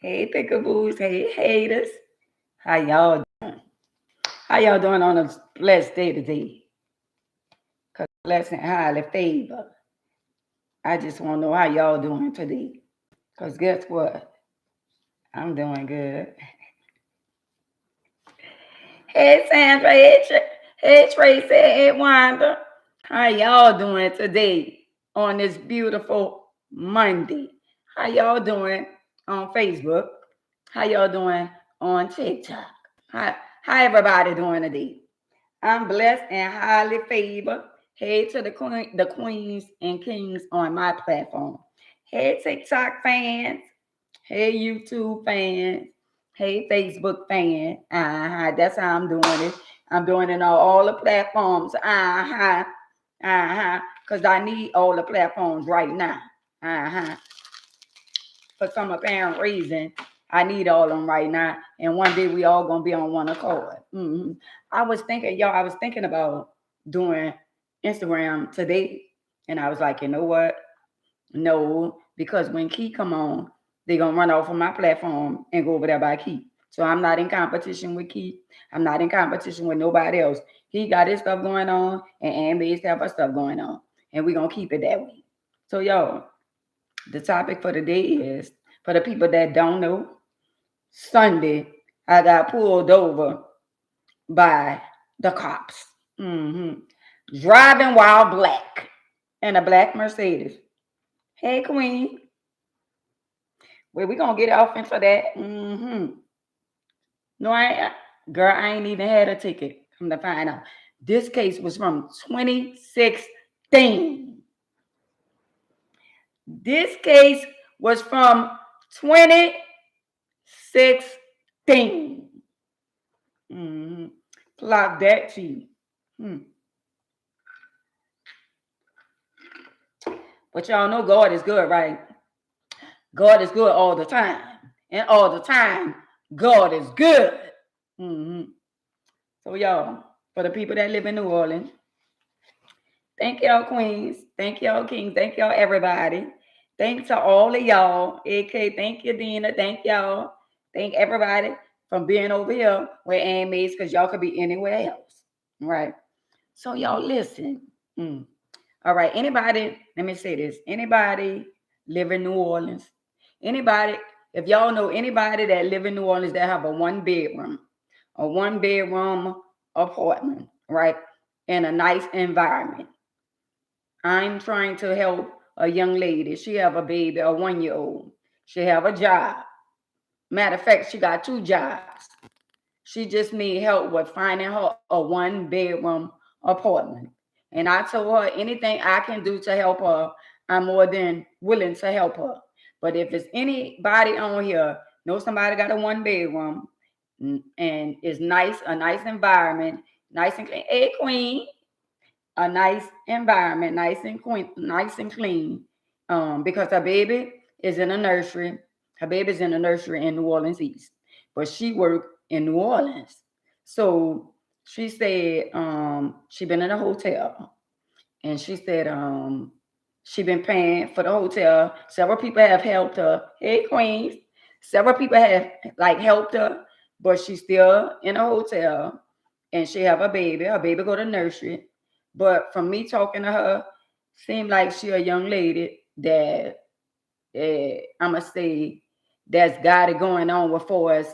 Hey, pickaboos. Hey, haters. How y'all doing? How y'all doing on a blessed day today? Because blessed and highly favored. I just want to know how y'all doing today. Because guess what? I'm doing good. Hey, Sandra. Hey, Tracy. Hey, Wanda. How y'all doing today on this beautiful Monday? How y'all doing on Facebook? How y'all doing on TikTok? How everybody doing today? I'm blessed and highly favored. Hey to the queens and kings on my platform. Hey TikTok fans. Hey YouTube fans. Hey Facebook fans. That's how I'm doing it. I'm doing it on all the platforms. Because I need all the platforms right now. For some apparent reason, I need all of them right now. And one day we all gonna be on one accord. I was thinking, y'all, I was thinking about doing Instagram today. And I was like, you know what? No, because when Key come on, they gonna run off of my platform and go over there by Key. So I'm not in competition with Key. I'm not in competition with nobody else. He got his stuff going on, and Amy's have her stuff going on. And we're gonna keep it that way. So y'all, the topic for the day is, for the people that don't know, Sunday I got pulled over by the cops. Driving while black in a black Mercedes. Hey, Queen. Well, we gonna get off into that. No, girl, I ain't even had a ticket. Come to find out, this case was from 2016. This case was from 2016. Clock that cheese. But y'all know God is good, right? God is good all the time. And all the time, God is good. So y'all, for the people that live in New Orleans, thank y'all queens, thank y'all kings, thank y'all everybody. Thanks to all of y'all. AK, thank you, Dina. Thank y'all. Thank everybody from being over here where Ann is, because y'all could be anywhere else. Right. So y'all listen. All right. Anybody, let me say this. Anybody live in New Orleans? Anybody, if y'all know anybody that live in New Orleans that have a one bedroom apartment, right? In a nice environment. I'm trying to help a young lady. She have a baby, a 1-year-old. She have a job. Matter of fact, she got 2 jobs. She just need help with finding her a 1-bedroom apartment. And I told her anything I can do to help her, I'm more than willing to help her. But if it's anybody on here, know somebody got a 1-bedroom and it's nice, a nice environment, nice and clean. Hey, queen, a nice environment, nice and clean. Because her baby is in a nursery. Her baby's in a nursery in New Orleans East, but she worked in New Orleans. So she said she been in a hotel, and she said she been paying for the hotel. Several people have helped her. Hey, queens. Several people have helped her, but she's still in a hotel, and she have a baby. Her baby go to nursery. But from me talking to her, seemed like she a young lady that I'ma say that's got it going on with for us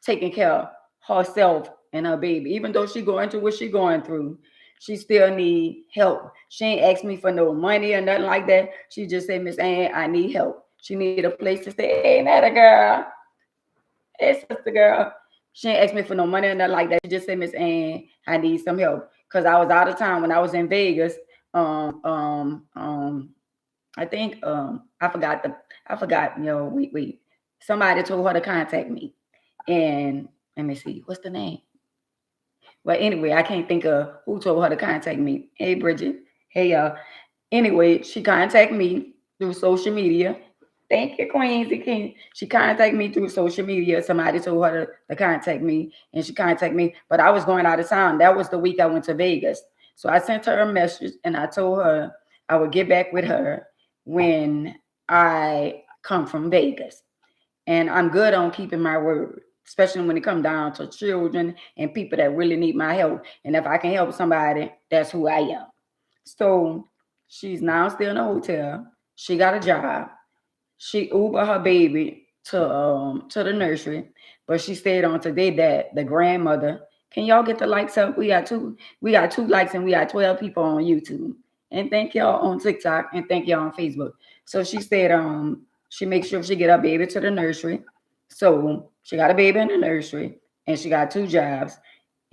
taking care of herself and her baby. Even though she going through what she going through, she still need help. She ain't asked me for no money or nothing like that. She just said, Miss Ann, I need help. She need a place to stay. Hey, not a girl. Hey, sister girl. She ain't asked me for no money or nothing like that. She just said, Miss Ann, I need some help. Because I was out of town when I was in Vegas. I think I forgot, wait. Somebody told her to contact me. And let me see, what's the name? Well, anyway, I can't think of who told her to contact me. Hey, Bridget. Hey, y'all. Anyway, she contacted me through social media. Thank you, Queensy King. She contacted me through social media. Somebody told her to contact me, and she contacted me. But I was going out of town. That was the week I went to Vegas. So I sent her a message, and I told her I would get back with her when I come from Vegas. And I'm good on keeping my word, especially when it comes down to children and people that really need my help. And if I can help somebody, that's who I am. So she's now still in a hotel. She got a job. She Uber her baby to the nursery, but she stayed on today that the grandmother. Can y'all get the likes up? We got two likes and we got 12 people on YouTube. And thank y'all on TikTok and thank y'all on Facebook. So she said she makes sure she get her baby to the nursery. So she got a baby in the nursery and she got two jobs.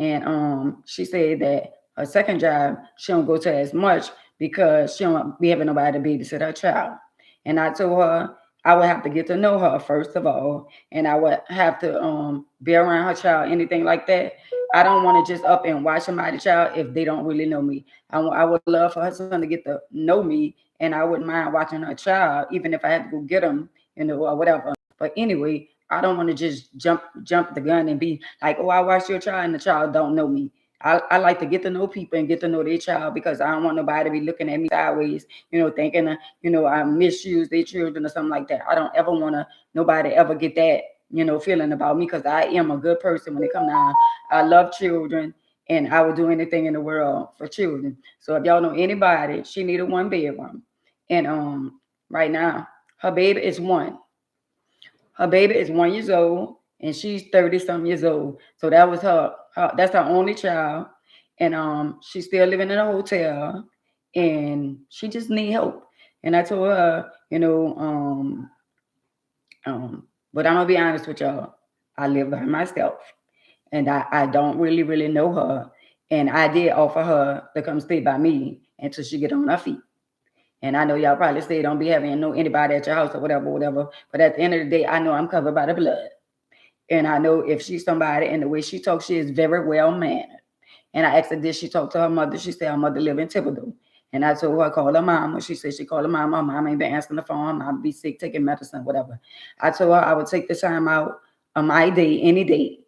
And she said that her second job she don't go to as much because she don't be having nobody to babysit her child. And I told her I would have to get to know her first of all, and I would have to be around her child, anything like that. I don't want to just up and watch somebody's child if they don't really know me. I would love for her son to get to know me, and I wouldn't mind watching her child, even if I had to go get them, or whatever. But anyway, I don't want to just jump the gun and be like, oh, I watched your child, and the child don't know me. I like to get to know people and get to know their child because I don't want nobody to be looking at me sideways, thinking, I misuse their children or something like that. I don't ever want to nobody ever get that, feeling about me because I am a good person when it comes down. I love children and I would do anything in the world for children. So if y'all know anybody, she needed one bedroom. And right now, her baby is one. Her baby is 1 years old and she's 30 some years old. So that was that's her only child. And she's still living in a hotel and she just need help. And I told her, but I'm gonna be honest with y'all. I live by myself and I don't really know her. And I did offer her to come stay by me until she get on her feet. And I know y'all probably say don't be having no anybody at your house or whatever. But at the end of the day, I know I'm covered by the blood. And I know if she's somebody and the way she talks, she is very well mannered. And I asked her, did she talk to her mother? She said her mother live in Thibodeau. And I told her, call her mama. She said she called her mama. Her mom ain't been answering the phone. Her mom be sick, taking medicine, whatever. I told her I would take the time out on my day, any day.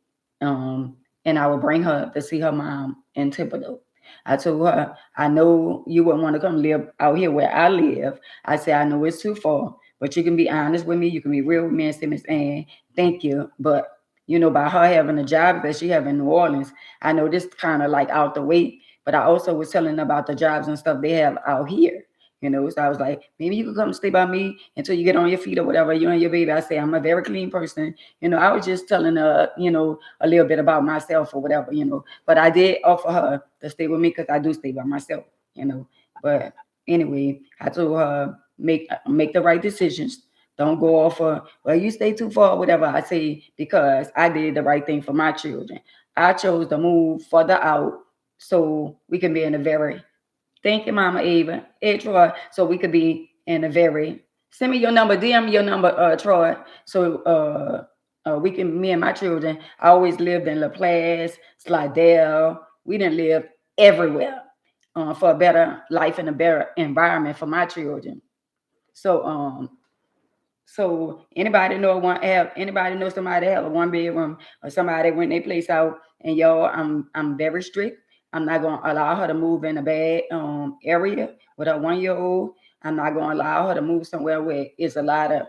And I would bring her to see her mom in Thibodeau. I told her, I know you wouldn't want to come live out here where I live. I said, I know it's too far, but you can be honest with me. You can be real with me and say, Miss Ann, thank you. But, by her having a job that she have in New Orleans, I know this kind of like out the way. But I also was telling about the jobs and stuff they have out here. So I was like, maybe you could come stay by me until you get on your feet or whatever, you and your baby. I say, I'm a very clean person. I was just telling her, a little bit about myself or whatever. But I did offer her to stay with me because I do stay by myself. But anyway, I told her, make the right decisions. Don't go off of, well, you stay too far, whatever. I say, because I did the right thing for my children. I chose to move further out so we can be in a very thank you, Mama Eva. Hey, Troy. So we could be in a very send me your number, DM me your number, Troy. So we can me and my children. I always lived in LaPlace, Slidell. We didn't live everywhere for a better life and a better environment for my children. So anybody know somebody have a one bedroom or somebody rent their place out and y'all I'm very strict. I'm not gonna allow her to move in a bad area with a 1 year old. I'm not gonna allow her to move somewhere where it's a lot of,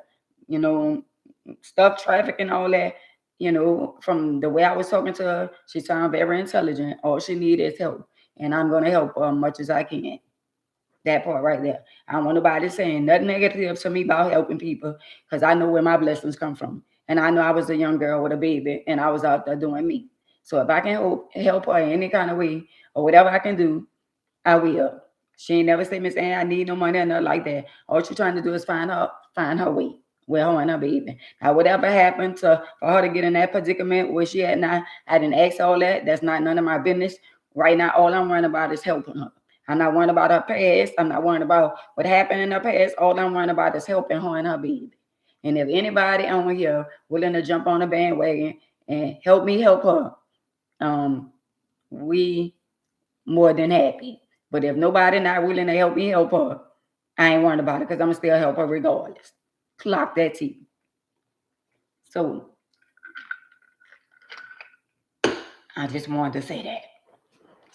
you know, stuff, traffic and all that. From the way I was talking to her, she sounded very intelligent. All she needs is help. And I'm gonna help her as much as I can. That part right there. I don't want nobody saying nothing negative to me about helping people because I know where my blessings come from. And I know I was a young girl with a baby and I was out there doing me. So if I can help her in any kind of way or whatever I can do, I will. She ain't never say, Miss Ann, I need no money or nothing like that. All she's trying to do is find her way with her and her baby. Now, whatever happened for her to get in that predicament where she at now, I didn't ask all that. That's not none of my business. Right now, all I'm worrying about is helping her. I'm not worrying about her past. I'm not worrying about what happened in her past. All I'm worrying about is helping her and her baby. And if anybody on here willing to jump on the bandwagon and help me help her, we more than happy. But if nobody not willing to help me help her, I ain't worried about it because I'm gonna still help her regardless. Clock that T. So I just wanted to say that.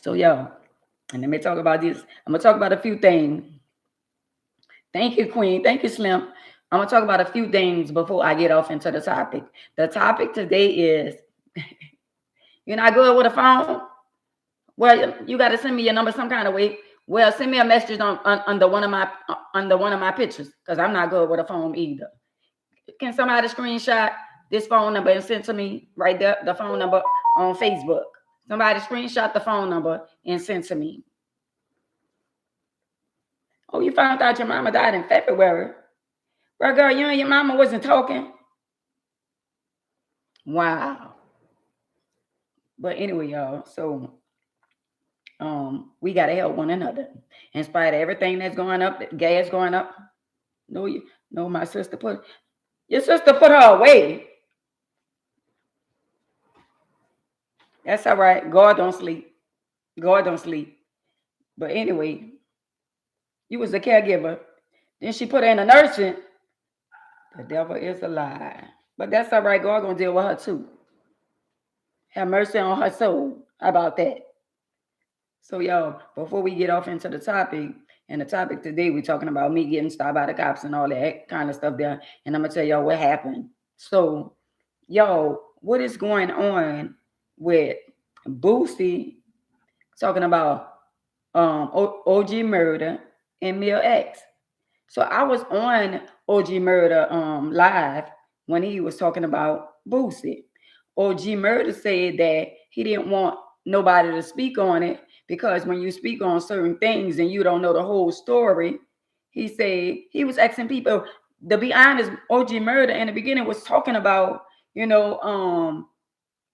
So y'all, and let me talk about this. I'm gonna talk about a few things. Thank you, Queen. Thank you, Slim. I'm going to talk about a few things before I get off into the topic. The topic today is, you're not good with a phone? Well, you got to send me your number some kind of way. Well, send me a message on under one of my pictures, because I'm not good with a phone either. Can somebody screenshot this phone number and send to me right there, the phone number on Facebook? Somebody screenshot the phone number and send to me. Oh, you found out your mama died in February. Well, girl, you and your mama wasn't talking. Wow. But anyway, y'all, so we gotta help one another. In spite of everything that's going up, gas going up. No, my sister your sister put her away. That's all right. God don't sleep. God don't sleep. But anyway, you was a caregiver. Then she put her in a nursing. The devil is a lie. But that's all right. God gonna deal with her too. Have mercy on her soul. How about that? So y'all, before we get off into the topic, and the topic today, we're talking about me getting stopped by the cops and all that kind of stuff there. And I'm gonna tell y'all what happened. So, y'all, what is going on with Boosie talking about OG Murder and Mill X? So I was on OG Murder live when he was talking about Boosie. OG Murder said that he didn't want nobody to speak on it because when you speak on certain things and you don't know the whole story, he said he was asking people. To be honest, OG Murder in the beginning was talking about,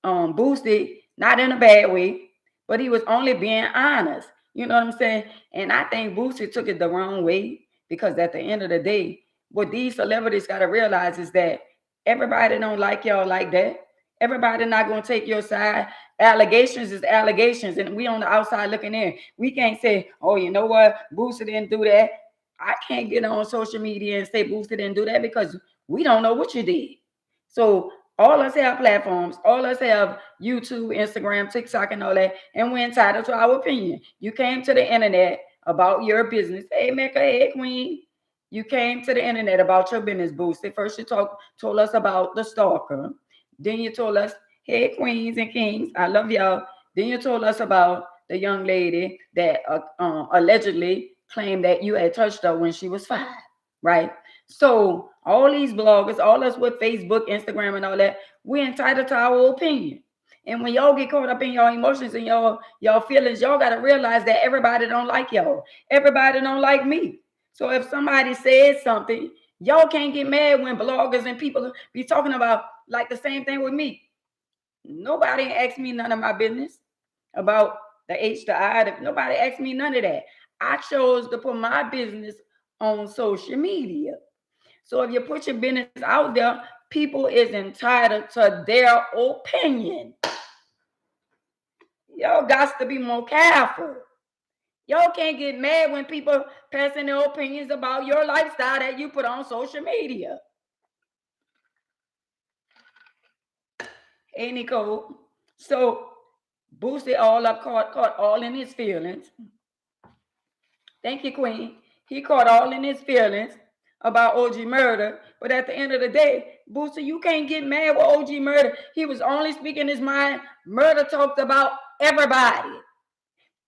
Boosie, not in a bad way, but he was only being honest. You know what I'm saying? And I think Boosie took it the wrong way because at the end of the day, what these celebrities got to realize is that everybody don't like y'all like that. Everybody not going to take your side. Allegations is allegations, and we on the outside looking in. We can't say, oh, you know what? Boosie didn't do that. I can't get on social media and say Boosie didn't do that because we don't know what you did. So all us have platforms, all us have YouTube, Instagram, TikTok, and all that, and we're entitled to our opinion. You came to the internet about your business. Hey, Mecca, hey, Queen. You came to the internet about your business, Boosie. First, you told us about the stalker. Then you told us, hey, queens and kings, I love y'all. Then you told us about the young lady that allegedly claimed that you had touched her when she was 5, right? So all these bloggers, all us with Facebook, Instagram, and all that, we're entitled to our opinion. And when y'all get caught up in your emotions and y'all feelings, y'all got to realize that everybody don't like y'all. Everybody don't like me. So if somebody says something, y'all can't get mad when bloggers and people be talking about like the same thing with me. Nobody asked me none of my business about the H to I. Nobody asked me none of that. I chose to put my business on social media. So if you put your business out there, people is entitled to their opinion. Y'all got to be more careful. Y'all can't get mad when people passing their opinions about your lifestyle that you put on social media. Hey, Nicole. So Boosie all up caught all in his feelings. Thank you, Queen. He caught all in his feelings about OG Murder. But at the end of the day, Boosie, you can't get mad with OG Murder. He was only speaking his mind. Murder talked about everybody.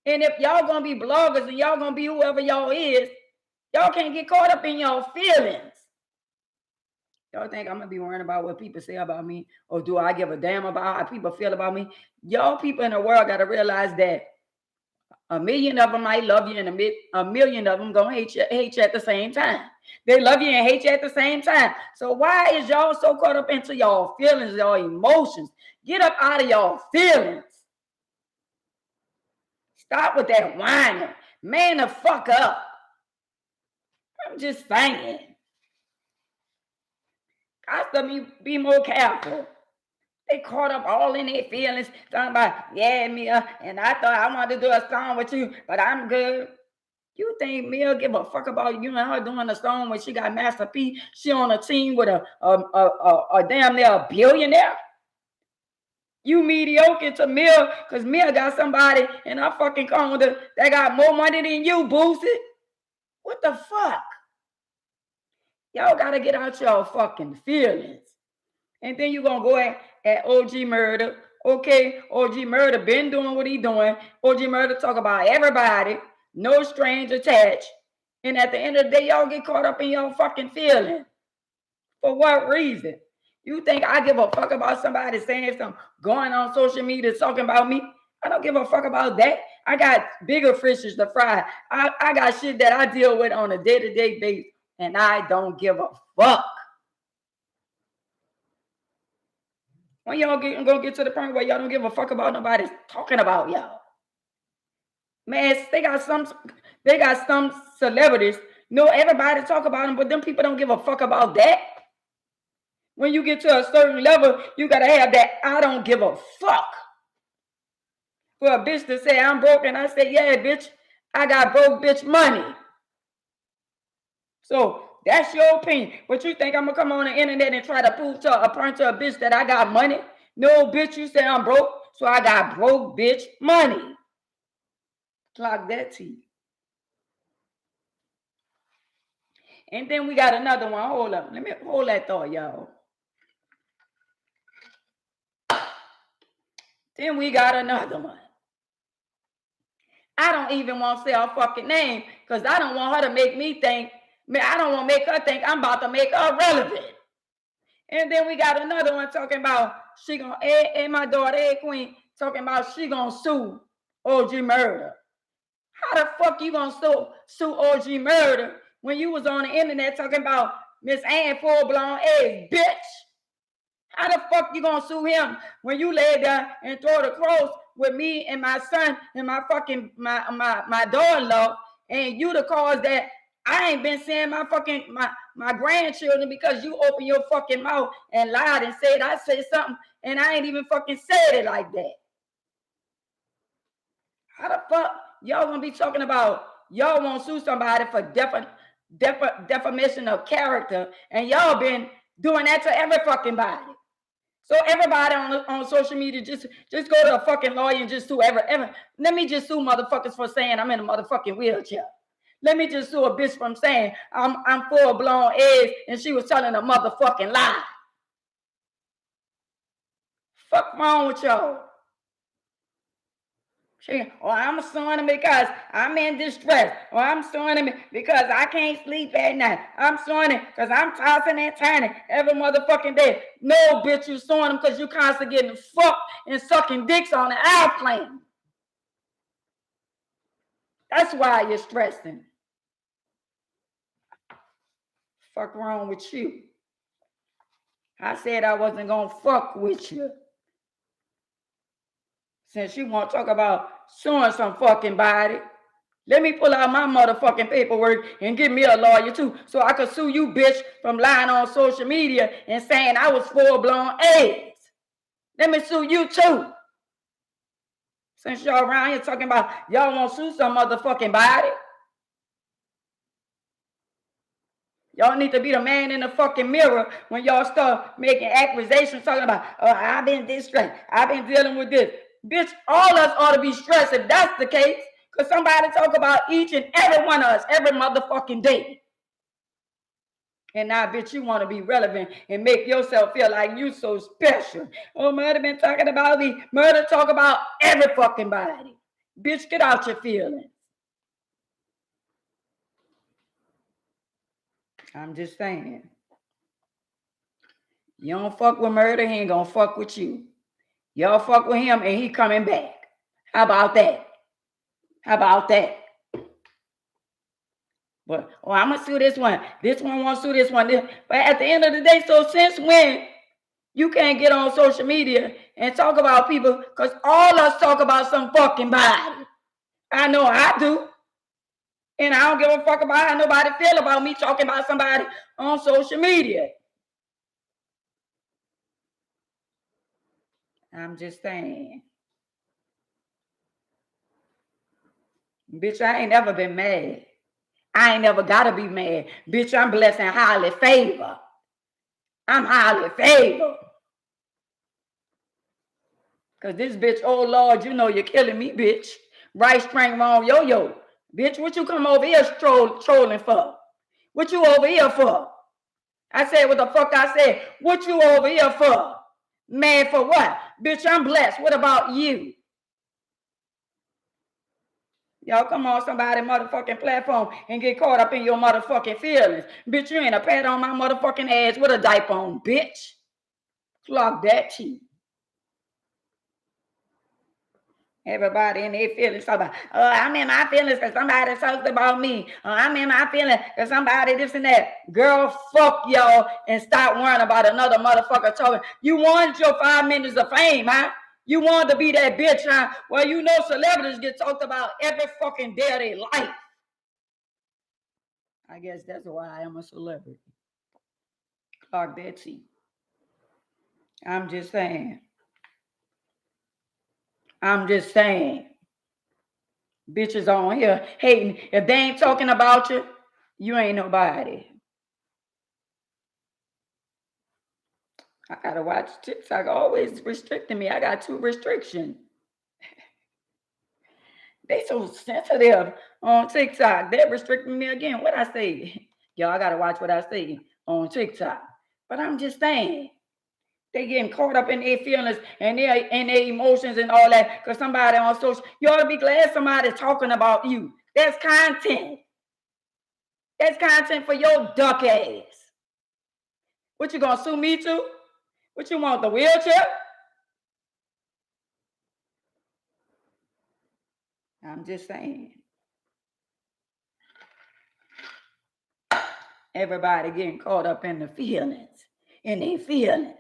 And if y'all gonna be bloggers and y'all gonna be whoever y'all is, y'all can't get caught up in y'all feelings. Y'all think I'm gonna be worrying about what people say about me, or do I give a damn about how people feel about me? Y'all people in the world gotta realize that a million of them might love you, and a million of them gonna hate you at the same time. They love you and hate you at the same time. So why is y'all so caught up into y'all feelings, y'all emotions? Get up out of y'all feelings. Stop with that whining. Man the fuck up. I'm just saying. Got to be more careful. They caught up all in their feelings, talking about, yeah, Mia, and I thought I wanted to do a song with you, but I'm good. You think Mia give a fuck about you and her doing a song when she got Master P? She on a team with a damn near a billionaire? You mediocre to Mia, because Mia got somebody in her fucking corner that got more money than you, Boosie. What the fuck? Y'all gotta get out your fucking feelings. And then you gonna go at OG Murder. Okay, OG Murder been doing what he doing. OG Murder talk about everybody, no strings attached. And at the end of the day, y'all get caught up in your fucking feelings. For what reason? You think I give a fuck about somebody saying something, going on social media talking about me? I don't give a fuck about that. I got bigger fishes to fry. I got shit that I deal with on a day-to-day basis, and I don't give a fuck. When y'all gonna get to the point where y'all don't give a fuck about nobody talking about y'all? Man, they got some celebrities. No, everybody talk about them, but them people don't give a fuck about that. When you get to a certain level, you gotta have that I don't give a fuck. For a bitch to say I'm broke, and I say, yeah, bitch, I got broke bitch money. So that's your opinion. But you think I'm gonna come on the internet and try to prove to a bitch that I got money? No, bitch, you say I'm broke, so I got broke bitch money. Clock that T. And then we got another one. Hold up. Let me hold that thought, y'all. Then we got another one. I don't even want to say her fucking name because I don't want her to make me think. I don't want to make her think I'm about to make her relevant. And then we got another one talking about she gonna, and my daughter, Queen, talking about she gonna sue OG Murder. How the fuck you gonna sue OG Murder when you was on the internet talking about Miss Ann full-blown eggs, bitch? How the fuck you gonna sue him when you lay there and throw the cross with me and my son and my fucking my daughter-in-law, and you the cause that I ain't been seeing my fucking my grandchildren because you open your fucking mouth and lied and said I said something and I ain't even fucking said it like that. How the fuck y'all gonna be talking about y'all won't sue somebody for defamation of character, and y'all been doing that to every fucking body? So everybody on social media just go to a fucking lawyer and just sue every. Let me just sue motherfuckers for saying I'm in a motherfucking wheelchair. Let me just sue a bitch from saying I'm full-blown eggs and she was telling a motherfucking lie. Fuck wrong with y'all? I'm suing him because I'm in distress. Or I'm suing him because I can't sleep at night. I'm suing him because I'm tossing and turning every motherfucking day. No, bitch, you suing him because you constantly getting fucked and sucking dicks on the airplane. That's why you're stressing. Fuck wrong with you? I said I wasn't gonna fuck with you. Since you want to talk about suing some fucking body, let me pull out my motherfucking paperwork and get me a lawyer too, so I could sue you, bitch, from lying on social media and saying I was full-blown AIDS. Let me sue you too. Since y'all around here talking about y'all want to sue some motherfucking body. Y'all need to be the man in the fucking mirror when y'all start making accusations talking about, oh, I've been distressed. I've been dealing with this. Bitch, all of us ought to be stressed if that's the case, because somebody talk about each and every one of us every motherfucking day. And now, bitch, you want to be relevant and make yourself feel like you so special. Oh, Murder been talking about me. Murder talk about every fucking body. Bitch, get out your feelings. I'm just saying. You don't fuck with Murder, he ain't gonna fuck with you. Y'all fuck with him and he coming back. How about that? How about that? But, oh, I'm gonna sue this one. This one won't sue this one. But at the end of the day, so since when you can't get on social media and talk about people, because all us talk about some fucking body. I know I do. And I don't give a fuck about how nobody feel about me talking about somebody on social media. I'm just saying. Bitch, I ain't never been mad. I ain't never gotta be mad. Bitch, I'm blessed and highly favored. I'm highly favored. Because this bitch, oh Lord, you know you're killing me, bitch. Right string, wrong yo-yo. Bitch, what you come over here trolling for? What you over here for? I said what the fuck I said. What you over here for? Man, for what? Bitch, I'm blessed. What about you? Y'all come on somebody motherfucking platform and get caught up in your motherfucking feelings. Bitch, you ain't a pat on my motherfucking ass with a diaper on, bitch. Clock that cheap. Everybody in their feelings talk about, oh, I'm in my feelings because somebody talked about me. Oh, I'm in my feelings because somebody this and that. Girl, fuck y'all and stop worrying about another motherfucker talking. You wanted your 5 minutes of fame, huh? You wanted to be that bitch, huh? Well, you know celebrities get talked about every fucking day of their life. I guess that's why I am a celebrity. Clark Betsy. I'm just saying. I'm just saying. Bitches on here hating. If they ain't talking about you, you ain't nobody. I gotta watch TikTok. Always restricting me. I got 2 restrictions. They so sensitive on TikTok. They're restricting me again. What I say? Yo, I gotta watch what I say on TikTok. But I'm just saying. They getting caught up in their feelings and their emotions and all that because somebody on social. You ought to be glad somebody's talking about you. That's content. That's content for your duck ass. What you gonna sue me to? What you want, the wheelchair? I'm just saying. Everybody getting caught up in the feelings, in their feelings.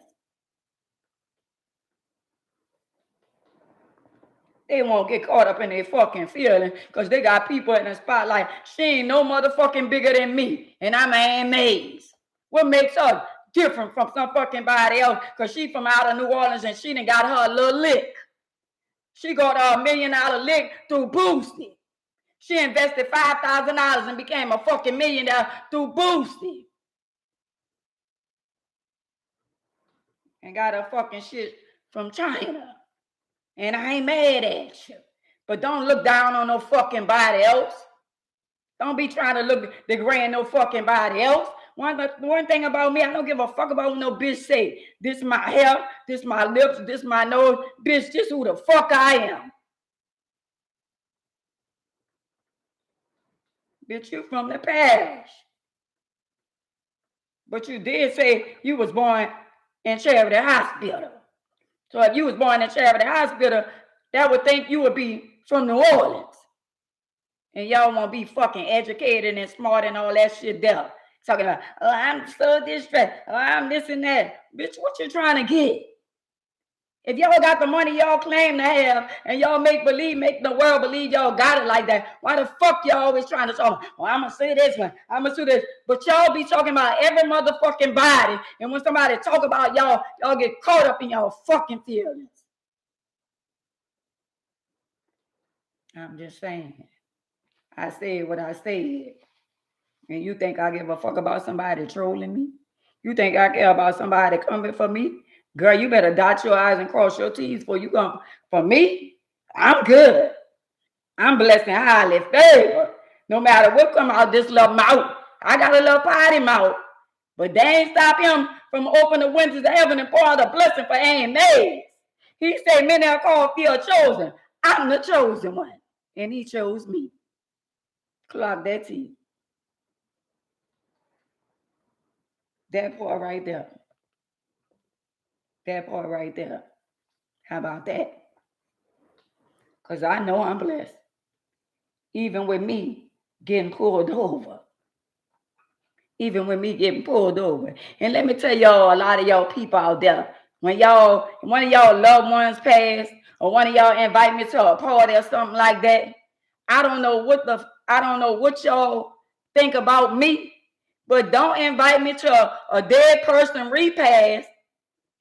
They won't get caught up in their fucking feelings because they got people in the spotlight. She ain't no motherfucking bigger than me, and I'm amazed. What makes her different from some fucking body else? Because she from out of New Orleans and she done got her a little lick. She got a $1 million lick through Boosty. She invested $5,000 and became a fucking millionaire through Boosty. And got her fucking shit from China. And I ain't mad at you. But don't look down on no fucking body else. Don't be trying to look degrade no fucking body else. One thing about me, I don't give a fuck about what no bitch say. This my hair, this my lips, this my nose. Bitch, this who the fuck I am. Bitch, you from the parish. But you did say you was born in Charity Hospital. So if you was born in Charity Hospital, that would think you would be from New Orleans. And y'all won't be fucking educated and smart and all that shit there. Talking about, oh, I'm so distressed. Oh, I'm this and that. Bitch, what you trying to get? If y'all got the money y'all claim to have and y'all make the world believe y'all got it like that, why the fuck y'all always trying to talk? Oh, I'm going to say this one. I'm going to do this. But y'all be talking about every motherfucking body. And when somebody talk about y'all, y'all get caught up in y'all fucking feelings. I'm just saying. I said what I said. And you think I give a fuck about somebody trolling me? You think I care about somebody coming for me? Girl, you better dot your I's and cross your T's before you come for me. I'm good. I'm blessed and highly favored. No matter what come out this little mouth. I got a little potty mouth. But they ain't stop him from opening the windows of heaven and pour out a blessing for AMAs. He said, many are called, few are chosen. I'm the chosen one. And he chose me. Clock that T. That part right there. That part right there. How about that? Because I know I'm blessed. Even with me getting pulled over. Even with me getting pulled over. And let me tell y'all, a lot of y'all people out there, when one of y'all loved ones passed, or one of y'all invite me to a party or something like that, I don't know what y'all think about me, but don't invite me to a dead person repast.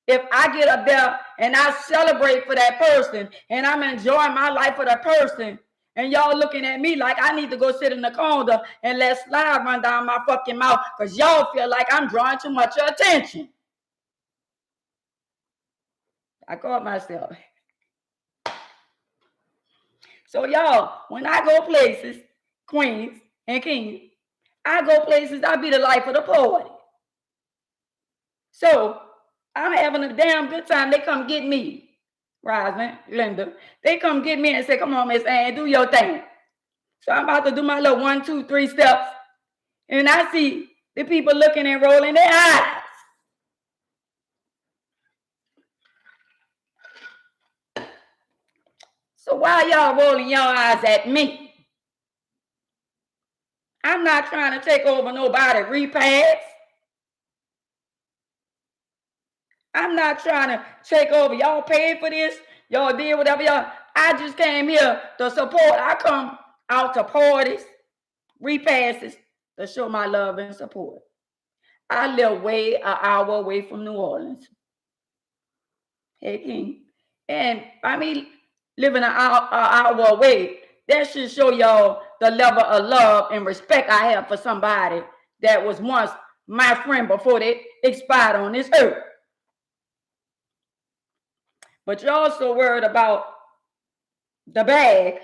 If I get up there and I celebrate for that person and I'm enjoying my life for that person, and y'all looking at me like I need to go sit in the corner and let slide run down my fucking mouth because y'all feel like I'm drawing too much attention. I caught myself. So y'all, when I go places, queens and kings, I go places, I be the life of the party. So I'm having a damn good time. They come get me, Rosalind, Linda. They come get me and say, come on, Miss Ann, do your thing. So I'm about to do my little 1, 2, 3 steps. And I see the people looking and rolling their eyes. So why y'all rolling your eyes at me? I'm not trying to take over nobody repast. I'm not trying to take over. Y'all paid for this. Y'all did whatever y'all. I just came here to support. I come out to parties, repasses, to show my love and support. I live way an hour away from New Orleans. Hey, King. And I mean, living an hour away, that should show y'all the level of love and respect I have for somebody that was once my friend before they expired on this earth. But you're also worried about the bag.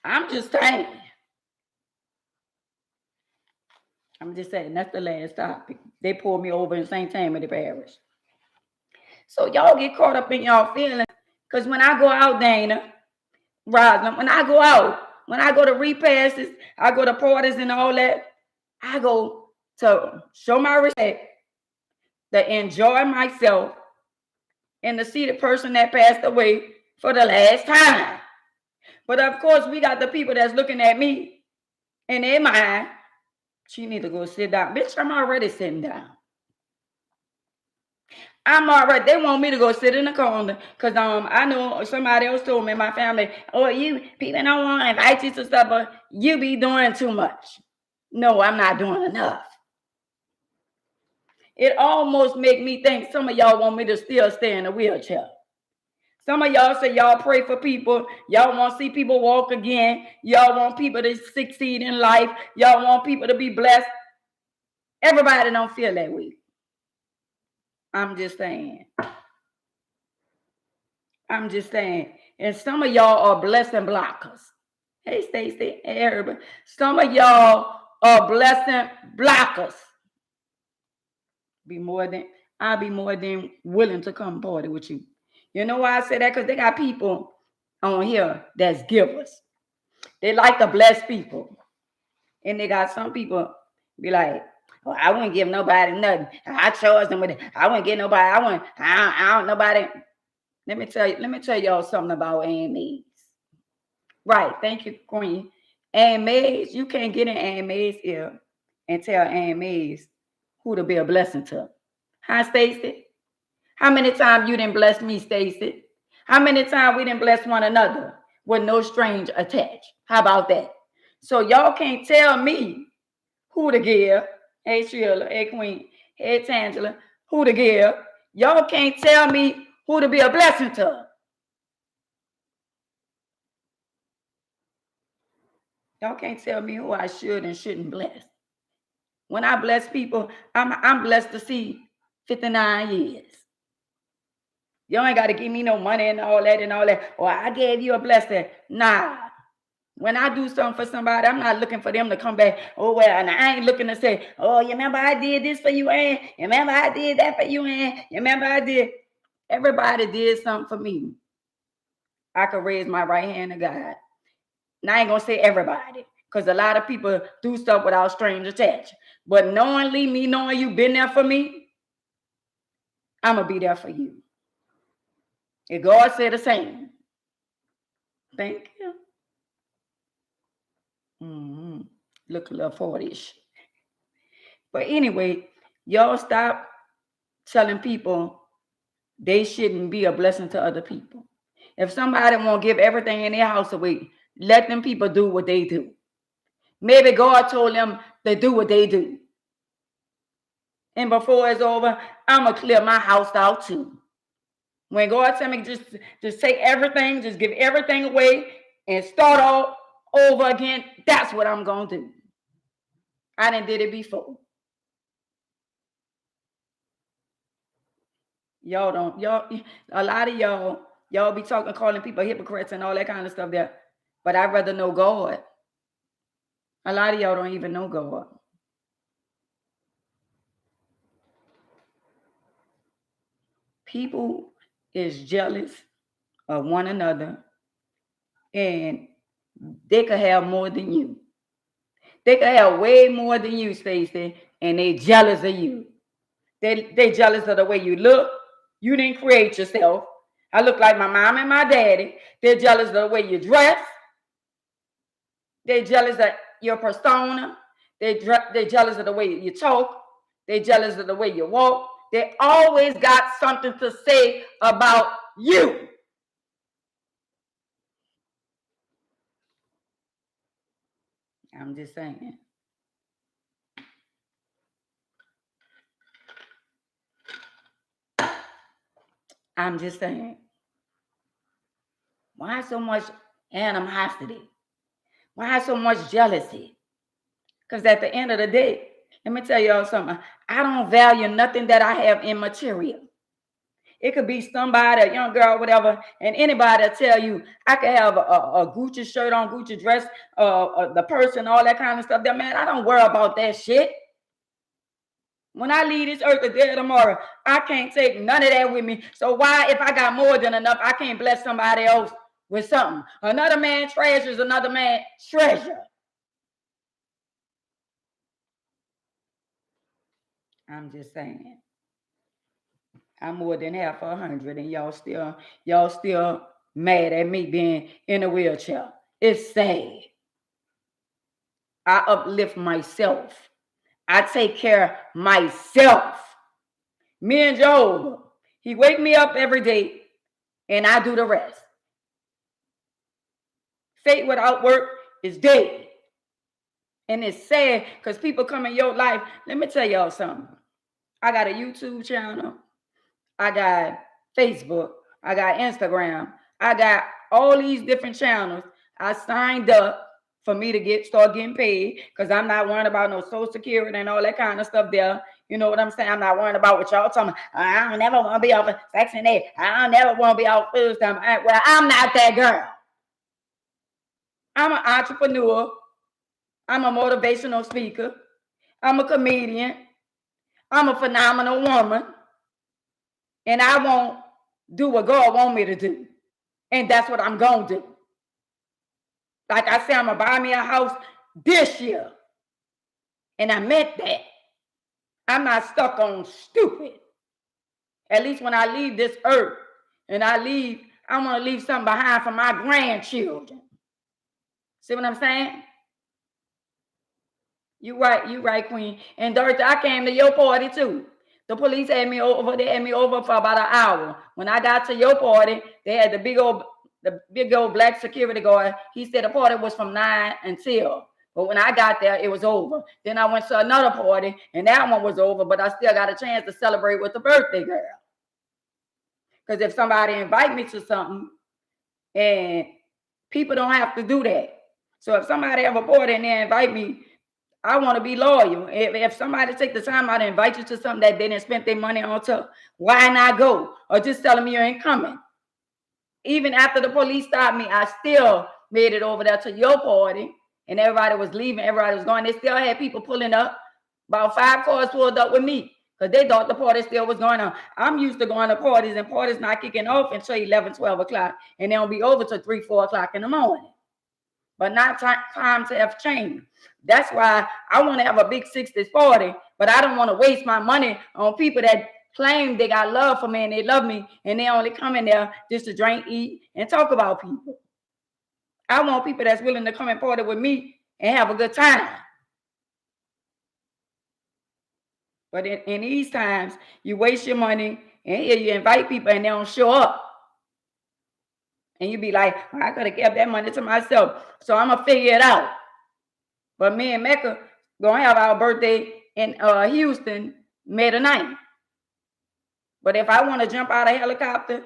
I'm just saying. I'm just saying, that's the last topic. They pulled me over in St. Tammany Parish. So y'all get caught up in y'all feelings. Because when I go out, Dana, Rosalind, when I go to repasses, I go to parties and all that, I go to show my respect, to enjoy myself, and to see the person that passed away for the last time. But of course, we got the people that's looking at me in their mind. She need to go sit down. Bitch, I'm already sitting down. I'm already, they want me to go sit in the corner because I know somebody else told me in my family, oh, you people don't want to invite you to stuff, but you be doing too much. No, I'm not doing enough. It almost make me think some of y'all want me to still stay in a wheelchair. Some of y'all say y'all pray for people. Y'all want to see people walk again. Y'all want people to succeed in life. Y'all want people to be blessed. Everybody don't feel that way. I'm just saying. And some of y'all are blessing blockers. Hey, Stacey, hey, everybody. Some of y'all are blessing blockers. I'll be more than willing to come party with you. You know why I say that? Because they got people on here that's givers. They like to bless people. And they got some people be like, well, I wouldn't give nobody nothing. I chose them with it. I wouldn't get nobody. I don't nobody. Let me tell y'all something about AMAs. Right. Thank you, Queen. AMAs, you can't get in AMAs ear and tell AMAs who to be a blessing to. Huh, Stacey? How many times you didn't bless me, Stacey? How many times we didn't bless one another with no strange attached? How about that? So y'all can't tell me who to give. Hey, Sheila. Hey, Queen. Hey, Tangela. Who to give. Y'all can't tell me who to be a blessing to. Y'all can't tell me who I should and shouldn't bless. When I bless people, I'm blessed to see 59 years. Y'all ain't got to give me no money and all that. Or I gave you a blessing. Nah. When I do something for somebody, I'm not looking for them to come back. Oh, well, and I ain't looking to say, oh, you remember I did this for you, Ann? You remember I did that for you, Ann? You remember I did? Everybody did something for me. I could raise my right hand to God. And I ain't going to say everybody, because a lot of people do stuff without strange attached. But knowing you been there for me, I'm going to be there for you. And God said the same. Thank you. Look a little 40-ish. But anyway, y'all stop telling people they shouldn't be a blessing to other people. If somebody won't give everything in their house away, let them people do what they do. Maybe God told them to do what they do. And before it's over, I'm going to clear my house out too. When God tell me just take everything, just give everything away and start all over again, that's what I'm going to do. I done did it before. A lot of y'all Y'all be talking, calling people hypocrites and all that kind of stuff there. But I'd rather know God. A lot of y'all don't even know God. People is jealous of one another, and they could have more than you. They could have way more than you, Stacey, and they jealous of you. They jealous of the way you look. You didn't create yourself. I look like my mom and my daddy. They're jealous of the way you dress. They're jealous of your persona. They're jealous of the way you talk. They're jealous of the way you walk. They always got something to say about you. I'm just saying. I'm just saying. Why so much animosity? Why so much jealousy? Because at the end of the day, let me tell y'all something. I don't value nothing that I have in material. It could be somebody, a young girl, whatever, and anybody will tell you, I could have a Gucci shirt on, Gucci dress, the person, all that kind of stuff. That man, I don't worry about that shit. When I leave this earth the day tomorrow, I can't take none of that with me. So why, if I got more than enough, I can't bless somebody else with something? Another man treasures another man treasure. I'm just saying. I'm more than half 100, and y'all still mad at me being in a wheelchair. It's sad. I uplift myself. I take care of myself. Me and Job, he wake me up every day, and I do the rest. Faith without work is dead. And it's sad because people come in your life. Let me tell y'all something. I got a YouTube channel. I got Facebook. I got Instagram. I got all these different channels. I signed up for me to start getting paid because I'm not worrying about no Social Security and all that kind of stuff there. You know what I'm saying? I'm not worrying about what y'all talking about. I don't never want to be off of Section 8. I don't never want to be off food stamp. Well, I'm not that girl. I'm an entrepreneur. I'm a motivational speaker. I'm a comedian. I'm a phenomenal woman. And I won't do what God wants me to do. And that's what I'm going to do. Like I said, I'm going to buy me a house this year. And I meant that. I'm not stuck on stupid. At least when I leave this earth and I want to leave something behind for my grandchildren. See what I'm saying? You right, Queen. And Dorothy, I came to your party too. The police had me over. They had me over for about an hour. When I got to your party, they had the big old black security guard. He said the party was from 9 until. But when I got there, it was over. Then I went to another party, and that one was over. But I still got a chance to celebrate with the birthday girl. Because if somebody invite me to something, and people don't have to do that. So if somebody have a party and they invite me, I want to be loyal. If somebody take the time out to invite you to something that they didn't spend their money on, why not go? Or just telling me you ain't coming. Even after the police stopped me, I still made it over there to your party, and everybody was leaving. Everybody was going. They still had people pulling up. About 5 cars pulled up with me because they thought the party still was going on. I'm used to going to parties, and parties not kicking off until 11, 12 o'clock, and they'll be over till 3, 4 o'clock in the morning. But not times have changed. That's why I want to have a big 60s party, but I don't want to waste my money on people that claim they got love for me and they love me, and they only come in there just to drink, eat, and talk about people. I want people that's willing to come and party with me and have a good time. But in these times, you waste your money, and here you invite people and they don't show up. And you be like, I could have kept that money to myself. So I'm going to figure it out. But me and Mecca going to have our birthday in Houston, May the 9th. But if I want to jump out of a helicopter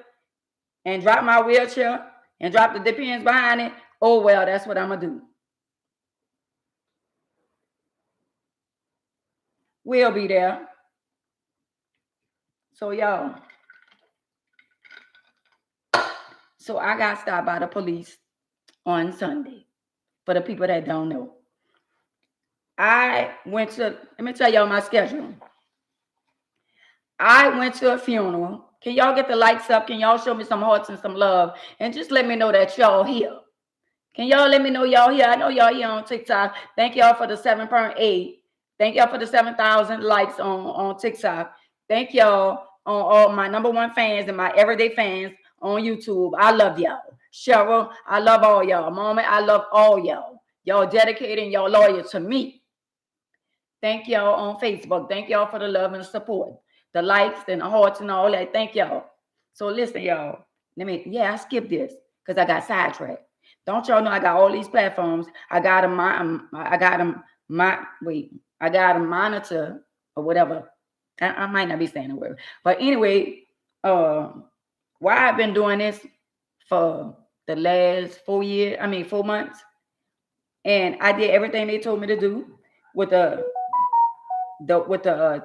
and drop my wheelchair and drop the depends behind it, oh, well, that's what I'm going to do. We'll be there. So, y'all, So I got stopped by the police on Sunday. For the people that don't know, I went to, let me tell y'all my schedule. I went to a funeral. Can y'all get the lights up? Can y'all show me some hearts and some love? And just let me know that y'all here. Can y'all let me know y'all here? I know y'all here on TikTok. Thank y'all for the 7.8. Thank y'all for the 7,000 likes on TikTok. Thank y'all on all my number one fans and my everyday fans on YouTube. I love y'all. Cheryl, I love all y'all. Mama, I love all y'all. Y'all dedicated and y'all loyal to me. Thank y'all on Facebook. Thank y'all for the love and support. The likes and the hearts and all that. Thank y'all. So listen, y'all. I skipped this because I got sidetracked. Don't y'all know I got all these platforms? I got them. I got them monitor or whatever. I might not be saying the word, but anyway, why I've been doing this for the last 4 months, and I did everything they told me to do with the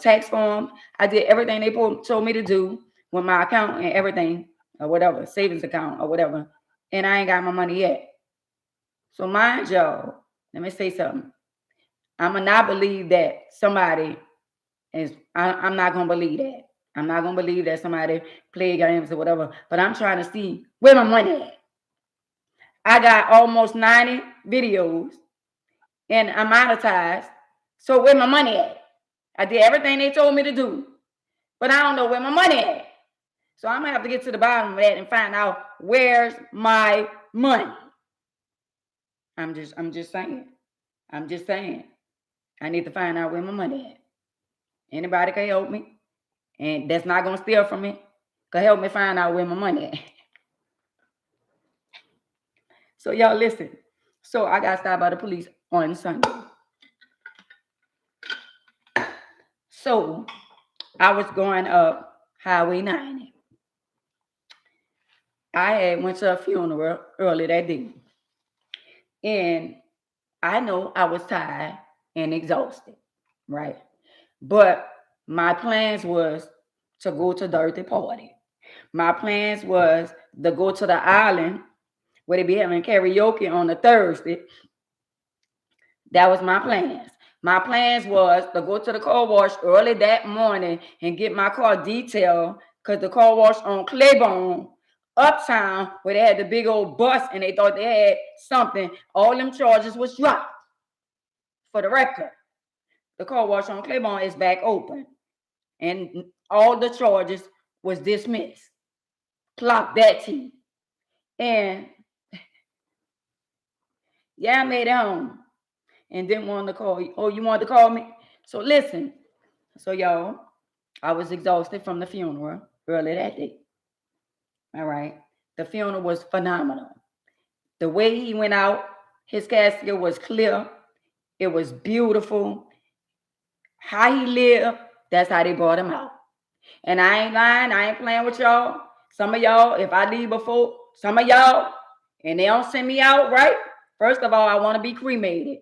tax form. I did everything they told me to do with my account and everything or whatever, savings account or whatever, and I ain't got my money yet. So mind y'all, let me say something. I'm gonna not believe that somebody is. I'm not gonna believe that. I'm not gonna believe that somebody play games or whatever. But I'm trying to see where my money at. I got almost 90 videos and I'm monetized. So where my money at? I did everything they told me to do, but I don't know where my money at. So I'm gonna have to get to the bottom of that and find out where's my money. I'm just saying. I'm just saying. I need to find out where my money at. Anybody can help me, and that's not gonna steal from me. Can help me find out where my money at. So y'all listen. So I got stopped by the police on Sunday. So I was going up Highway 90. I had went to a funeral early that day. And I know I was tired and exhausted, right? But my plans was to go to Dirty Party. My plans was to go to the island where they be having karaoke on a Thursday. That was my plans. My plans was to go to the car wash early that morning and get my car detailed because the car wash on Claiborne, uptown, where they had the big old bus and they thought they had something, all them charges was dropped. For the record, the car wash on Claiborne is back open and all the charges was dismissed. Clock that T. And yeah, I made it home and didn't want to call you. Oh, you wanted to call me? So listen. So y'all, I was exhausted from the funeral early that day. All right. The funeral was phenomenal. The way he went out, his casket was clear. It was beautiful. How he lived, that's how they brought him out. And I ain't lying. I ain't playing with y'all. Some of y'all, if I leave before some of y'all and they don't send me out right, first of all, I want to be cremated.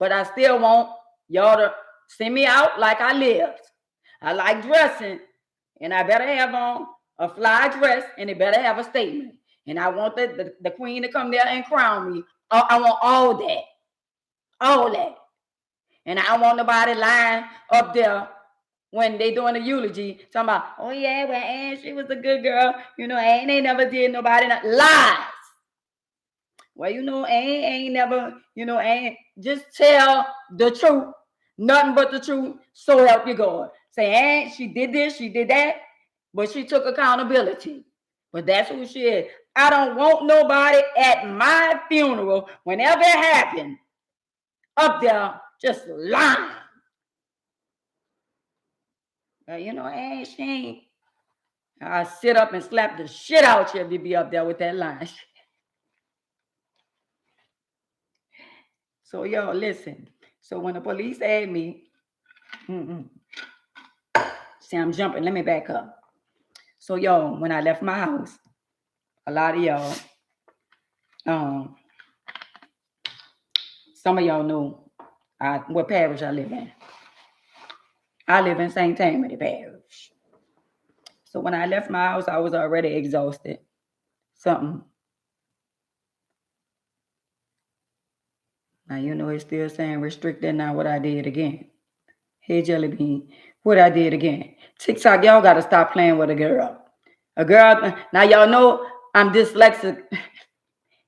But I still want y'all to send me out like I lived. I like dressing, and I better have on a fly dress, and it better have a statement. And I want the queen to come there and crown me. I want all that. All that. And I don't want nobody lying up there when they doing the eulogy, talking about, oh yeah, well, Ann, she was a good girl. You know, Ann ain't never did nobody lies. Well, you know, Ann ain't never, you know, Ann, just tell the truth, nothing but the truth, so help you God. Say, Ann, she did this, she did that, but she took accountability. But that's who she is. I don't want nobody at my funeral, whenever it happened, up there just lying. You know, Ann, she ain't. I sit up and slap the shit out you if you be up there with that line. So y'all listen. So when the police had me, see, I'm jumping. Let me back up. So y'all, when I left my house, a lot of y'all, some of y'all know what parish I live in. I live in St. Tammany Parish. So when I left my house, I was already exhausted. Something Now you know it's still saying restricted. Now what I did again. Hey Jelly Bean, what I did again. TikTok, y'all gotta stop playing with a girl. A girl. Now y'all know I'm dyslexic,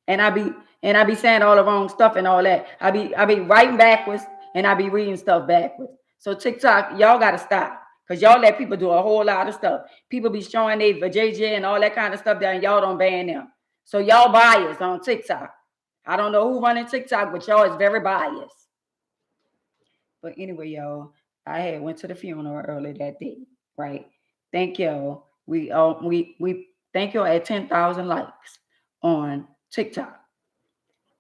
and I be saying all the wrong stuff and all that. I be writing backwards and I be reading stuff backwards. So TikTok, y'all gotta stop. Cause y'all let people do a whole lot of stuff. People be showing they JJ and all that kind of stuff there, and y'all don't ban them. So y'all biased on TikTok. I don't know who running TikTok, but y'all is very biased. But anyway, y'all, I had went to the funeral early that day, right? Thank y'all. We thank y'all at 10,000 likes on TikTok.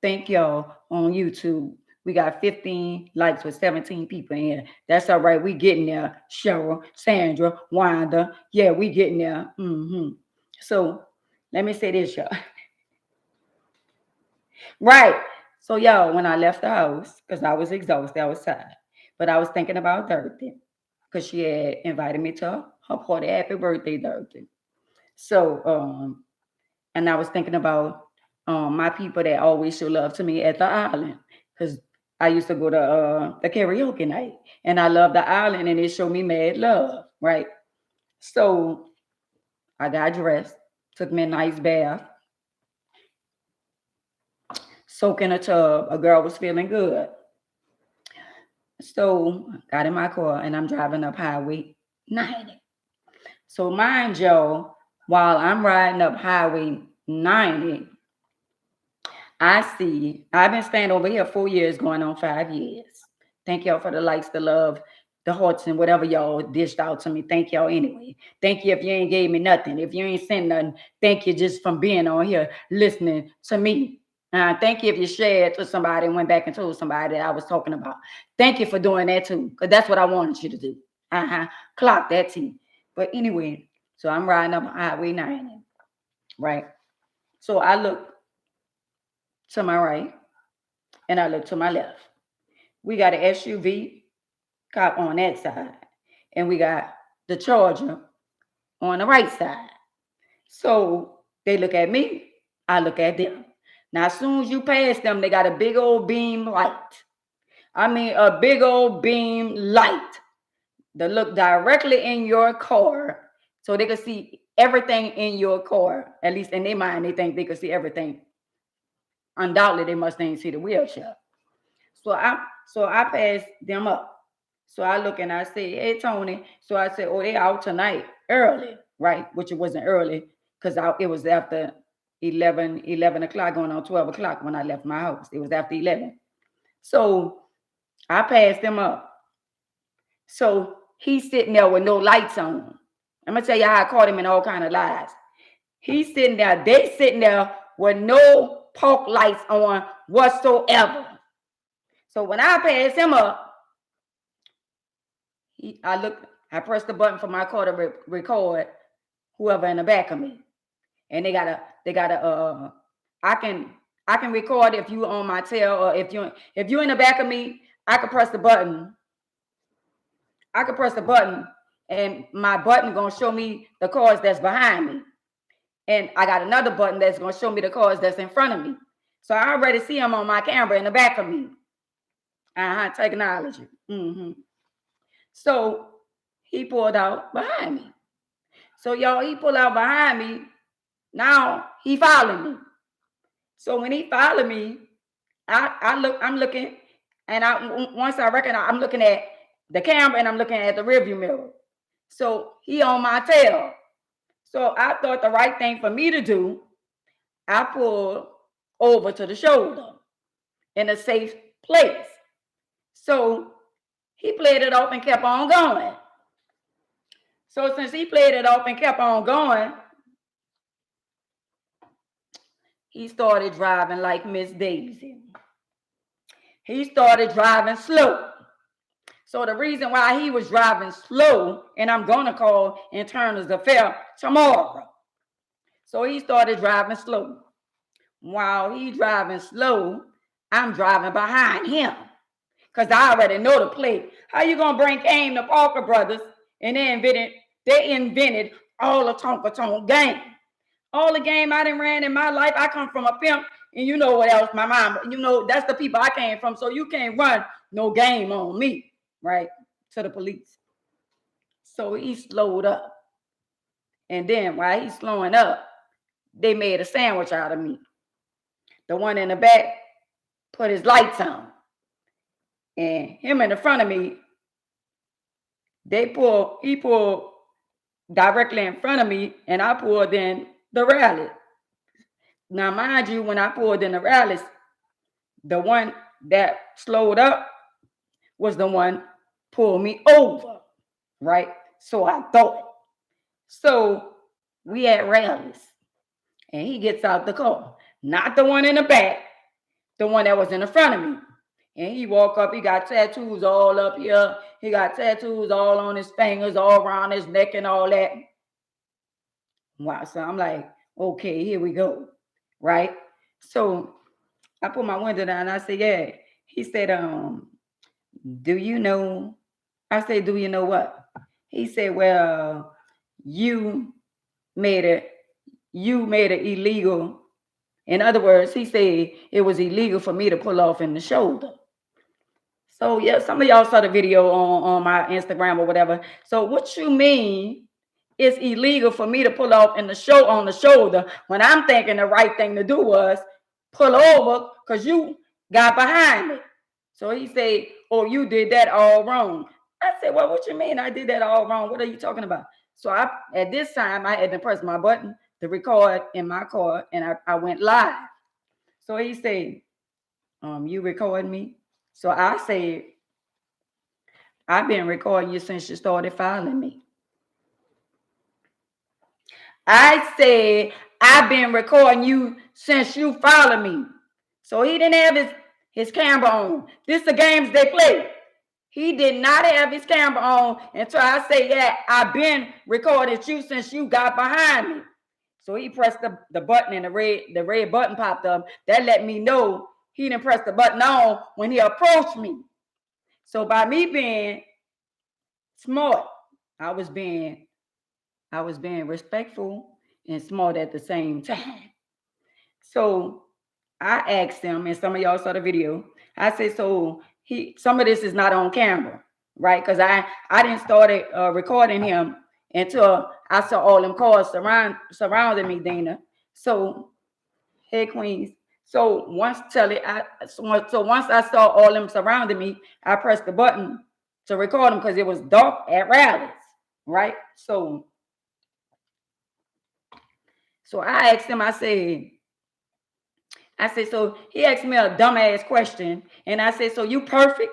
Thank y'all on YouTube. We got 15 likes with 17 people in. That's all right. We getting there. Cheryl, Sandra, Wanda. Yeah, we getting there. So let me say this, y'all. Right. So y'all, when I left the house, because I was exhausted, I was tired. But I was thinking about Thursday. Because she had invited me to her party. Happy birthday, Thursday. So and I was thinking about my people that always show love to me at the island, because I used to go to the karaoke night, and I love the island, and it showed me mad love, right? So I got dressed, took me a nice bath, soaked in a tub. A girl was feeling good, so got in my car, and I'm driving up Highway 90. So mind you, while I'm riding up Highway 90, I've been staying over here 4 years, going on 5 years. Thank y'all for the likes, the love, the hearts, and whatever y'all dished out to me. Thank y'all anyway. Thank you if you ain't gave me nothing. If you ain't sent nothing, thank you just from being on here listening to me. Thank you if you shared to somebody and went back and told somebody that I was talking about. Thank you for doing that too, because that's what I wanted you to do. Clock that too. But anyway, so I'm riding up Highway 90, right? So I look to my right and I look to my left. We got an SUV cop on that side, and we got the Charger on the right side. So they look at me, I look at them. Now, as soon as you pass them, they got a big old beam light. I mean, a big old beam light that look directly in your car, so they can see everything in your car. At least in their mind, they think they can see everything. Undoubtedly, they must ain't see the wheelchair. So I passed them up. So I look and I say, hey Tony. So I said, oh, they out tonight early, right? Which it wasn't early, because it was after 11 o'clock, going on 12 o'clock when I left my house. It was after 11. So I passed them up. So he's sitting there with no lights on. I'm gonna tell you how I caught him in all kind of lies. He's sitting there, they sitting there with no park lights on whatsoever. So when I passed him up, I pressed the button for my car to record whoever in the back of me, and I can record if you on my tail, or if you in the back of me, I can press the button. And my button gonna show me the cars that's behind me, and I got another button that's gonna show me the cars that's in front of me. So I already see them on my camera in the back of me. Technology. So he pulled out behind me. So y'all, he pulled out behind me. Now he followed me. So when he followed me, I'm looking, and once I recognize, I'm looking at the camera and I'm looking at the rearview mirror. So he on my tail. So I thought the right thing for me to do, I pulled over to the shoulder in a safe place. So he played it off and kept on going. So since he played it off and kept on going, he started driving like Miss Daisy. He started driving slow. So the reason why he was driving slow, and I'm going to call internal affairs tomorrow. So he started driving slow. While he driving slow, I'm driving behind him, because I already know the plate. How you going to bring Kane to Parker Brothers, and they invented all the Tonka Tonk game. All the game I done ran in my life. I come from a pimp And you know what else? My mom, you know, that's the people I came from. So you can't run no game on me, right? To the police. So he slowed up. And then while he's slowing up, they made a sandwich out of me. The one in the back put his lights on. And him in the front of me, he pulled directly in front of me, and I pulled in the rally. Now, mind you, when I pulled in the rallies, the one that slowed up was the one pulled me over, right? So I thought. So we at rallies, and he gets out the car, not the one in the back, the one that was in the front of me. And he walk up, he got tattoos all up here. He got tattoos all on his fingers, all around his neck and all that. Wow, so I'm like, okay, here we go, right? So I put my window down, I said, yeah. He said, do you know? I said, do you know what? He said, well, you made it illegal. In other words, he said it was illegal for me to pull off in the shoulder. So yeah, some of y'all saw the video on my Instagram or whatever. So what you mean it's illegal for me to pull off on the shoulder when I'm thinking the right thing to do was pull over because you got behind me. So he said, oh, you did that all wrong. I said, well, what you mean I did that all wrong? What are you talking about? So at this time, I had to press my button to record in my car, and I went live. So he said, you recording me? So I said, I've been recording you since you started following me. I said, I've been recording you since you followed me. So he didn't have his camera on. This is the games they play. He did not have his camera on until I say, yeah, I've been recording you since you got behind me. So he pressed the button and the red button popped up. That let me know he didn't press the button on when he approached me. So by me being smart, I was being respectful and smart at the same time. So I asked him, and some of y'all saw the video. I said, so some of this is not on camera, right? Because I didn't start recording him until I saw all them cars surrounding me, Dana. So, hey, Queens. So once I saw all them surrounding me, I pressed the button to record them because it was dark at rallies, right? So I asked him, I said, so he asked me a dumbass question. And I said, so you perfect?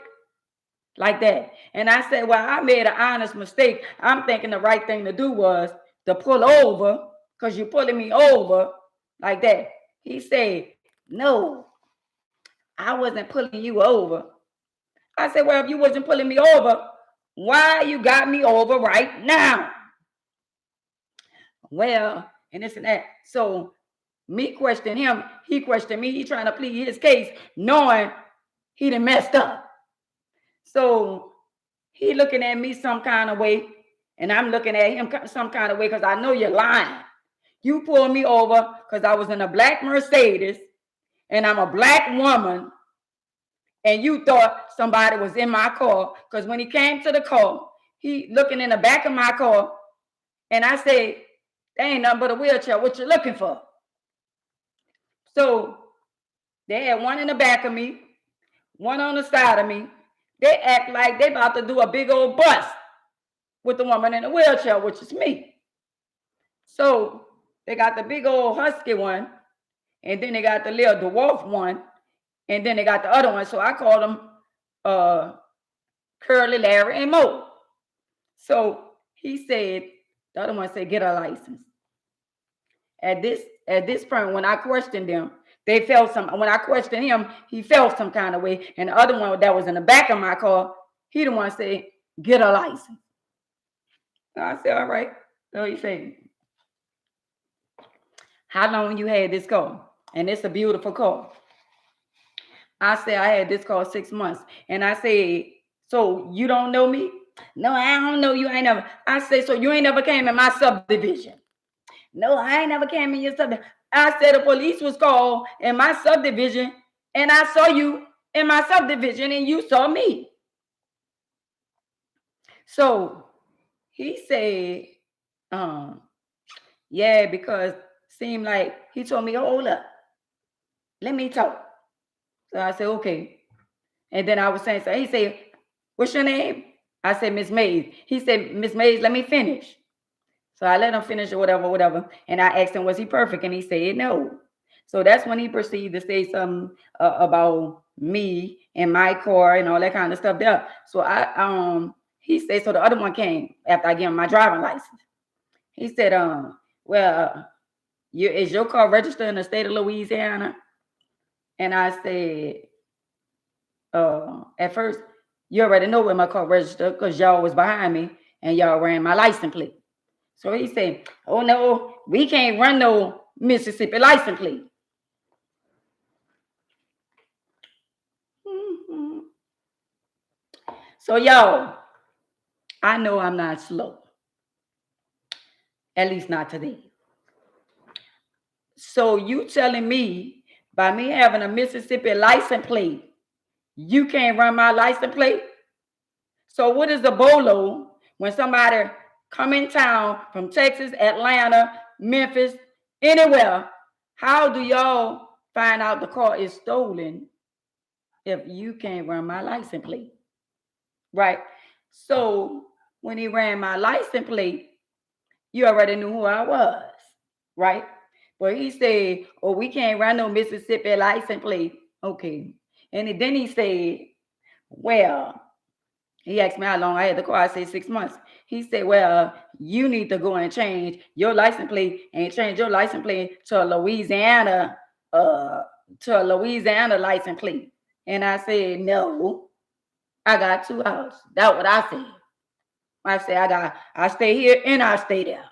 Like that. And I said, well, I made an honest mistake. I'm thinking the right thing to do was to pull over because you're pulling me over like that. He said, no, I wasn't pulling you over. I said, well, if you wasn't pulling me over, why you got me over right now? Well, and this and that. So me questioning him, he questioned me. He trying to plead his case, knowing he done messed up. So he looking at me some kind of way, and I'm looking at him some kind of way because I know you're lying. You pulled me over because I was in a black Mercedes, and I'm a black woman, and you thought somebody was in my car because when he came to the car, he looking in the back of my car, and I said, there ain't nothing but a wheelchair. What you looking for? So they had one in the back of me, one on the side of me. They act like they about to do a big old bust with the woman in the wheelchair, which is me. So they got the big old husky one, and then they got the little dwarf one, and then they got the other one. So I call them Curly, Larry, and Mo. So he said, the other one said, get a license. At this point, when I questioned them, they felt when I questioned him, he felt some kind of way. And the other one that was in the back of my car, he the one said, get a license. I said, all right. So he said, how long you had this car? And it's a beautiful car. I said, I had this car 6 months. And I said, so you don't know me? No, I don't know you. I ain't never. I said, so you ain't never came in my subdivision? No, I ain't never came in your subdivision. I said the police was called in my subdivision, and I saw you in my subdivision, and you saw me. So he said, um, yeah, because seemed like he told me, hold up, let me talk. So I said, okay. And then I was saying, so he said, what's your name? I said, Miss Mays. He said, Miss Mays, let me finish. So I let him finish or whatever. And I asked him, was he perfect? And he said, no. So that's when he proceeded to say something about me and my car and all that kind of stuff there. So he said, so the other one came after I gave him my driving license. He said, well, is your car registered in the state of Louisiana? And I said, at first, you already know where my car registered because y'all was behind me and y'all ran my license plate. So he said, oh no, we can't run no Mississippi license plate. Mm-hmm. So y'all, I know I'm not slow. At least not today. So you telling me by me having a Mississippi license plate, you can't run my license plate? So what is the bolo when somebody come in town from Texas, Atlanta, Memphis, anywhere? How do y'all find out the car is stolen if you can't run my license plate? Right? So when he ran my license plate, you already knew who I was, right? But he said, oh, we can't run no Mississippi license plate. Okay. And then he said, well, he asked me how long I had the car. I said 6 months. He said, well, you need to go and change your license plate and change your license plate to a Louisiana license plate. And I said, no, I got 2 houses. That's what I said. I said, I stay here and I stay there.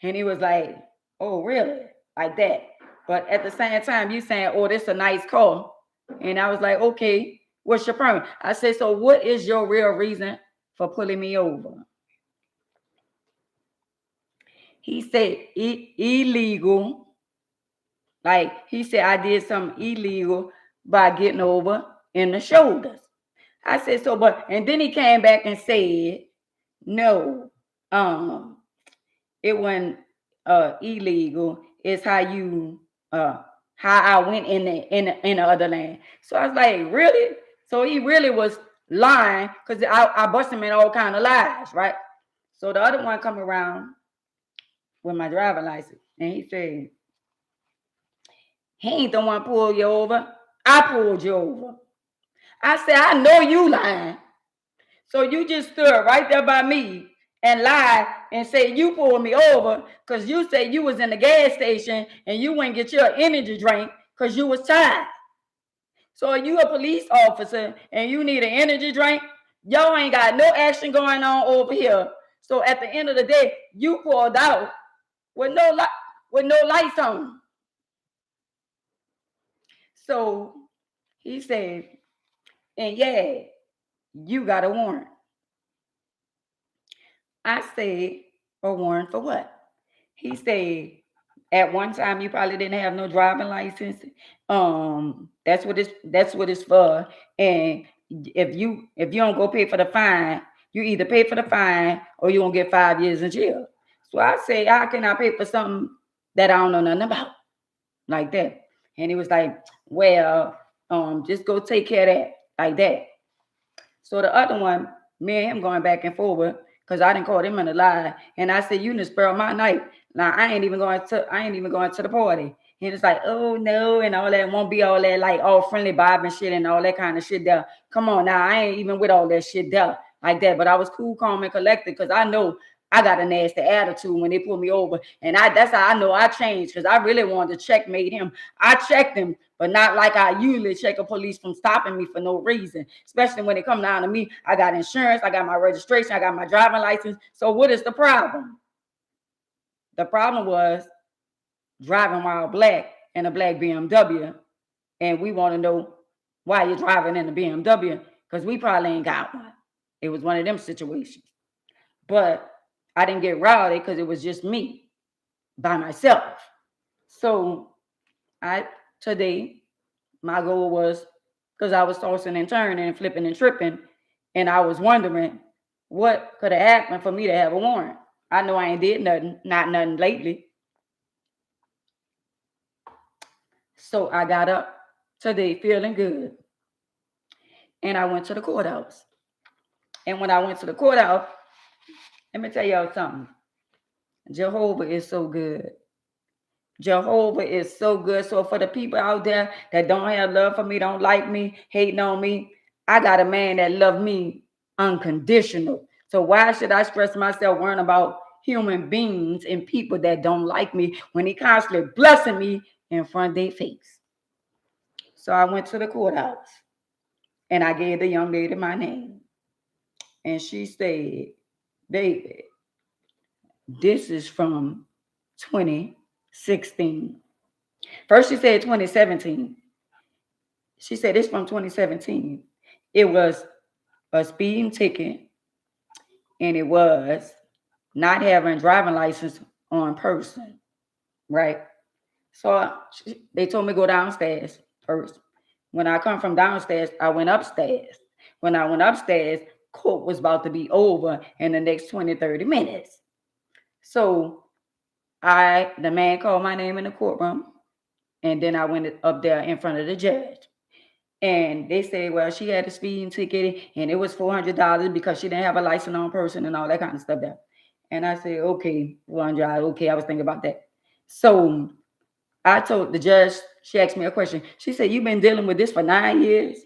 And he was like, oh, really? Like that. But at the same time, you saying, oh, this is a nice car. And I was like, okay, what's your permit? I said, so what is your real reason for pulling me over? He said, illegal. Like he said, I did something illegal by getting over in the shoulders. I said, so, and then he came back and said, no, it wasn't illegal. It's how you how I went in the other land. So I was like, really? So he really was lying because I busted him in all kind of lies, right? So the other one come around with my driver's license and he said, he ain't the one pulled you over. I pulled you over. I said, I know you lying. So you just stood right there by me and lied and say you pulled me over because you said you was in the gas station and you went and get your energy drink because you was tired. So you a police officer and you need an energy drink, y'all ain't got no action going on over here. So at the end of the day, you pulled out with no lights on. So he said, and yeah, you got a warrant. I said, a warrant for what? He said, at one time you probably didn't have no driving license. That's what it's for. And if you don't go pay for the fine, you either pay for the fine or you won't get 5 years in jail. So I say, how can I pay for something that I don't know nothing about? Like that. And he was like, well, just go take care of that, like that. So the other one, me and him going back and forward, because I didn't call him in a lie. And I said, you done spoiled my night. Now I ain't even going to the party. And it's like, oh no, and all that. Won't be all that like all friendly vibe and shit and all that kind of shit there. Come on now, I ain't even with all that shit there like that. But I was cool, calm, and collected because I know I got a nasty attitude when they pulled me over. And that's how I know I changed because I really wanted to checkmate him. I checked him, but not like I usually check a police from stopping me for no reason, especially when it come down to me. I got insurance, I got my registration, I got my driving license. So what is the problem? The problem was driving while black in a black BMW. And we want to know why you're driving in a BMW because we probably ain't got one. It was one of them situations. But I didn't get rowdy because it was just me by myself. So I today my goal was, because I was tossing and turning and flipping and tripping, and I was wondering what could have happened for me to have a warrant. I know I ain't did nothing, not nothing lately. So I got up today feeling good, and I went to the courthouse. And when I went to the courthouse, let me tell y'all something. Jehovah is so good. Jehovah is so good. So for the people out there that don't have love for me, don't like me, hating on me, I got a man that loves me unconditional. So why should I stress myself worrying about human beings and people that don't like me when he constantly blessing me in front of their face? So I went to the courthouse and I gave the young lady my name. And she said, David, this is from 2016. First she said 2017. She said it's from 2017. It was a speeding ticket, and it was not having driving license on person, right? So they told me go downstairs first. When I come from downstairs, I went upstairs. When I went upstairs, court was about to be over in the next 20, 30 minutes. So the man called my name in the courtroom, and then I went up there in front of the judge. And they said, well, she had a speeding ticket and it was $400 because she didn't have a license on person and all that kind of stuff there. And I said, okay, $400. Okay, I was thinking about that. So I told the judge, she asked me a question. She said, you've been dealing with this for 9 years?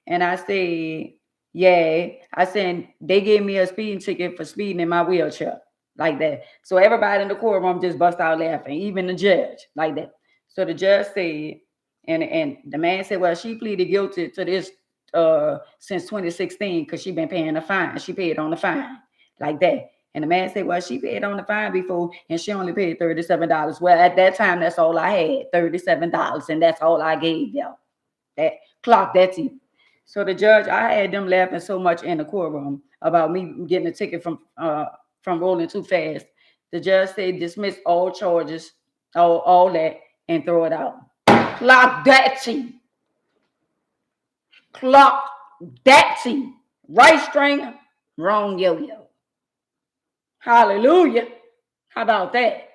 And I said, yeah. I said, they gave me a speeding ticket for speeding in my wheelchair, like that. So everybody in the courtroom just bust out laughing, even the judge, like that. So the judge said, and the man said, well, she pleaded guilty to this since 2016 because she been paying the fine. She paid on the fine, like that. And the man said, well, she paid on the fine before and she only paid $37. Well, at that time, that's all I had, $37. And that's all I gave y'all. That clock, that's it. So the judge, I had them laughing so much in the courtroom about me getting a ticket from rolling too fast. The judge said dismiss all charges, all that, and throw it out. Clock that tea. Clock that tea. Right string, wrong yo-yo. Hallelujah. How about that?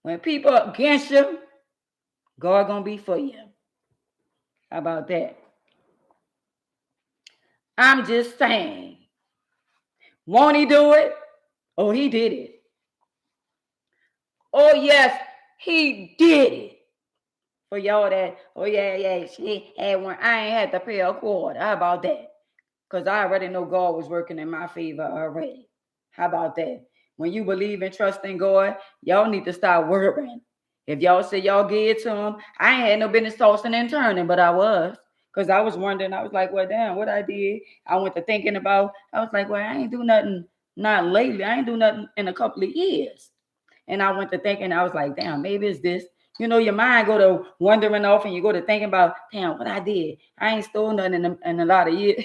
When people against you, God gonna be for you. How about that? I'm just saying. Won't he do it? Oh, he did it. Oh, yes, he did it. For y'all that, oh, yeah, she had one. I ain't had to pay a quarter. How about that? Because I already know God was working in my favor already. How about that? When you believe and trust in God, y'all need to start worrying. If y'all say y'all give it to him, I ain't had no business tossing and turning, but I was. Because I was wondering, I was like, well, damn, what I did. I went to thinking about, I was like, well, I ain't do nothing, not lately. I ain't do nothing in a couple of years. And I went to thinking, I was like, damn, maybe it's this. You know, your mind go to wondering off and you go to thinking about, damn, what I did. I ain't stole nothing in a lot of years.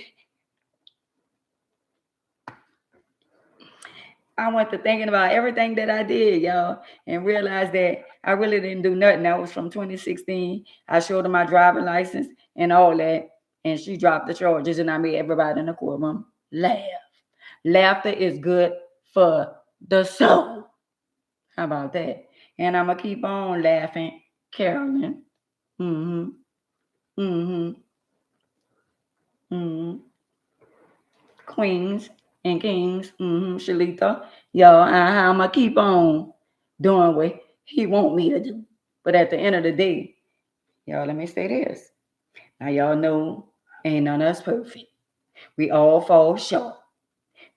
I went to thinking about everything that I did, y'all, and realized that I really didn't do nothing. That was from 2016. I showed her my driving license and all that, and she dropped the charges, and I made everybody in the courtroom laugh. Laughter is good for the soul. How about that? And I'm going to keep on laughing, Carolyn. Mm-hmm. Mm-hmm. Mm-hmm. Queens and kings. Mm-hmm. Shalita. Y'all, I'm going to keep on doing what he want me to do. But at the end of the day, y'all, let me say this. Now, y'all know ain't none of us perfect. We all fall short.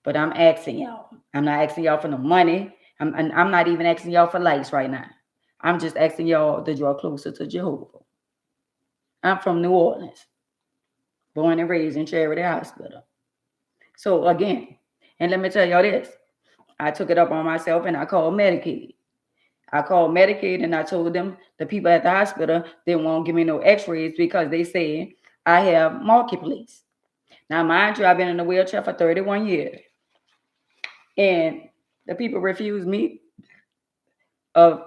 But I'm asking y'all. I'm not asking y'all for no money. I'm not even asking y'all for likes right now. I'm just asking y'all to draw closer to Jehovah. I'm from New Orleans, born and raised in Charity Hospital. So again, and let me tell y'all this. I took it up on myself and I called Medicaid. I called Medicaid and I told them the people at the hospital didn't want to give me no x-rays because they said I have marketplace. Now, mind you, I've been in a wheelchair for 31 years. And the people refused me of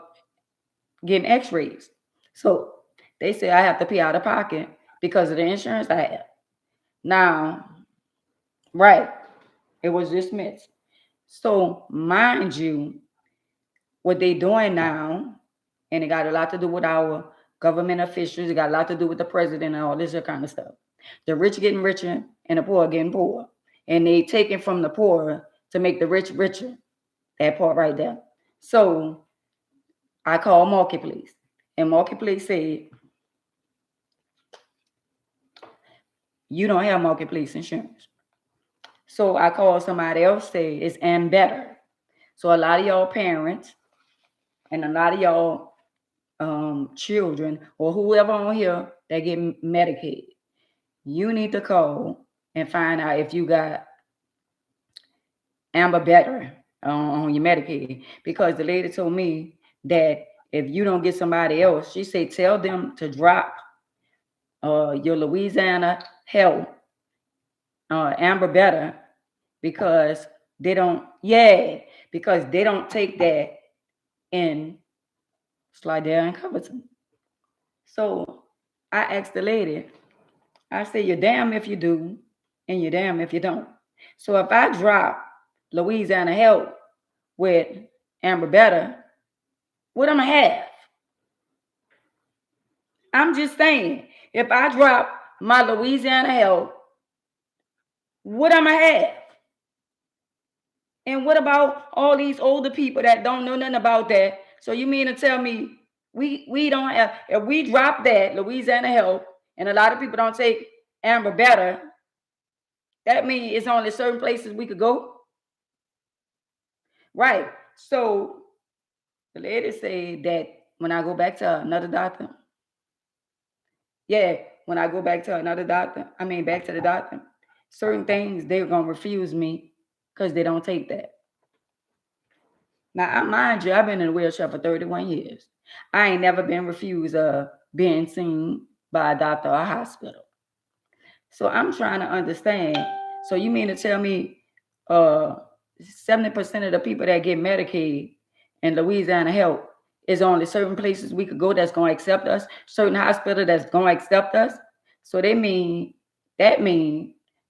getting x-rays. So they say I have to pay out of pocket because of the insurance I have. Now, right, it was dismissed. So mind you, what they doing now, and it got a lot to do with our government officials, it got a lot to do with the president and all this kind of stuff. The rich getting richer and the poor getting poorer. And they taking from the poor to make the rich richer. That part right there. So I called Marketplace. And Marketplace said, you don't have Marketplace insurance. So I called somebody else, say it's and better. So a lot of y'all parents and a lot of y'all children or whoever on here that get Medicaid, you need to call and find out if you got Amber Better on your Medicaid. Because the lady told me that if you don't get somebody else, she said tell them to drop your Louisiana Health Amber Better because they don't, because they don't take that in Slidell and Covington. So I asked the lady, I said, you're damn if you do, and you're damn if you don't. So if I drop Louisiana Health with Amber Better, what am I have? I'm just saying, if I drop my Louisiana Health, what am I have? And what about all these older people that don't know nothing about that? So you mean to tell me we don't have, if we drop that Louisiana Health and a lot of people don't take Amber Better, that means it's only certain places we could go? Right. So the lady said that when I go back to another doctor, when I go back to another doctor, back to the doctor, certain things they're going to refuse me because they don't take that. Now, mind you, I've been in a wheelchair for 31 years. I ain't never been refused being seen by a doctor or a hospital. So I'm trying to understand. So you mean to tell me 70% of the people that get Medicaid in Louisiana Health is only certain places we could go that's going to accept us, certain hospital that's going to accept us? So that mean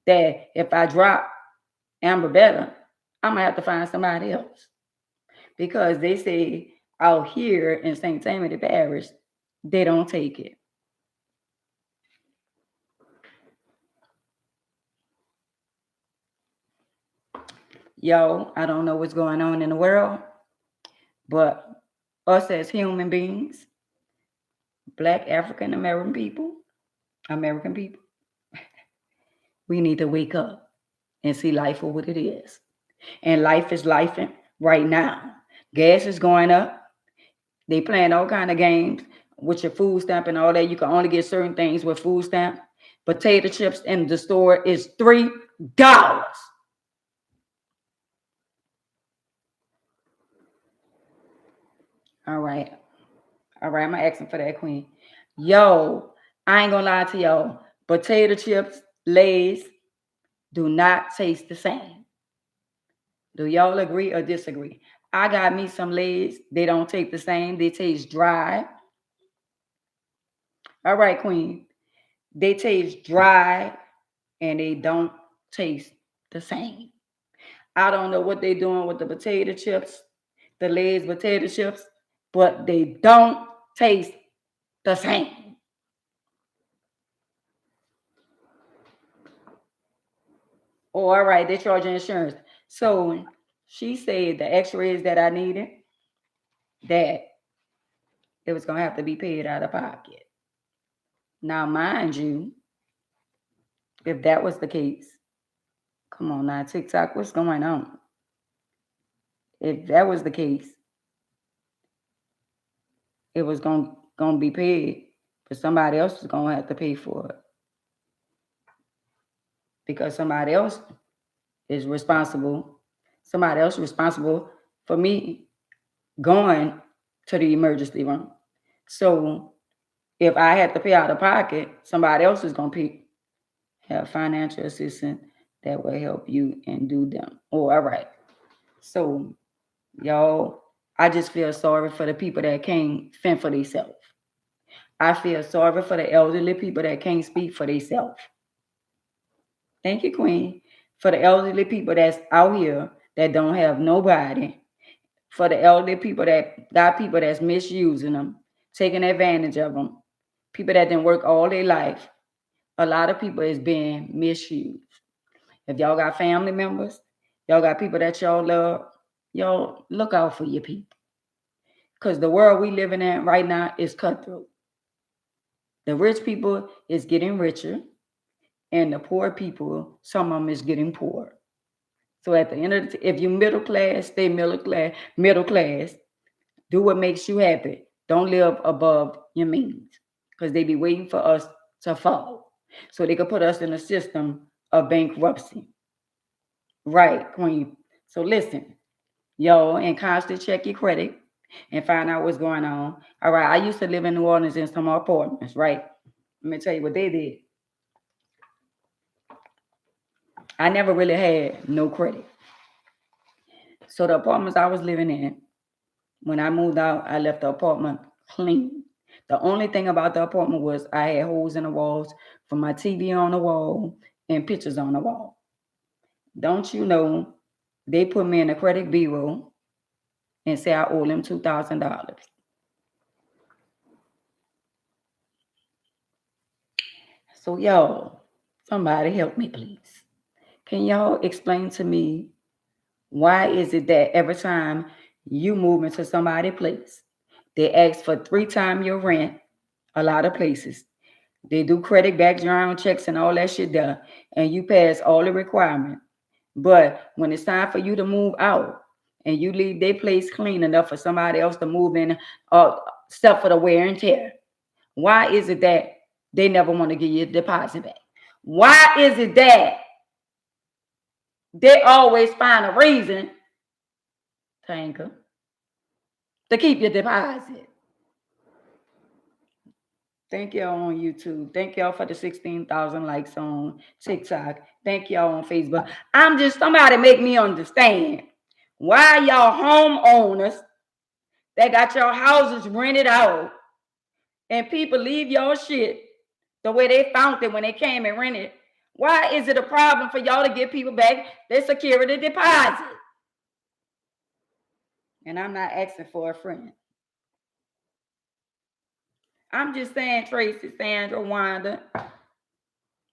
that if I drop Amber Better, I'm going to have to find somebody else. Because they say out here in St. Tammany Parish, they don't take it. Yo, I don't know what's going on in the world, but us as human beings, Black African American people, we need to wake up and see life for what it is. And life is life right now. Gas is going up. They playing all kind of games with your food stamp and all that. You can only get certain things with food stamp. Potato chips in the store is $3. All right. I'm asking for that, Queen. Yo, I ain't gonna lie to y'all. Potato chips, Lay's, do not taste the same. Do y'all agree or disagree? I got me some Lay's. They don't taste the same. They taste dry. All right, Queen. They taste dry and they don't taste the same. I don't know what they're doing with the potato chips, the Lay's potato chips, but they don't taste the same. Oh, all right, they charge insurance. So she said the x-rays that I needed, that it was going to have to be paid out of pocket. Now, mind you, if that was the case, come on now, TikTok, what's going on? If that was the case, it was going to be paid, but somebody else was going to have to pay for it. Because somebody else is responsible. Somebody else responsible for me going to the emergency room. So if I had to pay out of pocket, somebody else is going to have financial assistance that will help you and do them. Oh, all right. So y'all, I just feel sorry for the people that can't fend for themselves. I feel sorry for the elderly people that can't speak for themselves. Thank you, Queen. For the elderly people that's out here that don't have nobody. For the elderly people that got people that's misusing them, taking advantage of them. People that didn't work all their life. A lot of people is being misused. If y'all got family members, y'all got people that y'all love, y'all look out for your people. Because the world we living in right now is cutthroat. The rich people is getting richer, and the poor people, some of them is getting poor. So at the end of if you're middle class, stay middle class, middle class. Do what makes you happy. Don't live above your means. Because they be waiting for us to fall. So they could put us in a system of bankruptcy. Right, Queen. So listen, y'all, and constantly check your credit and find out what's going on. All right, I used to live in New Orleans in some apartments, right? Let me tell you what they did. I never really had no credit. So the apartments I was living in, when I moved out, I left the apartment clean. The only thing about the apartment was I had holes in the walls from my TV on the wall and pictures on the wall. Don't you know they put me in a credit bureau and say I owe them $2,000. So y'all, somebody help me please. Can y'all explain to me why is it that every time you move into somebody's place, they ask for 3 times your rent, a lot of places. They do credit background checks and all that shit there, and you pass all the requirements. But when it's time for you to move out and you leave their place clean enough for somebody else to move in, stuff for the wear and tear, why is it that they never want to give you a deposit back? Why is it that they always find a reason, Tanker, to keep your deposit? Thank y'all on YouTube. Thank y'all for the 16,000 likes on TikTok. Thank y'all on Facebook. Somebody make me understand why y'all homeowners that got your houses rented out and people leave your shit the way they found it when they came and rented. Why is it a problem for y'all to give people back their security deposit? And I'm not asking for a friend. I'm just saying, Tracy, Sandra, Wanda.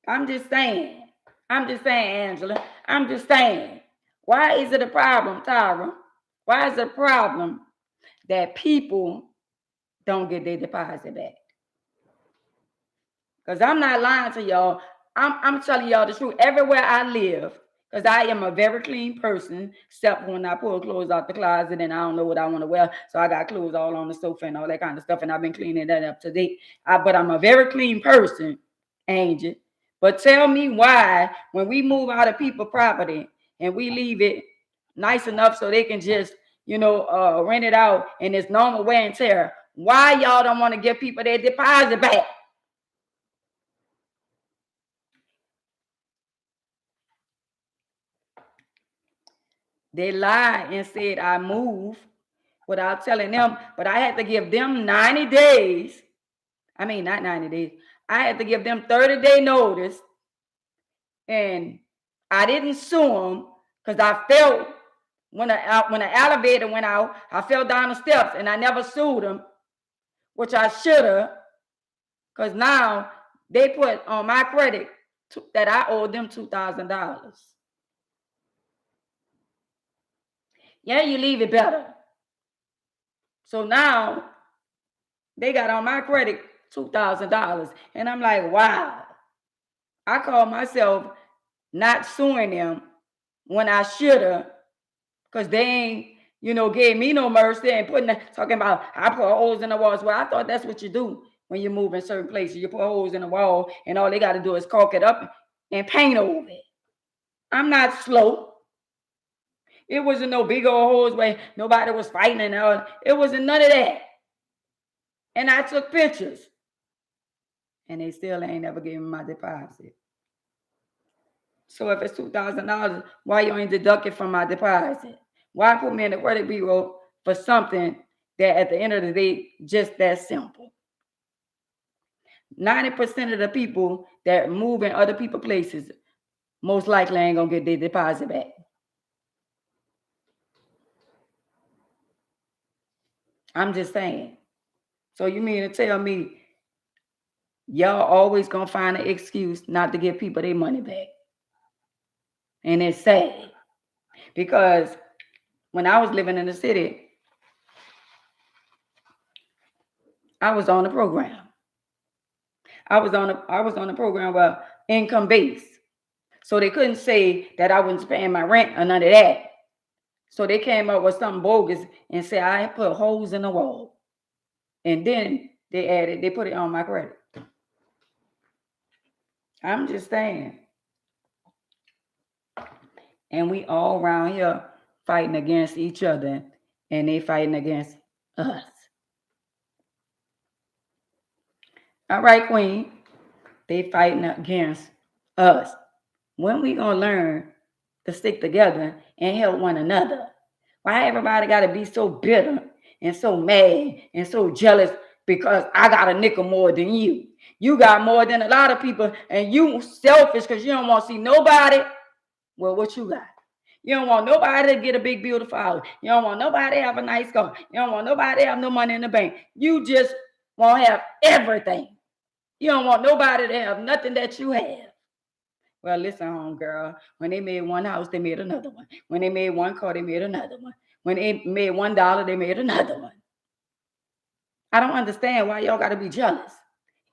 I'm just saying, Angela. I'm just saying. Why is it a problem, Tyra? Why is it a problem that people don't get their deposit back? Because I'm not lying to y'all. I'm telling y'all the truth. Everywhere I live, because I am a very clean person, except when I pull clothes out the closet and I don't know what I want to wear. So I got clothes all on the sofa and all that kind of stuff. And I've been cleaning that up to date. But I'm a very clean person, Angel. But tell me why, when we move out of people's property and we leave it nice enough so they can just, rent it out and it's normal wear and tear, why y'all don't want to give people their deposit back? They lied and said I moved without telling them, but I had to give them 90 days. I mean, not 90 days. I had to give them 30-day notice. And I didn't sue them because I felt when the elevator went out, I fell down the steps and I never sued them, which I should have, because now they put on my credit that I owed them $2,000. Yeah, you leave it better. So now they got on my credit $2,000. And I'm like, wow. I call myself not suing them when I should have, because they ain't, gave me no mercy and talking about I put holes in the walls. Well, I thought that's what you do when you move in certain places. You put holes in the wall and all they got to do is caulk it up and paint over it. I'm not slow. It wasn't no big old holes where nobody was fighting and all. It wasn't none of that. And I took pictures. And they still ain't never gave me my deposit. So if it's $2,000, why you ain't deduct it from my deposit? Why put me in the credit bureau for something that at the end of the day, just that simple. 90% of the people that move in other people's places most likely ain't gonna get their deposit back. I'm just saying. So you mean to tell me y'all always gonna find an excuse not to give people their money back? And it's sad because when I was living in the city, I was on the program. I was on the program where income based. So they couldn't say that I wasn't paying my rent or none of that. So they came up with something bogus and said I put holes in the wall. And then they put it on my credit. I'm just saying. And we all around here fighting against each other and they fighting against us. All right, Queen. They fighting against us. When we gonna learn to stick together and help one another? Why everybody gotta be so bitter and so mad and so jealous because I got a nickel more than you? You got more than a lot of people and you selfish because you don't want to see nobody. Well, what you got? You don't want nobody to get a big beautiful house. You don't want nobody to have a nice car. You don't want nobody to have no money in the bank. You just want to have everything. You don't want nobody to have nothing that you have. Well, listen, homegirl. When they made one house, they made another one. When they made one car, they made another one. When they made $1, they made another one. I don't understand why y'all got to be jealous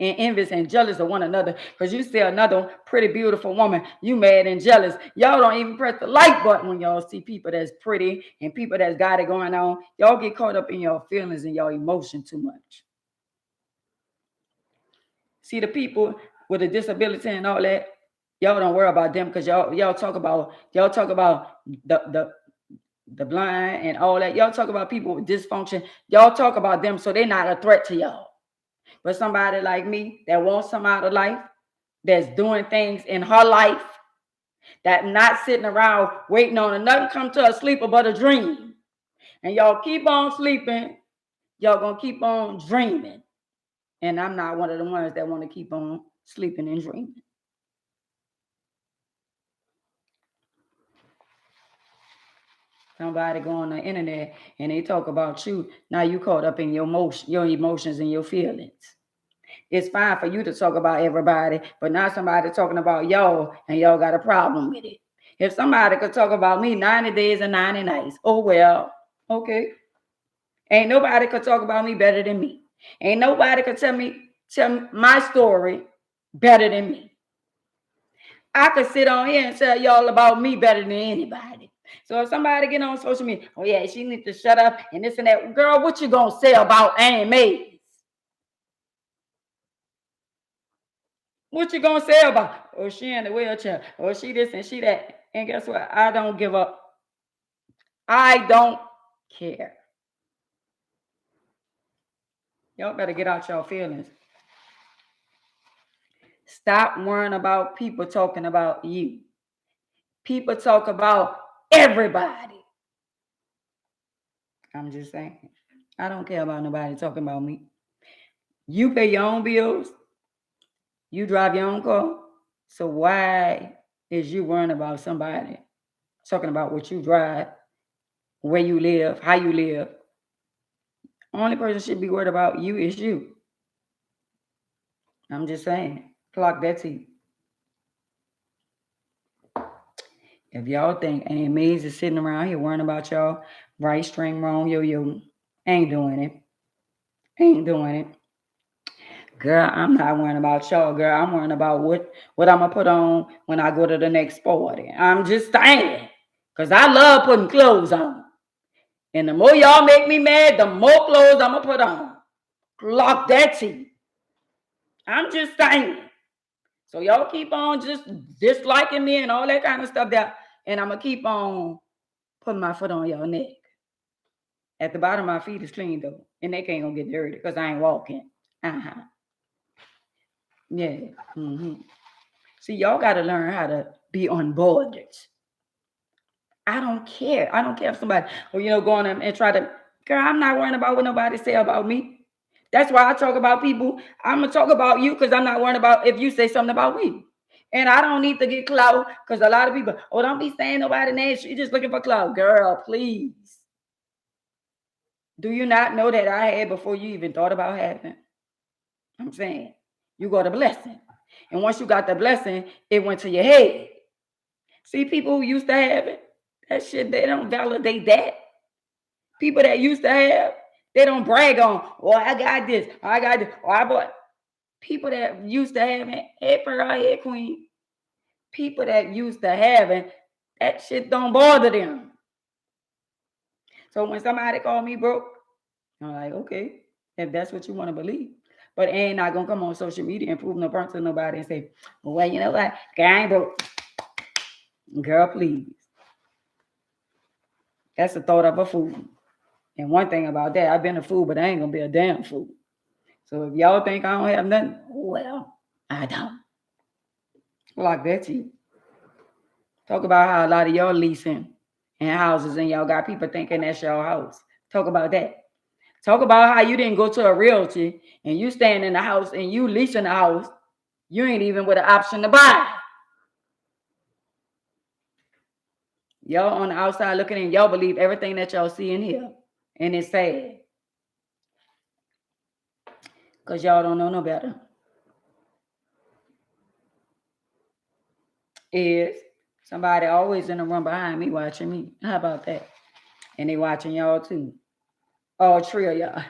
and envious and jealous of one another because you see another pretty beautiful woman, you mad and jealous. Y'all don't even press the like button when y'all see people that's pretty and people that's got it going on. Y'all get caught up in your feelings and your emotion too much. See the people with a disability and all that, y'all don't worry about them because y'all talk about the blind and all that. Y'all talk about people with dysfunction. Y'all talk about them so they're not a threat to y'all. But somebody like me that wants some out of life, that's doing things in her life, that not sitting around waiting on nothing come to a sleeper but a dream. And y'all keep on sleeping, y'all gonna keep on dreaming. And I'm not one of the ones that want to keep on sleeping and dreaming. Somebody go on the internet and they talk about you. Now you caught up in your emotions and your feelings. It's fine for you to talk about everybody, but not somebody talking about y'all and y'all got a problem with it. If somebody could talk about me 90 days and 90 nights, oh well, okay. Ain't nobody could talk about me better than me. Ain't nobody could tell my story better than me. I could sit on here and tell y'all about me better than anybody. So if somebody get on social media, oh yeah, she needs to shut up and this and that. Girl, what you gonna say about Ann Mays? What you gonna say about? Oh, she in the wheelchair. Oh, she this and she that. And guess what? I don't give up. I don't care. Y'all better get out y'all feelings. Stop worrying about people talking about you. People talk about everybody. I'm just saying. I don't care about nobody talking about me. You pay your own bills. You drive your own car. So why is you worrying about somebody talking about what you drive, where you live, how you live? Only person should be worried about you is you. I'm just saying. Clock that T. If y'all think Aunt Maze is sitting around here worrying about y'all, right string, wrong, yo, ain't doing it. Ain't doing it. Girl, I'm not worrying about y'all, girl. I'm worrying about what I'm going to put on when I go to the next party. I'm just saying. Because I love putting clothes on. And the more y'all make me mad, the more clothes I'm going to put on. Clock that T. I'm just saying. So y'all keep on just disliking me and all that kind of stuff and I'm going to keep on putting my foot on y'all neck. At the bottom of my feet is clean though. And they can't gonna get dirty because I ain't walking. Uh-huh. Yeah. Mm-hmm. See, y'all got to learn how to be on borders. I don't care. I don't care if somebody, go on and try to Girl, I'm not worrying about what nobody say about me. That's why I talk about people. I'm gonna talk about you because I'm not worrying about if you say something about me. And I don't need to get clout because a lot of people, oh, don't be saying nobody name. She just looking for clout. Girl, please. Do you not know that I had before you even thought about having? I'm saying you got a blessing. And once you got the blessing, it went to your head. See, people who used to have it, that shit, they don't validate that. People that used to have, they don't brag on, oh, I got this, I got this, oh, I bought. People that used to have it, hey, Pearl, hey, Queen. People that used to have it, that shit don't bother them. So when somebody call me broke, I'm like, okay, if that's what you want to believe. But ain't not gonna come on social media and prove no point to nobody and say, well, you know what, girl, I ain't broke. Girl, please. That's the thought of a fool. And one thing about that, I've been a fool, but I ain't gonna be a damn fool. So if y'all think I don't have nothing, well, I don't. Like that, you. Talk about how a lot of y'all leasing and houses and y'all got people thinking that's your house. Talk about that. Talk about how you didn't go to a realty and you stand in the house and you leasing the house. You ain't even with an option to buy. Y'all on the outside looking in, y'all believe everything that y'all see in here. And it's sad. Because y'all don't know no better. Is somebody always in the room behind me watching me. How about that? And they watching y'all too. All three of y'all.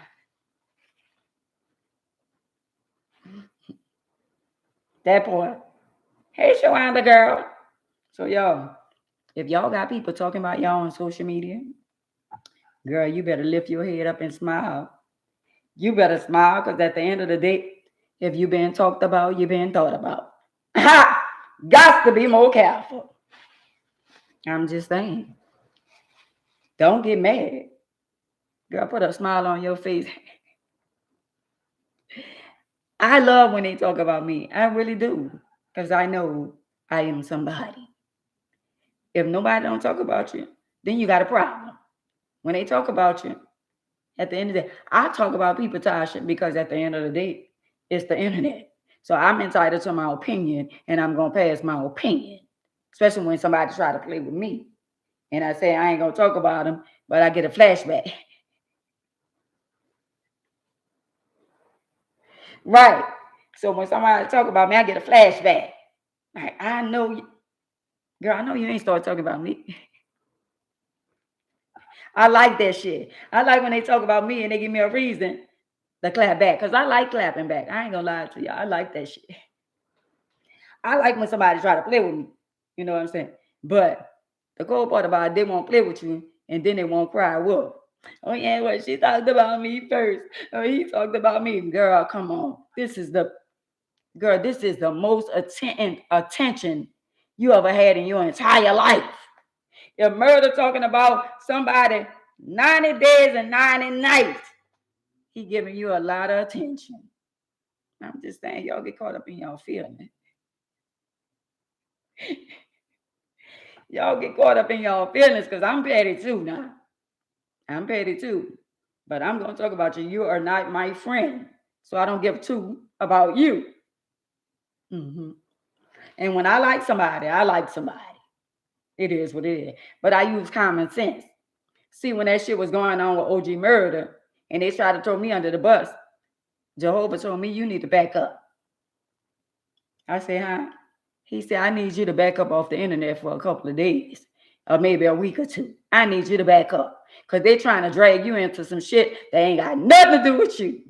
That part. Hey, Shawanda girl. So y'all, if y'all got people talking about y'all on social media, girl, you better lift your head up and smile. You better smile because at the end of the day, if you been talked about, you been thought about. Ha! Got to be more careful. I'm just saying. Don't get mad. Girl, put a smile on your face. I love when they talk about me. I really do. Because I know I am somebody. If nobody don't talk about you, then you got a problem. When they talk about you, at the end of the day, I talk about people, Tasha, because at the end of the day, it's the internet. So I'm entitled to my opinion, and I'm going to pass my opinion, especially when somebody try to play with me. And I say I ain't going to talk about them, but I get a flashback. Right. So when somebody talk about me, I get a flashback. Like, I know you. Girl, I know you ain't start talking about me. I like that shit. I like when they talk about me and they give me a reason to clap back. Because I like clapping back. I ain't going to lie to y'all. I like that shit. I like when somebody try to play with me. You know what I'm saying? But the cool part about it, they won't play with you and then they won't cry wolf. Oh yeah, well, she talked about me first. Oh, he talked about me. Girl, come on. This is the most attention you ever had in your entire life. If Murder talking about somebody 90 days and 90 nights, he giving you a lot of attention. I'm just saying, y'all get caught up in y'all feelings. Y'all get caught up in y'all feelings because I'm petty too now. I'm petty too. But I'm going to talk about you. You are not my friend. So I don't give two about you. Mm-hmm. And when I like somebody, I like somebody. It is what it is. But I use common sense. See, when that shit was going on with OG Murder and they tried to throw me under the bus, Jehovah told me, you need to back up. I said, huh? He said, I need you to back up off the internet for a couple of days or maybe a week or two. I need you to back up because they're trying to drag you into some shit that ain't got nothing to do with you.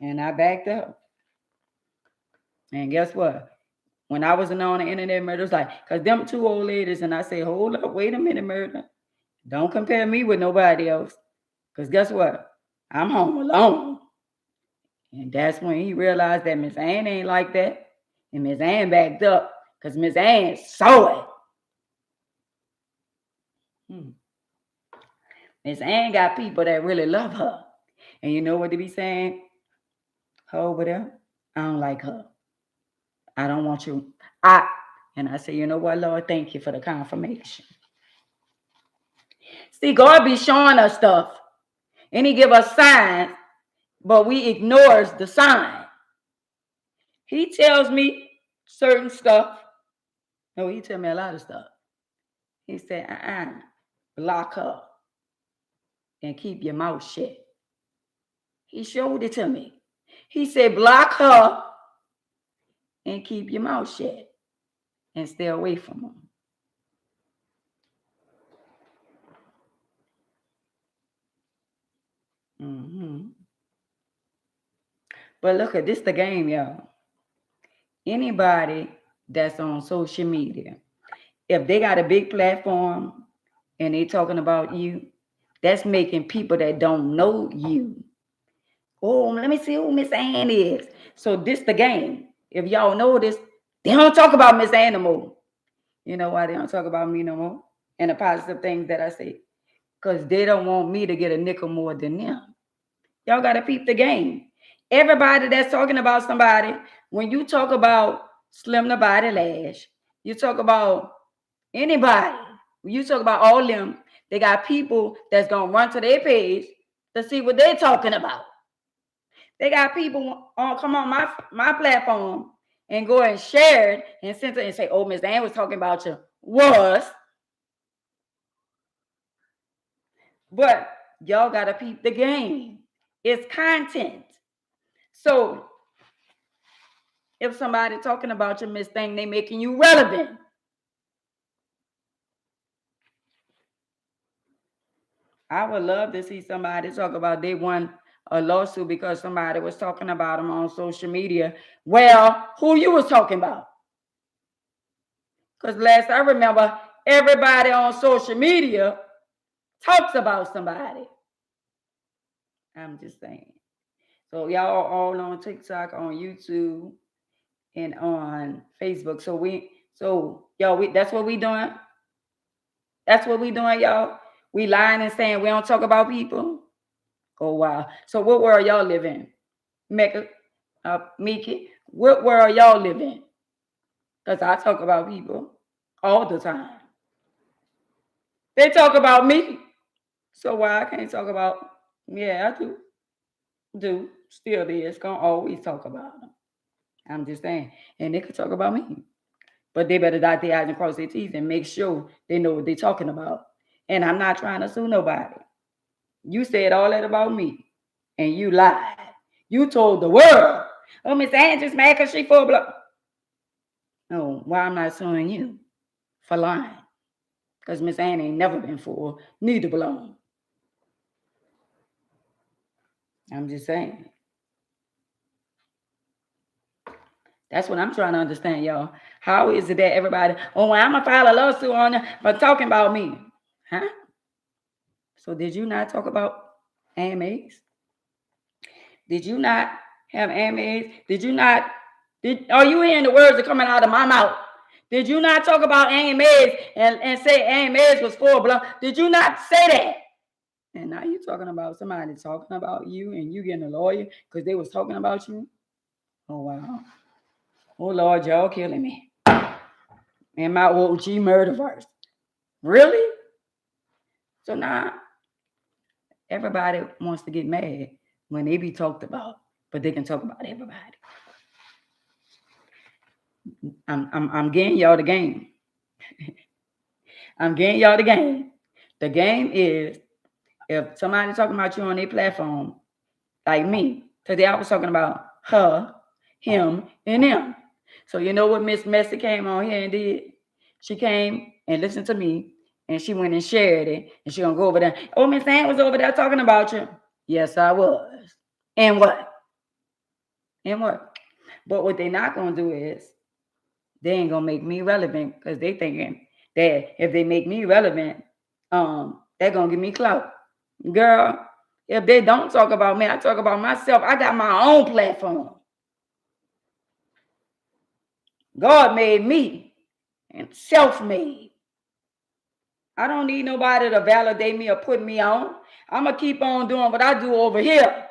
And I backed up. And guess what? When I wasn't on the internet, Murder was like, because them two old ladies, and I say, hold up, wait a minute, Murder. Don't compare me with nobody else. Because guess what? I'm home alone. And that's when he realized that Miss Ann ain't like that. And Miss Ann backed up because Miss Ann saw it. Miss Ann got people that really love her. And you know what they be saying? Her over there, I don't like her. I don't want you. And I say, you know what, Lord, thank you for the confirmation. See, God be showing us stuff, and He give us signs, but we ignores the sign. He tells me certain stuff. No, He tell me a lot of stuff. He said, block her and keep your mouth shut. He showed it to me. He said, block her and keep your mouth shut and stay away from them. But look at this, the game, y'all. Anybody that's on social media, if they got a big platform and they talking about you, that's making people that don't know you. Oh, let me see who Miss Ann is. So this the game. If y'all know this, they don't talk about Miss Ann no more. You know why they don't talk about me no more? And the positive things that I say. Because they don't want me to get a nickel more than them. Y'all got to peep the game. Everybody that's talking about somebody, when you talk about Slim the Body Lash, you talk about anybody, when you talk about all them, they got people that's going to run to their page to see what they're talking about. They got people come on my platform and go and share it and send it and say, oh, Miss Ann was talking about you. Was. But y'all got to peep the game. It's content. So if somebody talking about you, Miss Thing, they making you relevant. I would love to see somebody talk about they won a lawsuit because somebody was talking about them on social media. Well, who you was talking about? Because last I remember, everybody on social media talks about somebody. I'm just saying. So y'all all on TikTok, on YouTube, and on Facebook. So y'all, that's what we doing. That's what we doing, y'all. We lying and saying we don't talk about people. Oh wow. So what world y'all live in? Mecca, Miki, what world y'all live in? Because I talk about people all the time. They talk about me. So why I can't talk about? Yeah, I do. Still is gonna always talk about them. I'm just saying. And they could talk about me. But they better dot their I's and cross their T's and make sure they know what they're talking about. And I'm not trying to sue nobody. You said all that about me. And you lied. You told the world. Oh, Miss Ann just mad because she full blood. No, why I'm not suing you? For lying. Because Miss Ann ain't never been full, neither belong. I'm just saying. That's what I'm trying to understand, y'all. How is it that everybody, oh, well, I'm going to file a lawsuit on you for talking about me? Huh? So did you not talk about AMAs? Did you not have AMAs? Did you not, are you hearing the words that are coming out of my mouth? Did you not talk about AMAs and say AMAs was full blown? Did you not say that? And now you're talking about somebody talking about you and you getting a lawyer because they was talking about you? Oh, wow. Oh, Lord, y'all killing me. And my OG murder verse. Really? So now everybody wants to get mad when they be talked about, but they can talk about everybody. I'm getting y'all the game. I'm getting y'all the game. The game is if somebody talking about you on their platform, like me, today I was talking about her, him, and them. So you know what Miss Messy came on here and did? She came and listened to me, and she went and shared it, and she gonna go over there. Oh, Miss Ann was over there talking about you. Yes, I was. And what? And what? But what they not gonna do is they ain't gonna make me relevant because they thinking that if they make me relevant, they're gonna give me clout. Girl, if they don't talk about me, I talk about myself. I got my own platform. God made me and self-made. I don't need nobody to validate me or put me on. I'm going to keep on doing what I do over here.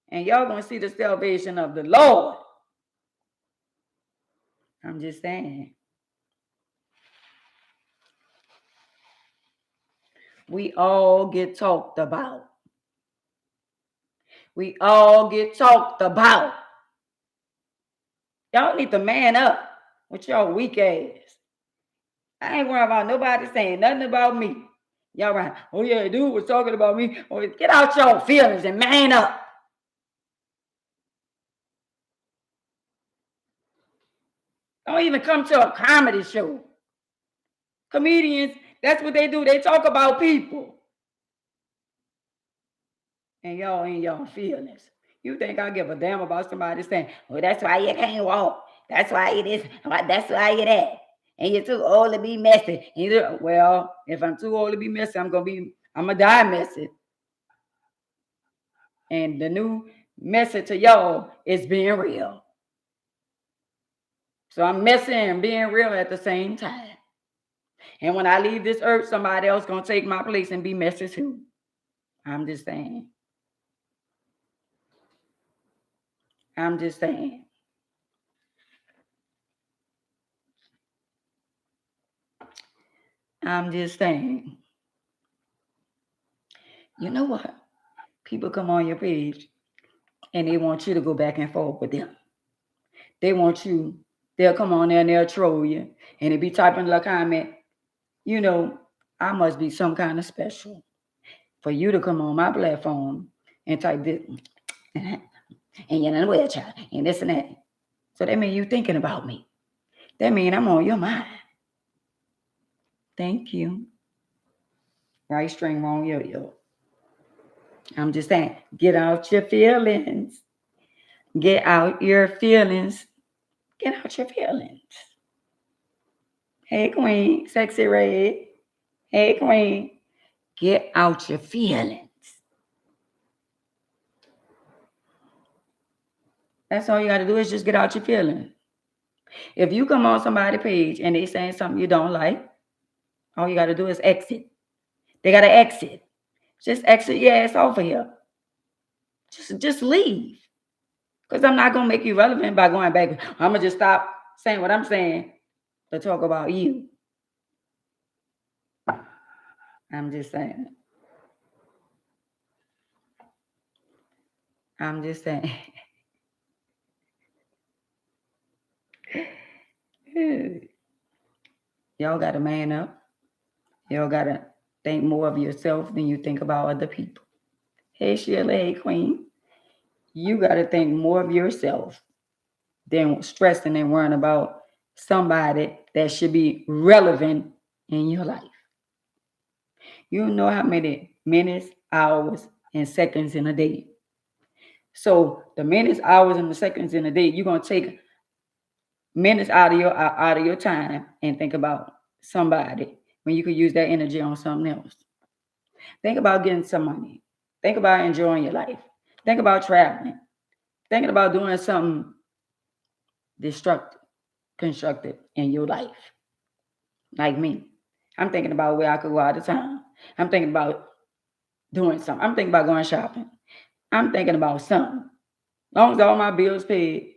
And y'all going to see the salvation of the Lord. I'm just saying. We all get talked about. We all get talked about. Y'all need to man up with y'all weak ass. I ain't worried about nobody saying nothing about me. Y'all right. Oh yeah, dude was talking about me. Oh, get out your feelings and man up. Don't even come to a comedy show. Comedians, that's what they do. They talk about people. And y'all ain't y'all feelings. You think I give a damn about somebody saying, well, that's why you can't walk. That's why you this. That's why you that. And you're too old to be messy. Well, if I'm too old to be messy, I'm gonna die messy. And the new message to y'all is being real. So I'm messy and being real at the same time. And when I leave this earth, somebody else gonna take my place and be messy too. I'm just saying. I'm just saying. I'm just saying. You know what? People come on your page and they want you to go back and forth with them. They want you, they'll come on there and they'll troll you. And they be typing a comment, you know, I must be some kind of special for you to come on my platform and type this and you're in a wheelchair and this and that. So that means you thinking about me. That means I'm on your mind. Thank you. Right string, wrong yo-yo. I'm just saying, get out your feelings. Get out your feelings. Get out your feelings. Hey, Queen, Sexy Red. Hey, Queen. Get out your feelings. That's all you got to do is just get out your feelings. If you come on somebody's page and they saying something you don't like, all you got to do is exit. They got to exit. Just exit your ass off of here. Just leave. Because I'm not going to make you relevant by going back. I'm going to just stop saying what I'm saying to talk about you. I'm just saying. I'm just saying. Y'all got to man up. Y'all got to think more of yourself than you think about other people. Hey, Sheila. Hey, Queen. You got to think more of yourself than stressing and worrying about somebody that should be relevant in your life. You know how many minutes, hours, and seconds in a day. So the minutes, hours, and the seconds in a day, you're gonna take minutes out of your time and think about somebody when you could use that energy on something else. Think about getting some money. Think about enjoying your life. Think about traveling. Thinking about doing something destructive, constructive in your life. Like me. I'm thinking about where I could go out of town. I'm thinking about doing something. I'm thinking about going shopping. I'm thinking about something. As long as all my bills paid,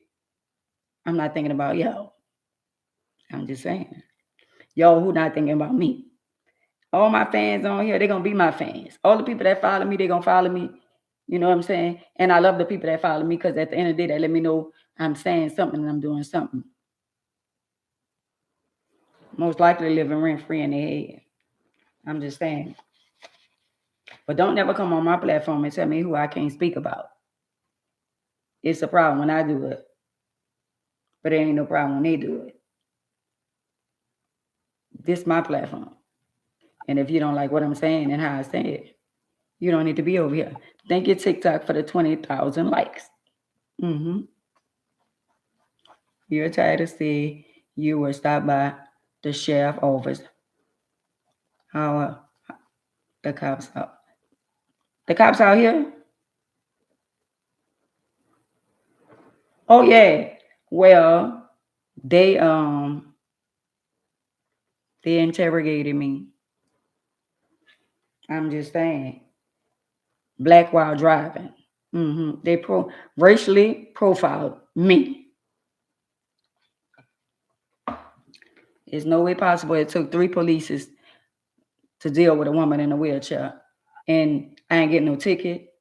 I'm not thinking about y'all. I'm just saying. Y'all who not thinking about me. All my fans on here, they're going to be my fans. All the people that follow me, they're going to follow me. You know what I'm saying? And I love the people that follow me because at the end of the day, they let me know I'm saying something and I'm doing something. Most likely living rent-free in their head. I'm just saying. But don't never come on my platform and tell me who I can't speak about. It's a problem when I do it. But it ain't no problem when they do it. This is my platform. And if you don't like what I'm saying and how I say it, you don't need to be over here. Thank you, TikTok, for the 20,000 likes. You're tired to see you were stopped by the sheriff office. How the cops out? The cops out here? Oh yeah. Well, they interrogated me. I'm just saying. Black while driving. They racially profiled me. There's no way possible. It took 3 police to deal with a woman in a wheelchair. And I ain't getting no ticket,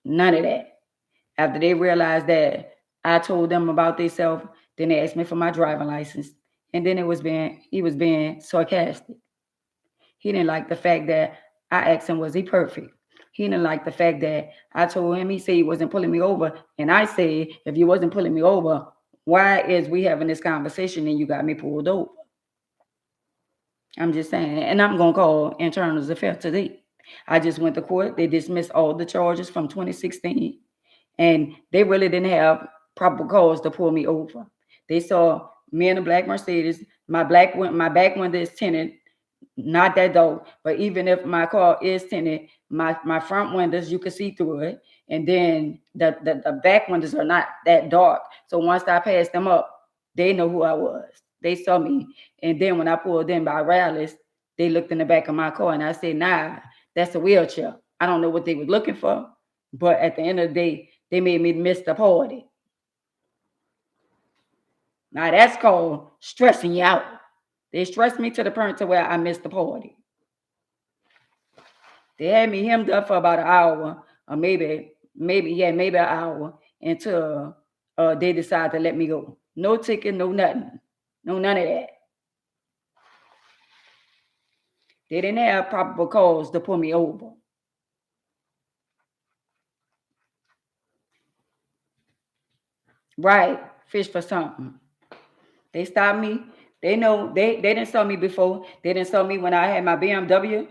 none of that. After they realized that I told them about themselves, then they asked me for my driving license. And then he was being sarcastic. He didn't like the fact that I asked him, was he perfect? He didn't like the fact that I told him, he said he wasn't pulling me over. And I said, if you wasn't pulling me over, why is we having this conversation and you got me pulled over? I'm just saying, and I'm going to call internal affairs today. I just went to court. They dismissed all the charges from 2016, and they really didn't have proper cause to pull me over. They saw me in a black Mercedes. My back window is tinted, not that though, but even if my car is tinted, my front windows, you can see through it. And then the back windows are not that dark. So once I passed them up, they know who I was. They saw me. And then when I pulled in by rallies, they looked in the back of my car and I said, nah, that's a wheelchair. I don't know what they were looking for. But at the end of the day, they made me miss the party. Now that's called stressing you out. They stressed me to the point to where I missed the party. They had me hemmed up for about an hour, or maybe an hour until they decided to let me go. No ticket, no nothing, no none of that. They didn't have proper cause to pull me over. Right, fish for something. They stopped me. They know they didn't saw me before. They didn't saw me when I had my BMW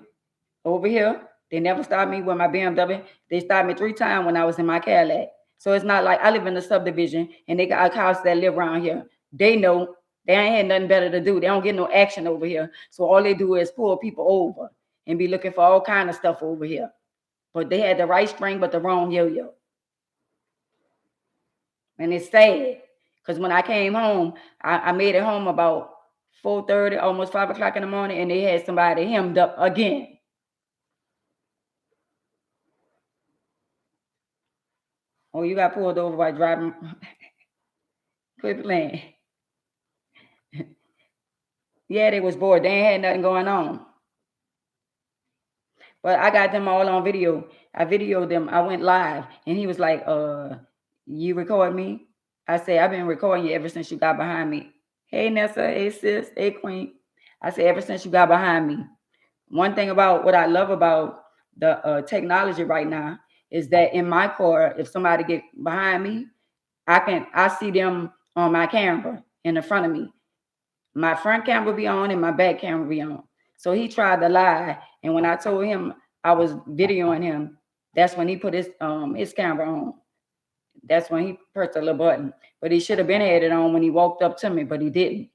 over here. They never stopped me with my BMW. They stopped me 3 times when I was in my Cadillac. So it's not like I live in a subdivision and they got a house that live around here. They know they ain't had nothing better to do. They don't get no action over here. So all they do is pull people over and be looking for all kind of stuff over here. But they had the right string but the wrong yo-yo. And it's sad because when I came home, I made it home about 4:30, almost 5 o'clock in the morning, and they had somebody hemmed up again. Oh, you got pulled over by driving. Quit playing. Yeah, they was bored. They ain't had nothing going on. But I got them all on video. I videoed them. I went live, and he was like, you record me? I said, I've been recording you ever since you got behind me. Hey, Nessa. Hey, sis. Hey, Queen. I said, ever since you got behind me. One thing about what I love about the technology right now is that in my car, if somebody get behind me, I see them on my camera in the front of me. My front camera be on and my back camera be on. So he tried to lie, and when I told him I was videoing him, that's when he put his camera on. That's when he pressed a little button. But he should have been had it on when he walked up to me, but he didn't.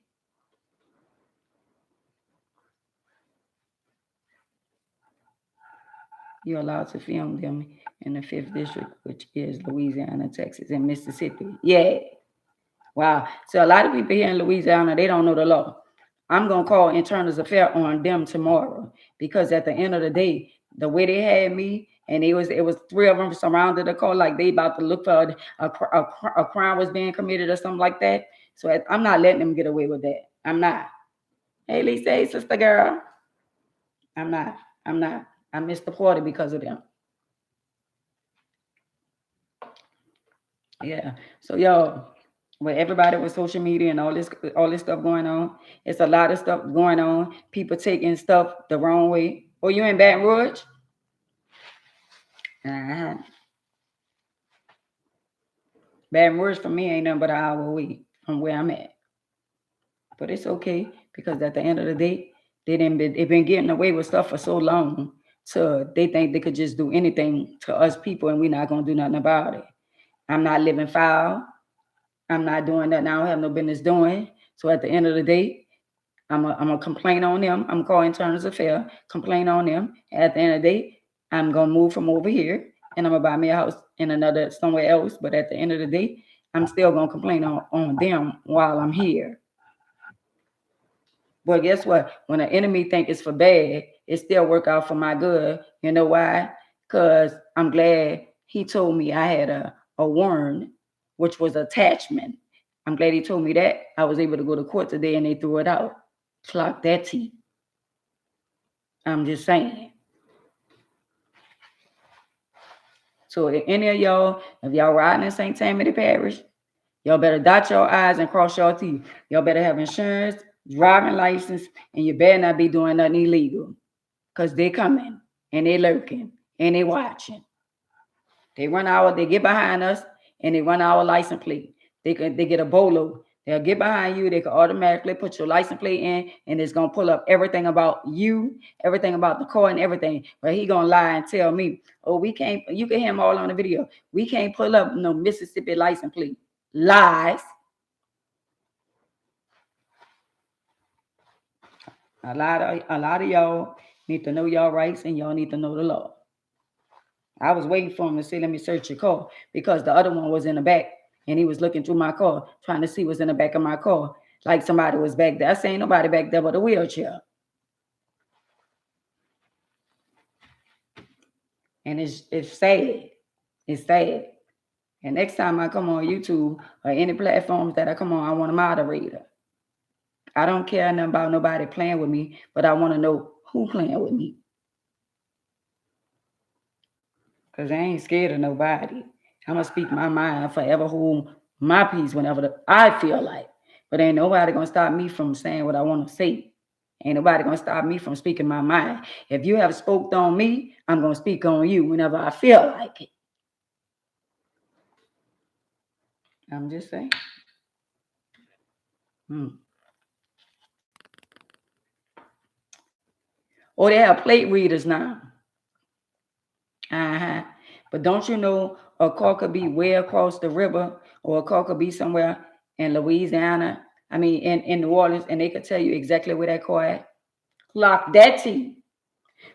You're allowed to film them in the 5th district, which is Louisiana, Texas, and Mississippi. Yeah. Wow. So a lot of people here in Louisiana, they don't know the law. I'm going to call internal affairs on them tomorrow because at the end of the day, the way they had me, and it was 3 of them surrounded the car like they about to look for a crime was being committed or something like that. So I'm not letting them get away with that. I'm not. Hey, Lisa, hey, sister girl. I'm not. I missed the party because of them. Yeah. So y'all, with everybody with social media and all this stuff going on, it's a lot of stuff going on. People taking stuff the wrong way. Oh, you in Baton Rouge? Uh-huh. Baton Rouge for me ain't nothing but an hour away from where I'm at. But it's okay because at the end of the day, they've been getting away with stuff for so long. So they think they could just do anything to us people and we're not gonna do nothing about it. I'm not living foul. I'm not doing nothing I don't have no business doing. So at the end of the day, I'm gonna complain on them. I'm calling internal affairs, complain on them. At the end of the day, I'm gonna move from over here and I'm gonna buy me a house in another somewhere else. But at the end of the day, I'm still gonna complain on them while I'm here. But guess what? When an enemy think it's for bad, it still work out for my good. You know why? Because I'm glad he told me I had a warrant, which was attachment. I'm glad he told me that. I was able to go to court today and they threw it out. Clock that T. I'm just saying. So if any of y'all, if y'all riding in St. Tammany Parish, y'all better dot your I's and cross your T's. Y'all better have insurance, driving license, and you better not be doing nothing illegal. Because they coming and they lurking and they watching. They get behind us and they run our license plate. They get a bolo. They'll get behind you. They can automatically put your license plate in, and it's gonna pull up everything about you, everything about the car, and everything. But he gonna lie and tell me, "Oh, we can't." You can hear him all on the video. We can't pull up no Mississippi license plate. Lies. A lot of y'all need to know y'all rights, and y'all need to know the law. I was waiting for him to say, "Let me search your car," because the other one was in the back and he was looking through my car, trying to see what's in the back of my car. Like somebody was back there. I say ain't nobody back there but a wheelchair. And it's sad. It's sad. And next time I come on YouTube or any platforms that I come on, I want a moderator. I don't care nothing about nobody playing with me, but I want to know who playing with me. Because I ain't scared of nobody. I'm going to speak my mind, forever hold my peace whenever I feel like. But ain't nobody going to stop me from saying what I want to say. Ain't nobody going to stop me from speaking my mind. If you have spoke on me, I'm going to speak on you whenever I feel like it. I'm just saying. Oh, they have plate readers now. Uh-huh. But don't you know a car could be way across the river, or a car could be somewhere in Louisiana, in New Orleans, and they could tell you exactly where that car at. Clock that T.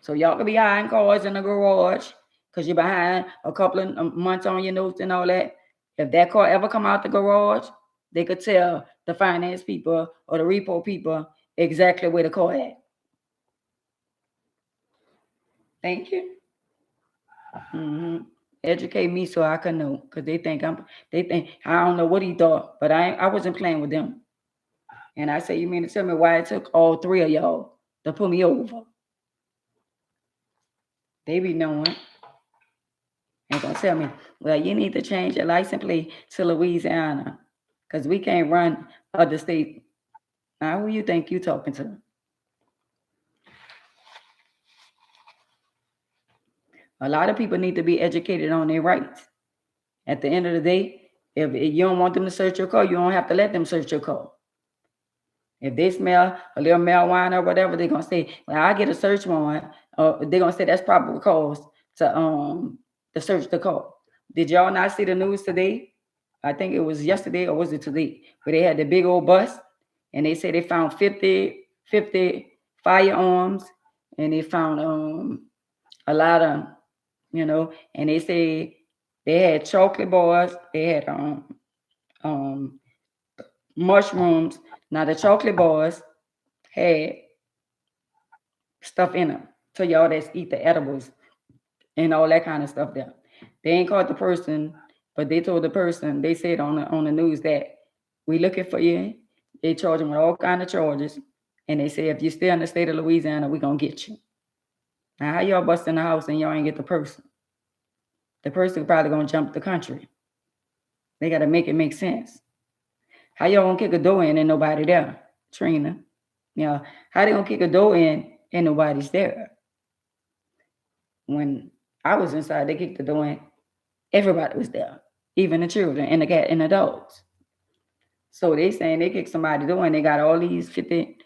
So y'all could be hiding cars in the garage because you're behind a couple of months on your notes and all that. If that car ever come out the garage, they could tell the finance people or the repo people exactly where the car at. Thank you. Educate me so I can know, because they think I don't know what he thought, but I wasn't playing with them. And I say, you mean to tell me why it took all three of y'all to pull me over? They be knowing. And gonna tell me, well, you need to change your license plate to Louisiana, because we can't run other states. Now, who you think you talking to? A lot of people need to be educated on their rights. At the end of the day, if you don't want them to search your car, you don't have to let them search your car. If they smell a little marijuana or whatever, they're gonna say, "Well, I get a search warrant." They're gonna say that's probable cause to search the car. Did y'all not see the news today? I think it was yesterday, or was it today, where they had the big old bus and they said they found 50 firearms, and they found a lot of, and they say they had chocolate bars, they had mushrooms. Now the chocolate bars had stuff in them. So y'all that's eat the edibles and all that kind of stuff there. They ain't caught the person, but they told the person, they said on the news that we looking for you. They charge them with all kind of charges. And they say, if you're still in the state of Louisiana, we're going to get you. Now, how y'all bust in the house and y'all ain't get the person? The person probably going to jump the country. They got to make it make sense. How y'all going to kick a door in and nobody there? Trina. How they going to kick a door in and nobody's there? When I was inside, they kicked the door in. Everybody was there, even the children and the cat and the dogs. So they saying they kicked somebody door and they got all these 50,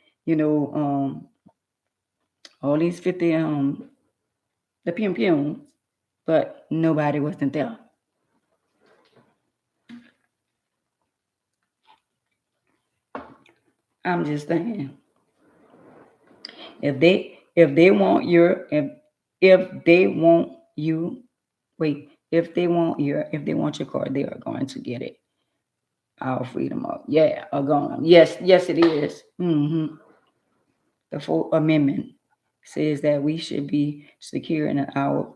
all these 50 the pum-pums, but nobody wasn't there. I'm just saying, if they want your if they want your car, they are going to get it. Our freedom of are gone. Yes, it is. The Fourth Amendment says that we should be secure in our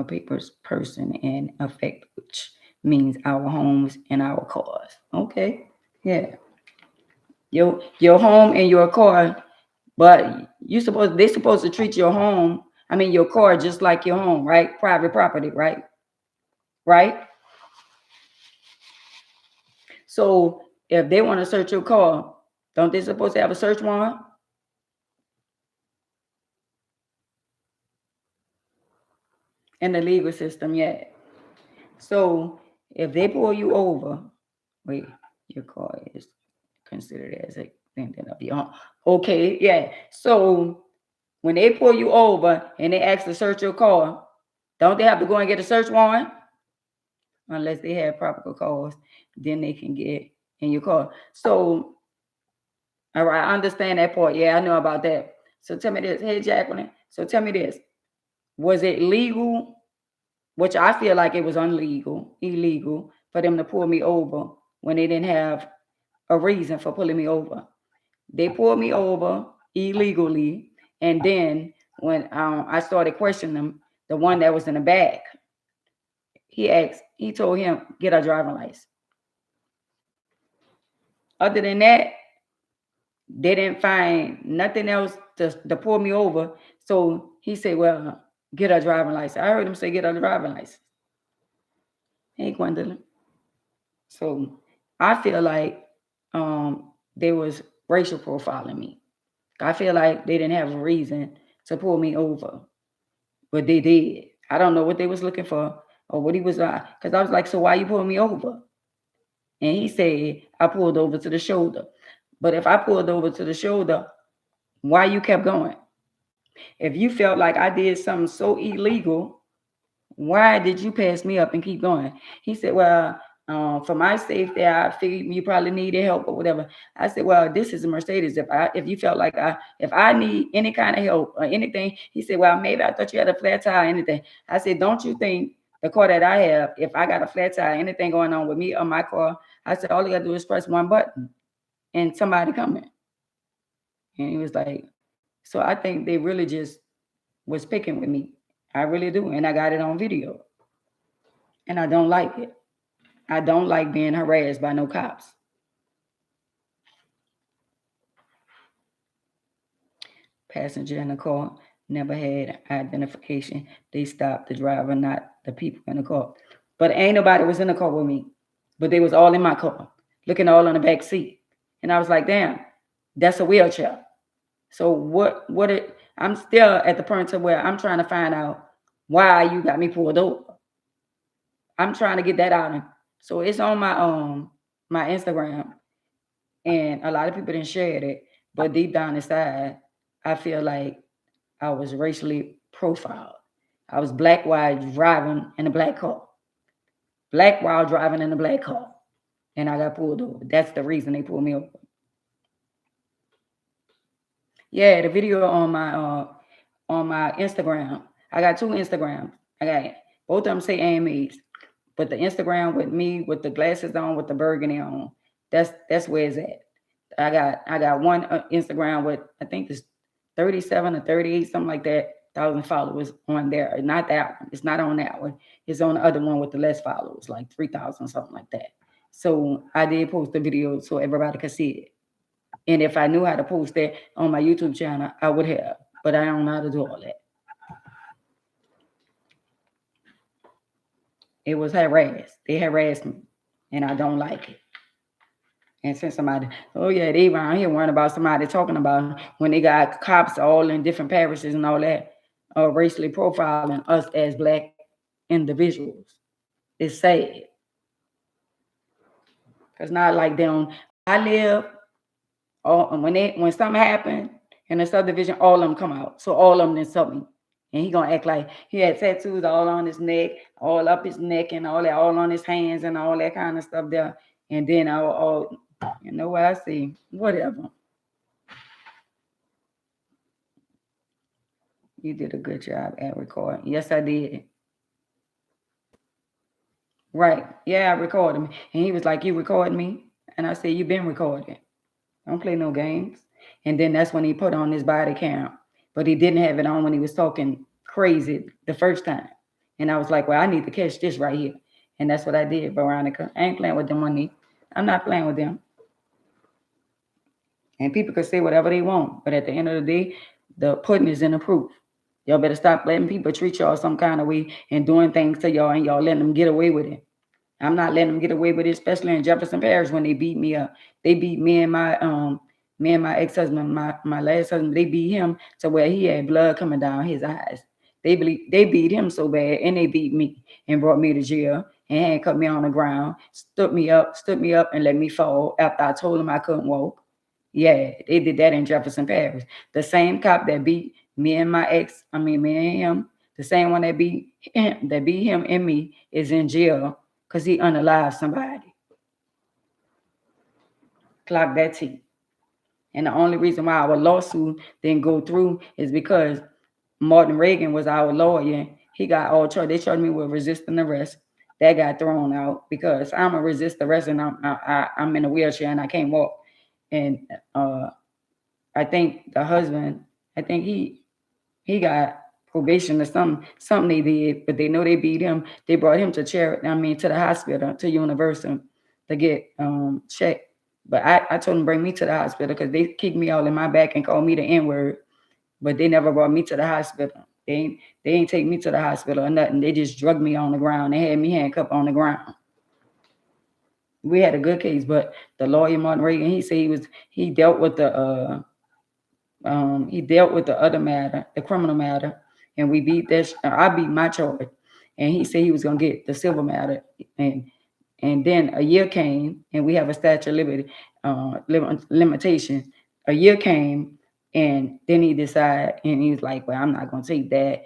papers, person, and effect, which means our homes and our cars. Okay, yeah. Your home and your car But they're supposed to treat your home, I mean your car, just like your home, right? Private property, right? Right? So if they want to search your car, don't they supposed to have a search warrant in the legal system? Yeah. So if they pull you over, wait, your car is considered as a thing of your home. Okay, yeah. So when they pull you over and they ask to search your car, don't they have to go and get a search warrant? Unless they have proper cause, then they can get in your car. So, all right, I understand that part. Yeah, I know about that. So tell me this. Hey, Jacqueline. So tell me this. Was it legal, which I feel like it was illegal for them to pull me over when they didn't have a reason for pulling me over? They pulled me over illegally. And then when I started questioning them, the one that was in the back, he told him, get a driving license. Other than that, they didn't find nothing else to pull me over. So he said, well, get a driving license. I heard him say, get a driving license. Hey, Gwendolyn. So I feel like there was racial profiling me. I feel like they didn't have a reason to pull me over, but they did. I don't know what they was looking for or what he was because I was like, so why you pulling me over? And he said, I pulled over to the shoulder. But if I pulled over to the shoulder, why you kept going? If you felt like I did something so illegal, why did you pass me up and keep going? He said, well, for my safety, I figured you probably needed help or whatever. I said, well, this is a Mercedes. If you felt like if I need any kind of help or anything, he said, well, maybe I thought you had a flat tire or anything. I said, don't you think the car that I have, if I got a flat tire, anything going on with me or my car, I said, all you gotta do is press one button and somebody coming. And he was like, so I think they really just was picking with me. I really do. And I got it on video. And I don't like it. I don't like being harassed by no cops. Passenger in the car never had identification. They stopped the driver, not the people in the car. But ain't nobody was in the car with me. But they was all in my car, looking all on the back seat. And I was like, damn, that's a wheelchair. So I'm still at the point to where I'm trying to find out why you got me pulled over. I'm trying to get that out. So it's on my Instagram, and a lot of people didn't share it, but deep down inside, I feel like I was racially profiled. I was black while driving in a black car. Black while driving in a black car. And I got pulled over. That's the reason they pulled me over. Yeah, the video on my Instagram. I got two Instagrams. I got both of them say AMAs. But the Instagram with me with the glasses on with the burgundy on, that's where it's at. I got one Instagram with I think it's 37 or 38, something like that, thousand followers on there. Not that one. It's not on that one. It's on the other one with the less followers, like 3,000, something like that. So I did post the video so everybody could see it. And if I knew how to post that on my YouTube channel, I would have. But I don't know how to do all that. It was harassed. They harassed me, and I don't like it. And since somebody, oh yeah, they around here worrying about somebody talking about when they got cops all in different parishes and all that, racially profiling us as black individuals. It's sad. Cause not like them. I live. All when something happened in the subdivision, all of them come out. So all of them insult me. And he gonna act like he had tattoos all on his neck, all up his neck, and all that, all on his hands, and all that kind of stuff there. And then all you know what I see? Whatever. You did a good job at recording. Yes, I did. Right. Yeah, I recorded him. And he was like, you recording me? And I said, you been recording. Don't play no games. And then that's when he put on his body cam. But he didn't have it on when he was talking crazy the first time. And I was like, well, I need to catch this right here. And that's what I did, Veronica. I ain't playing with them money. I'm not playing with them. And people can say whatever they want, but at the end of the day, the pudding is in the proof. Y'all better stop letting people treat y'all some kind of way and doing things to y'all and y'all letting them get away with it. I'm not letting them get away with it, especially in Jefferson Parish when they beat me up. They beat me and my ex-husband, my last husband, they beat him to where he had blood coming down his eyes. They beat him so bad and they beat me and brought me to jail and handcuffed me on the ground, stood me up and let me fall after I told them I couldn't walk. Yeah, they did that in Jefferson Parish. The same cop that beat me and my ex, I mean me and him, the same one that beat him and me is in jail because he unalived somebody. Clock that T. And the only reason why our lawsuit didn't go through is because Martin Reagan was our lawyer. He got all charged. They charged me with resisting arrest. That got thrown out because I'm a resist arrest and I'm in a wheelchair and I can't walk. And uh, I think the husband, I think he got probation or something they did, but they know they beat him. They brought him to charity. I mean to the hospital, to Universal, to get checked. But I told them bring me to the hospital because they kicked me all in my back and called me the N-word. But they never brought me to the hospital. They ain't take me to the hospital or nothing. They just drugged me on the ground. They had me handcuffed on the ground. We had a good case, but the lawyer Martin Reagan, he said he dealt with the other matter, the criminal matter, and we beat that. I beat my charge, and he said he was gonna get the civil matter, and and then a year came, and we have a statute of limitation. A year came, and then he decided, and he was like, "Well, I'm not gonna take that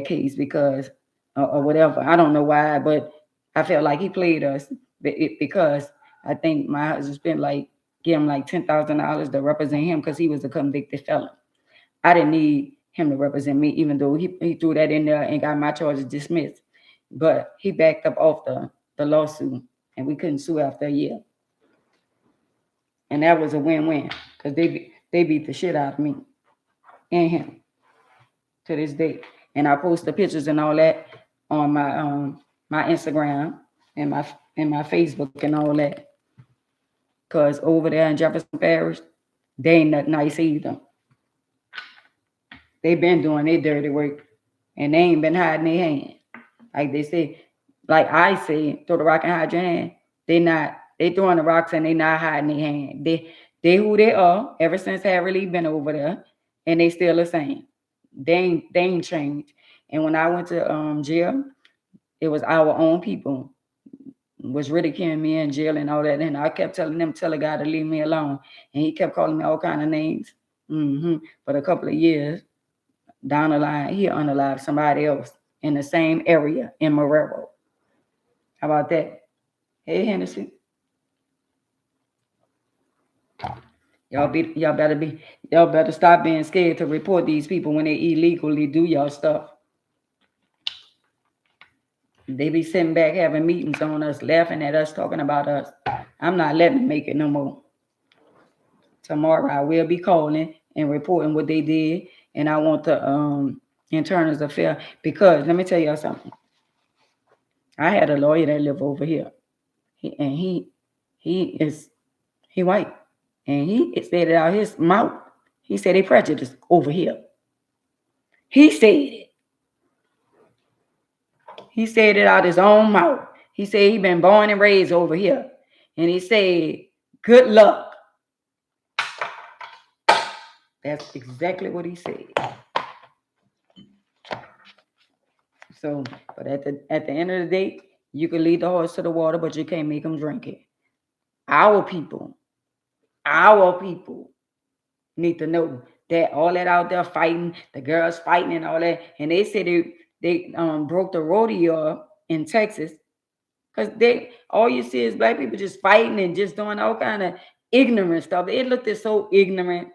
case because or whatever. I don't know why, but I felt like he played us because I think my husband spent like give him like $10,000 to represent him because he was a convicted felon. I didn't need him to represent me, even though he threw that in there and got my charges dismissed. But he backed up off the lawsuit, and we couldn't sue after a year. And that was a win-win because they beat the shit out of me and him to this day. And I post the pictures and all that on my Instagram and my Facebook and all that. Cause over there in Jefferson Parish, they ain't that nice either. They been doing their dirty work and they ain't been hiding their hand. Like they say, like I say, throw the rock and hide your hand. They throwing the rocks and they not hiding their hand. They who they are ever since Harry Lee been over there, and they still the same. They ain't changed. And when I went to jail, it was our own people was ridiculing me in jail and all that. And I kept telling them, tell a guy to leave me alone. And he kept calling me all kind of names. For a couple of years. Down the line, he unalived somebody else in the same area in Marrero. How about that? Hey, Hennessy. Y'all better stop being scared to report these people when they illegally do y'all stuff. They be sitting back having meetings on us, laughing at us, talking about us. I'm not letting them make it no more. Tomorrow I will be calling and reporting what they did, and I want the internals affair because let me tell y'all something. I had a lawyer that lived over here, he white, and he said it out his mouth. He said they prejudiced over here. He said it. He said it out his own mouth. He said he been born and raised over here, and he said, "Good luck." That's exactly what he said. So, but at the end of the day, you can lead the horse to the water, but you can't make them drink it. Our people need to know that all that out there fighting, the girls fighting and all that, and they said they broke the rodeo in Texas because they all you see is black people just fighting and just doing all kind of ignorant stuff. It looked so ignorant.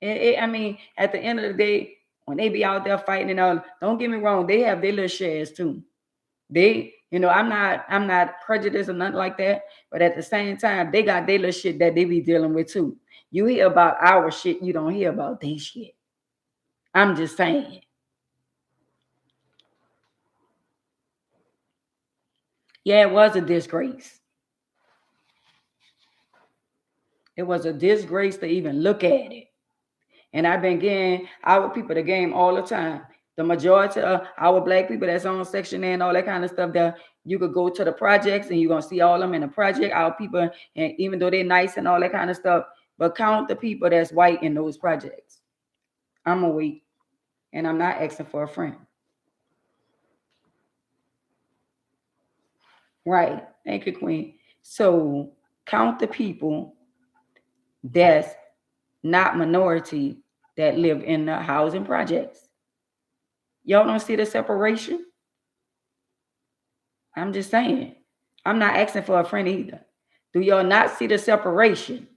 I mean, at the end of the day, when they be out there fighting and all, don't get me wrong, they have their little shares too. I'm not prejudiced or nothing like that, but at the same time, they got their little shit that they be dealing with too. You hear about our shit, you don't hear about their shit. I'm just saying. Yeah, it was a disgrace. It was a disgrace to even look at it. And I've been getting our people the game all the time. The majority of our black people that's on Section A and all that kind of stuff, that you could go to the projects and you're going to see all of them in the project, our people, and even though they're nice and all that kind of stuff, but count the people that's white in those projects. I'm a wait, and I'm not asking for a friend. Right. Thank you, Queen. So count the people that's not minority that live in the housing projects. Y'all don't see the separation? I'm just saying. I'm not asking for a friend either. Do y'all not see the separation?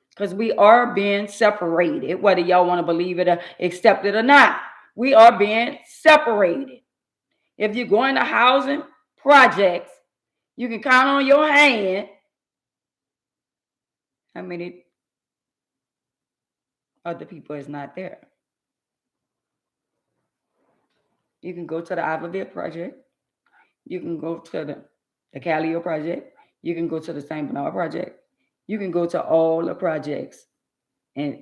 Because we are being separated, whether y'all want to believe it or accept it or not. We are being separated. If you go into housing projects, you can count on your hand how many other people is not there. You can go to the Iberville project. You can go to the Callio project. You can go to the St. Bernard project. You can go to all the projects. And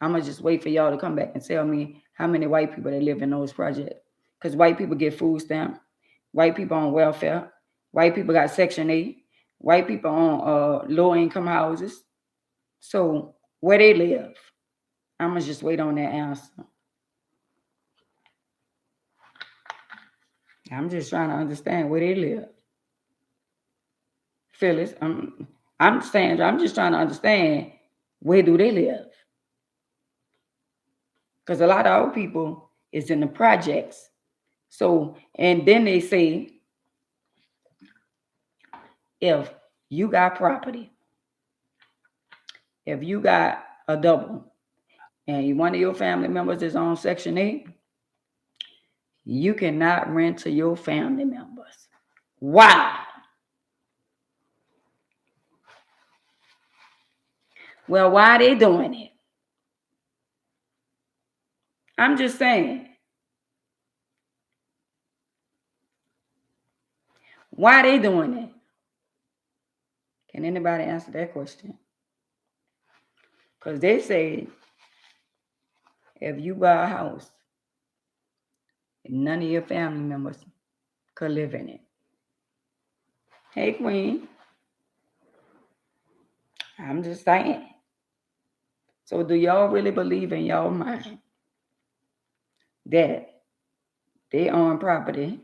I'm going to just wait for y'all to come back and tell me how many white people that live in those projects. Because white people get food stamp. White people on welfare. White people got Section 8. White people on low-income houses. So where they live? I'm going to just wait on that answer. I'm just trying to understand where they live. Phyllis, I'm saying, I'm just trying to understand, where do they live? Because a lot of our people is in the projects. So, and then they say, if you got property, if you got a double, and one of your family members is on Section 8, you cannot rent to your family members. Wow. Well, why are they doing it? I'm just saying. Why are they doing it? Can anybody answer that question? Because they say, if you buy a house, none of your family members could live in it. Hey, Queen. I'm just saying. So do y'all really believe in y'all mind that they own property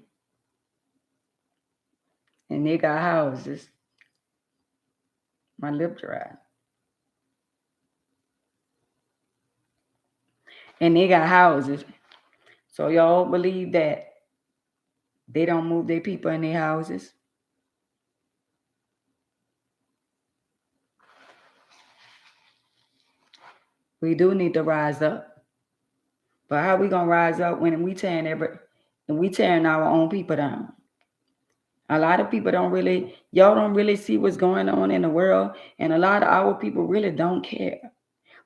and they got houses? My lip dry. And they got houses. So y'all believe that they don't move their people in their houses? We do need to rise up. But how we gonna rise up when we tearing our own people down? A lot of people y'all don't really see what's going on in the world, and a lot of our people really don't care.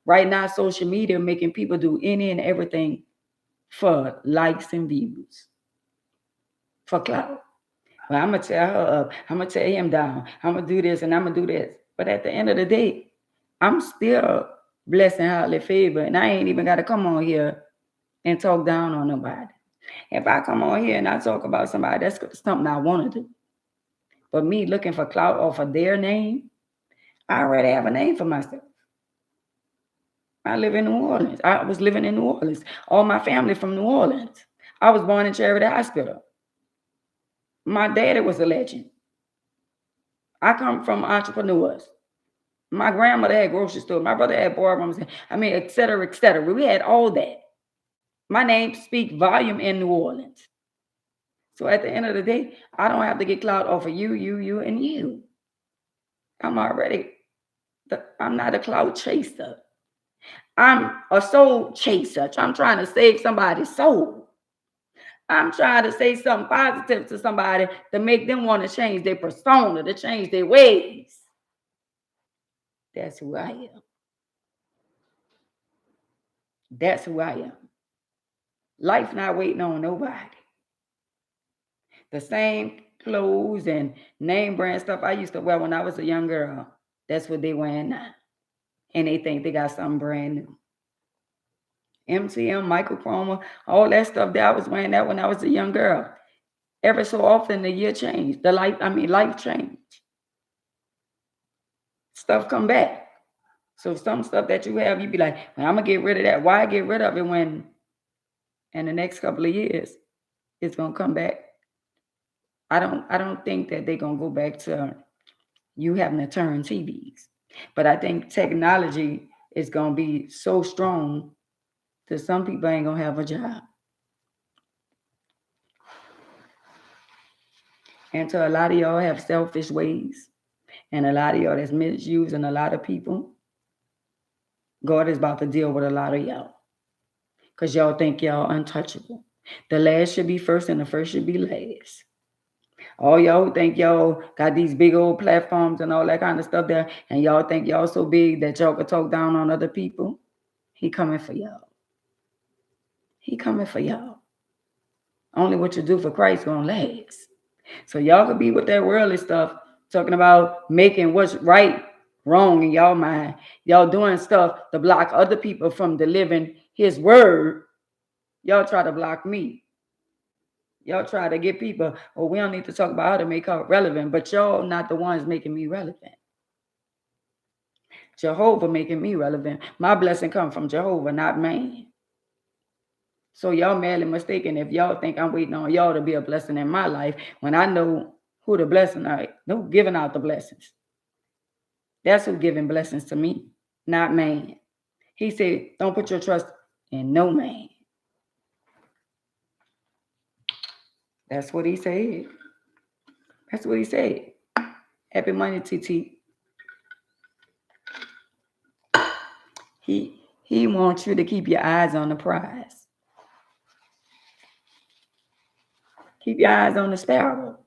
Right now, social media making people do any and everything for likes and views, for clout. Well, I'm gonna tear her up. I'm gonna tear him down. I'm gonna do this and I'm gonna do this. But at the end of the day, I'm still blessed and highly favored, and I ain't even got to come on here and talk down on nobody. If I come on here and I talk about somebody, that's something I want to do. But me looking for clout off of their name, I already have a name for myself. I live in New Orleans. I was living in New Orleans. All my family from New Orleans. I was born in Charity Hospital. My daddy was a legend. I come from entrepreneurs. My grandmother had grocery store. My brother had boardrooms. I mean, et cetera, et cetera. We had all that. My name speaks volume in New Orleans. So at the end of the day, I don't have to get clout off of you, and you. I'm not a clout chaser. I'm a soul chaser. I'm trying to save somebody's soul. I'm trying to say something positive to somebody to make them want to change their persona, to change their ways. That's who I am. That's who I am. Life not waiting on nobody. The same clothes and name brand stuff I used to wear when I was a young girl, that's what they wearing now. and they think they got something brand new. MTM, microchroma, all that stuff that I was wearing that when I was a young girl. Every so often the year changed. Life changed. Stuff come back. So some stuff that you have, you be like, well, I'm gonna get rid of that. Why get rid of it when in the next couple of years it's gonna come back? I don't think that they're gonna go back to you having to turn TVs. But I think technology is gonna be so strong that some people ain't gonna have a job. And to a lot of y'all have selfish ways, and a lot of y'all that's misusing a lot of people. God is about to deal with a lot of y'all because y'all think y'all untouchable. The last should be first and the first should be last. All y'all who think y'all got these big old platforms and all that kind of stuff there, and y'all think y'all so big that y'all could talk down on other people, he coming for y'all. He coming for y'all. Only what you do for Christ gonna last. So y'all could be with that worldly stuff, talking about making what's right wrong in y'all mind. Y'all doing stuff to block other people from delivering his word. Y'all try to block me. Y'all try to get people, well, we don't need to talk about how to make her relevant, but y'all not the ones making me relevant. Jehovah making me relevant. My blessing come from Jehovah, not man. So y'all madly mistaken if y'all think I'm waiting on y'all to be a blessing in my life when I know who the blessing are, who giving out the blessings. That's who giving blessings to me, not man. He said, don't put your trust in no man. That's what he said. That's what he said. Happy Monday, TT. He wants you to keep your eyes on the prize. Keep your eyes on the sparrow.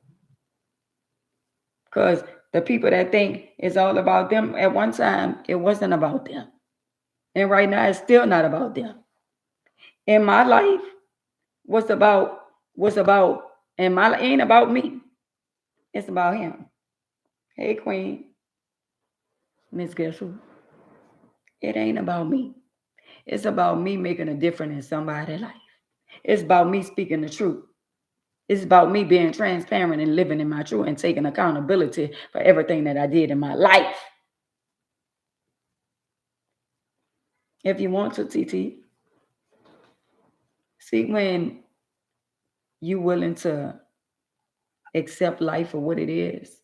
Because the people that think it's all about them, at one time, it wasn't about them. And right now, it's still not about them. In my life, what's about, ain't about me. It's about him. Hey, Queen. Miss Guess who? It ain't about me. It's about me making a difference in somebody's life. It's about me speaking the truth. It's about me being transparent and living in my truth and taking accountability for everything that I did in my life. If you want to, TT, see when you willing to accept life for what it is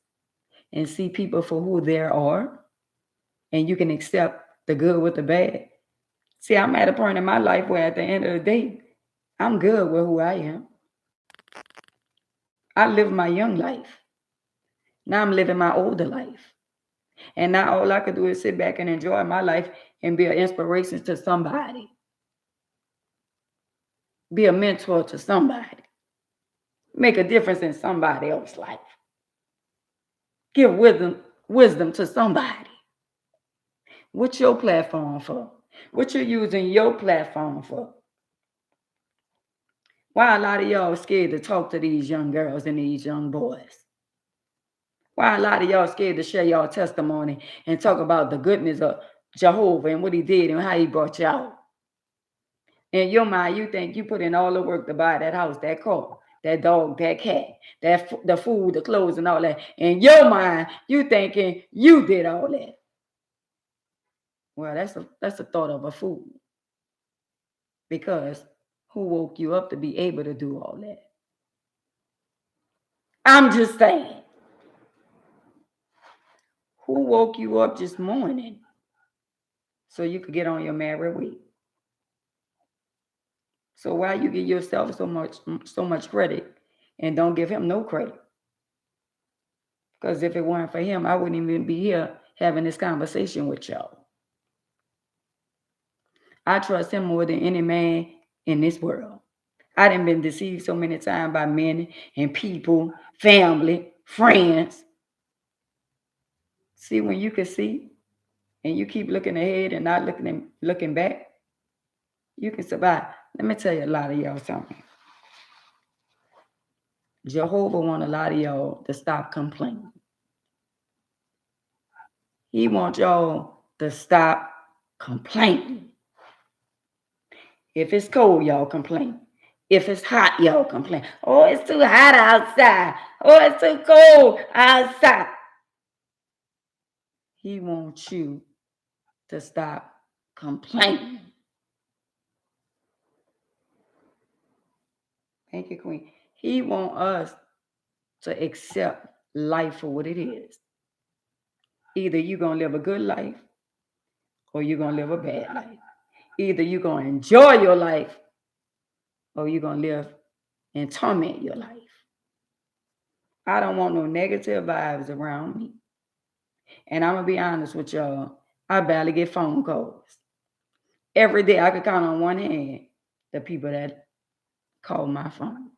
and see people for who they are, and you can accept the good with the bad. See, I'm at a point in my life where at the end of the day, I'm good with who I am. I lived my young life. Now I'm living my older life. And now all I could do is sit back and enjoy my life and be an inspiration to somebody. Be a mentor to somebody. Make a difference in somebody else's life. Give wisdom to somebody. What's your platform for? What you using your platform for? Why a lot of y'all scared to talk to these young girls and these young boys? Why a lot of y'all scared to share y'all testimony and talk about the goodness of Jehovah and what he did and how he brought you out? In your mind, you think you put in all the work to buy that house, that car, that dog, that cat, the food, the clothes, and all that. In your mind, you thinking you did all that. Well, that's the thought of a fool. Because who woke you up to be able to do all that? I'm just saying. Who woke you up this morning so you could get on your merry way? So why you give yourself so much credit and don't give him no credit? Because if it weren't for him, I wouldn't even be here having this conversation with y'all. I trust him more than any man in this world. I done been deceived so many times by men and people, family, friends. See, when you can see and you keep looking ahead and not looking back, you can survive. Let me tell you a lot of y'all something. Jehovah want a lot of y'all to stop complaining. He wants y'all to stop complaining. If it's cold, y'all complain. If it's hot, y'all complain. Oh, it's too hot outside. Oh, it's too cold outside. He wants you to stop complaining. Thank you, Queen. He wants us to accept life for what it is. Either you're going to live a good life or you're going to live a bad life. Either you're going to enjoy your life or you're going to live and torment your life. I don't want no negative vibes around me. And I'm going to be honest with y'all. I barely get phone calls. Every day I could count on one hand the people that call my phone.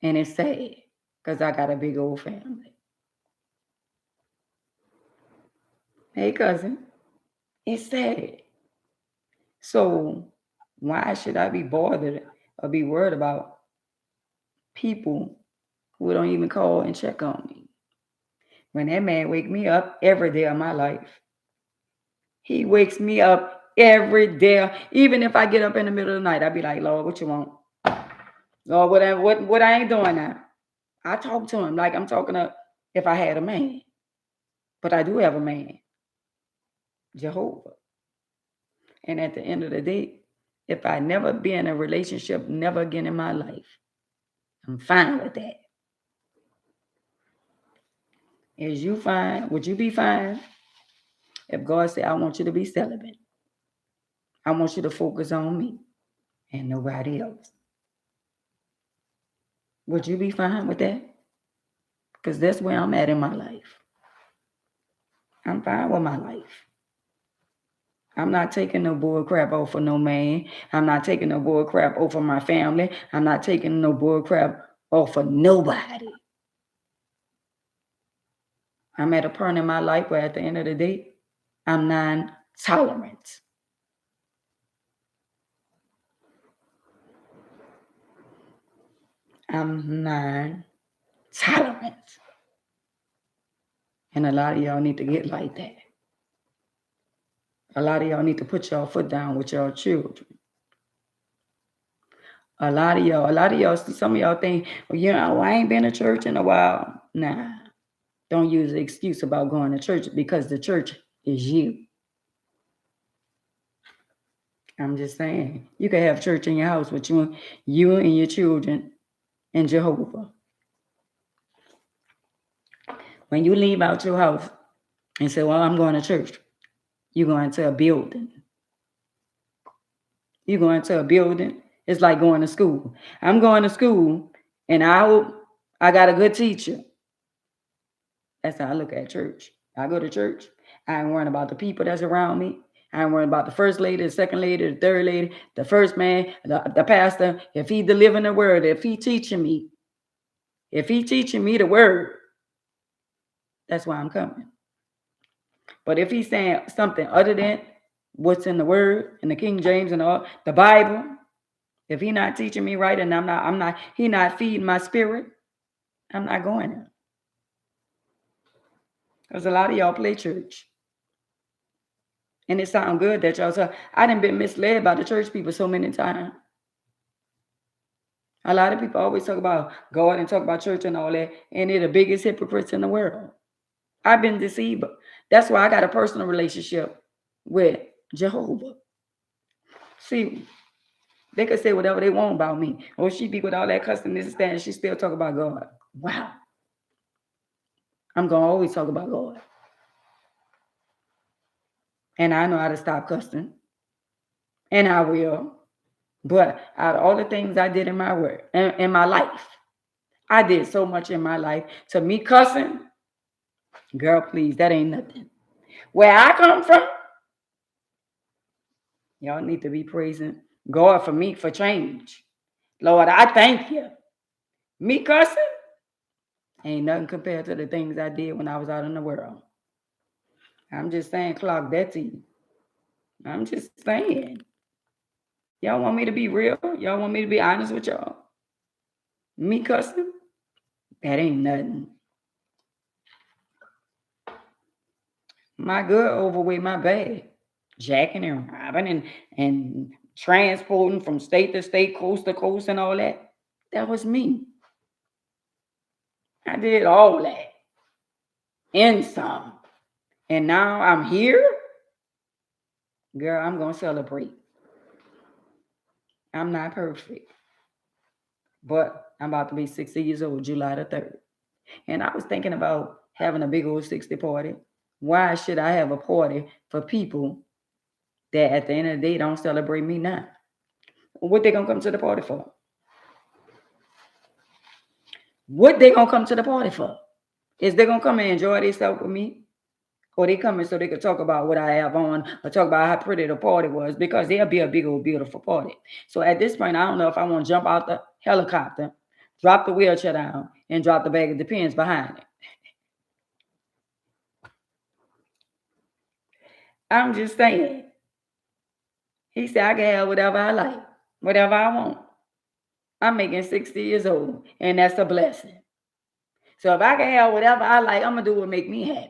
And it's sad because I got a big old family. Hey, cousin, it's sad. So why should I be bothered or be worried about people who don't even call and check on me? When that man wake me up every day of my life, he wakes me up every day. Even if I get up in the middle of the night, I be like, Lord, what you want? Lord, what I ain't doing now? I talk to him like I'm talking to if I had a man. But I do have a man, Jehovah. And at the end of the day, if I never be in a relationship, never again in my life, I'm fine with that. Is you fine? Would you be fine if God said, I want you to be celibate? I want you to focus on me and nobody else. Would you be fine with that? Because that's where I'm at in my life. I'm fine with my life. I'm not taking no bull crap off of no man. I'm not taking no bull crap off of my family. I'm not taking no bull crap off of nobody. I'm at a point in my life where at the end of the day, I'm non-tolerant. I'm non-tolerant. And a lot of y'all need to get like that. A lot of y'all need to put y'all foot down with y'all children. A lot of y'all, some of y'all think, well, you know, I ain't been to church in a while. Nah, don't use the excuse about going to church because the church is you. I'm just saying, you can have church in your house with you and your children and Jehovah. When you leave out your house and say, well, I'm going to church, you're going to a building. You're going to a building. It's like going to school. I'm going to school, and I hope I got a good teacher. That's how I look at church. I go to church. I ain't worrying about the people that's around me. I ain't worrying about the first lady, the second lady, the third lady, the first man, the pastor. If he delivering the word, if he teaching me the word, that's why I'm coming. But if he's saying something other than what's in the word, in the King James and all, the Bible, if he's not teaching me right and he not feeding my spirit, I'm not going there. Because a lot of y'all play church. And it sounds good that y'all say, I done been misled by the church people so many times. A lot of people always talk about God and talk about church and all that, and they're the biggest hypocrites in the world. I've been deceived. That's why I got a personal relationship with Jehovah. See, they could say whatever they want about me. Or she be with all that cussing, this and that, and she still talk about God. Wow. I'm going to always talk about God. And I know how to stop cussing. And I will. But out of all the things I did in my work, in my life, I did so much in my life. To me, cussing, girl, please, that ain't nothing. Where I come from, y'all need to be praising God for me for change. Lord, I thank you. Me cussing ain't nothing compared to the things I did when I was out in the world. I'm just saying, clock that to you. I'm just saying. Y'all want me to be real? Y'all want me to be honest with y'all? Me cussing? That ain't nothing. My good overweigh my bad. Jacking and robbing and transporting from state to state, coast to coast, and all that. That was me. I did all that and some. And now I'm here. Girl, I'm going to celebrate. I'm not perfect, but I'm about to be 60 years old, July the 3rd. And I was thinking about having a big old 60 party. Why should I have a party for people that at the end of the day don't celebrate me now? What they gonna come to the party for? What they gonna come to the party for? Is they gonna come and enjoy themselves with me? Or they coming so they could talk about what I have on or talk about how pretty the party was, because there'll be a big old beautiful party. So at this point, I don't know if I want to jump out the helicopter, drop the wheelchair down, and drop the bag of depends behind it. I'm just saying. He said I can have whatever I like, whatever I want. I'm making 60 years old, and that's a blessing. So if I can have whatever I like, I'm gonna do what make me happy.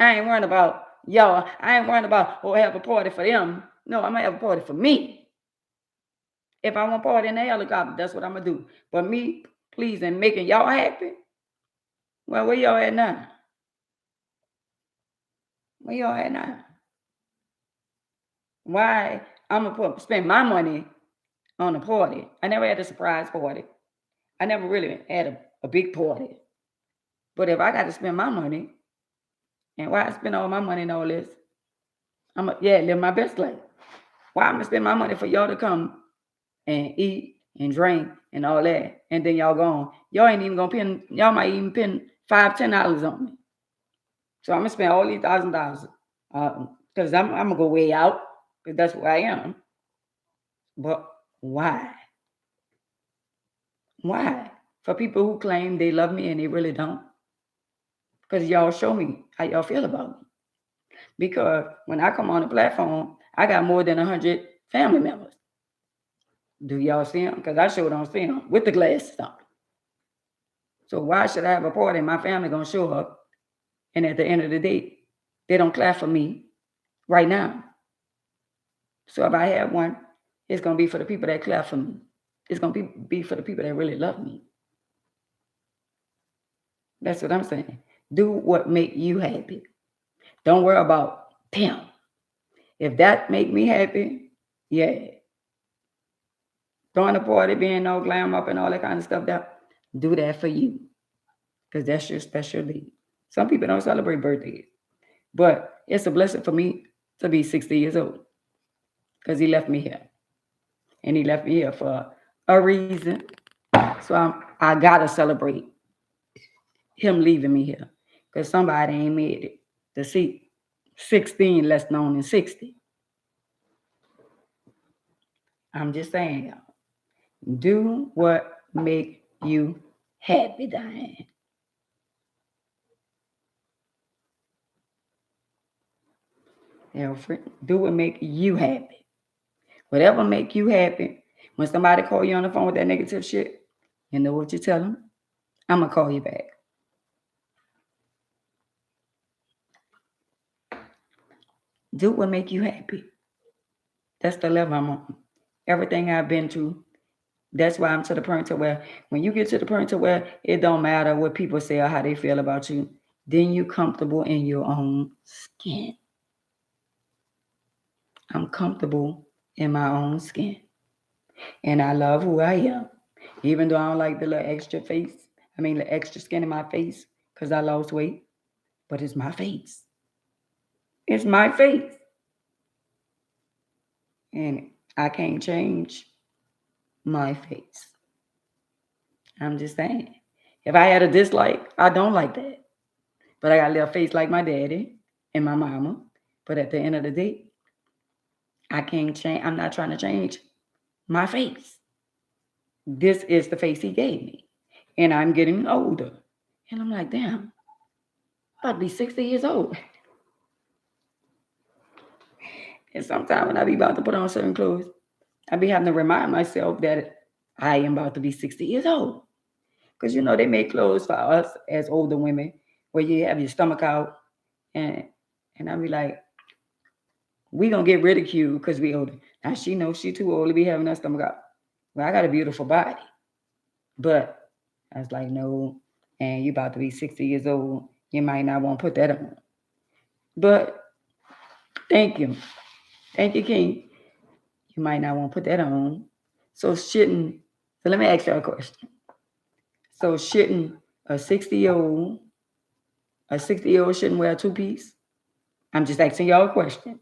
I ain't worrying about y'all. I ain't worrying about have a party for them. No, I'm gonna have a party for me. If I want party in the helicopter, that's what I'm gonna do. But me pleasing, making y'all happy. Well, where y'all at now? Where y'all at now? Why I'm gonna spend my money on a party? I never had a surprise party. I never really had a big party. But if I got to spend my money, and why I spend all my money and all this, live my best life. Why I'm gonna spend my money for y'all to come and eat and drink and all that, and then y'all gone. Y'all ain't even gonna pin. Y'all might even pin $5, $10 on me. So I'm gonna spend all these $1,000 because I'm gonna go way out because that's where I am. But why? Why? For people who claim they love me and they really don't. Because y'all show me how y'all feel about me. Because when I come on the platform, I got more than 100 family members. Do y'all see them? Because I sure don't see them with the glasses on. So why should I have a party and my family gonna show up, and at the end of the day, they don't clap for me right now? So if I have one, it's gonna be for the people that clap for me. It's gonna be for the people that really love me. That's what I'm saying. Do what make you happy. Don't worry about them. If that make me happy, yeah. Throwing a party, being no glam up and all that kind of stuff, do that for you. Because that's your special day. Some people don't celebrate birthdays. But it's a blessing for me to be 60 years old. Because he left me here. And he left me here for a reason. So I gotta celebrate him leaving me here. Because somebody ain't made it to see 16 less known than 60. I'm just saying, y'all. Do what make you happy, Diane. Alfred, do what make you happy. Whatever make you happy. When somebody call you on the phone with that negative shit, you know what you tell them? I'm going to call you back. Do what make you happy. That's the level I'm on. Everything I've been through, that's why I'm to the point to where when you get to the point to where it don't matter what people say or how they feel about you, then you comfortable in your own skin. I'm comfortable in my own skin. And I love who I am. Even though I don't like the little extra face, the extra skin in my face because I lost weight, but it's my face. It's my face. And I can't change my face. I'm just saying. If I had a dislike, I don't like that. But I got a little face like my daddy and my mama. But at the end of the day, I can't change. I'm not trying to change my face. This is the face he gave me. And I'm getting older. And I'm like, damn, I'm about to be 60 years old. And sometimes when I be about to put on certain clothes, I be having to remind myself that I am about to be 60 years old. Because, they make clothes for us as older women where you have your stomach out And I be like, we gonna get ridiculed because we older. Now she knows she too old to be having that stomach out. Well, I got a beautiful body. But I was like, no, and you about to be 60 years old. You might not want to put that on. But thank you. Thank you, King. You might not want to put that on. So shouldn't, so let me ask you a question. So shouldn't a 60-year-old, a 60-year-old shouldn't wear a two-piece? I'm just asking y'all a question.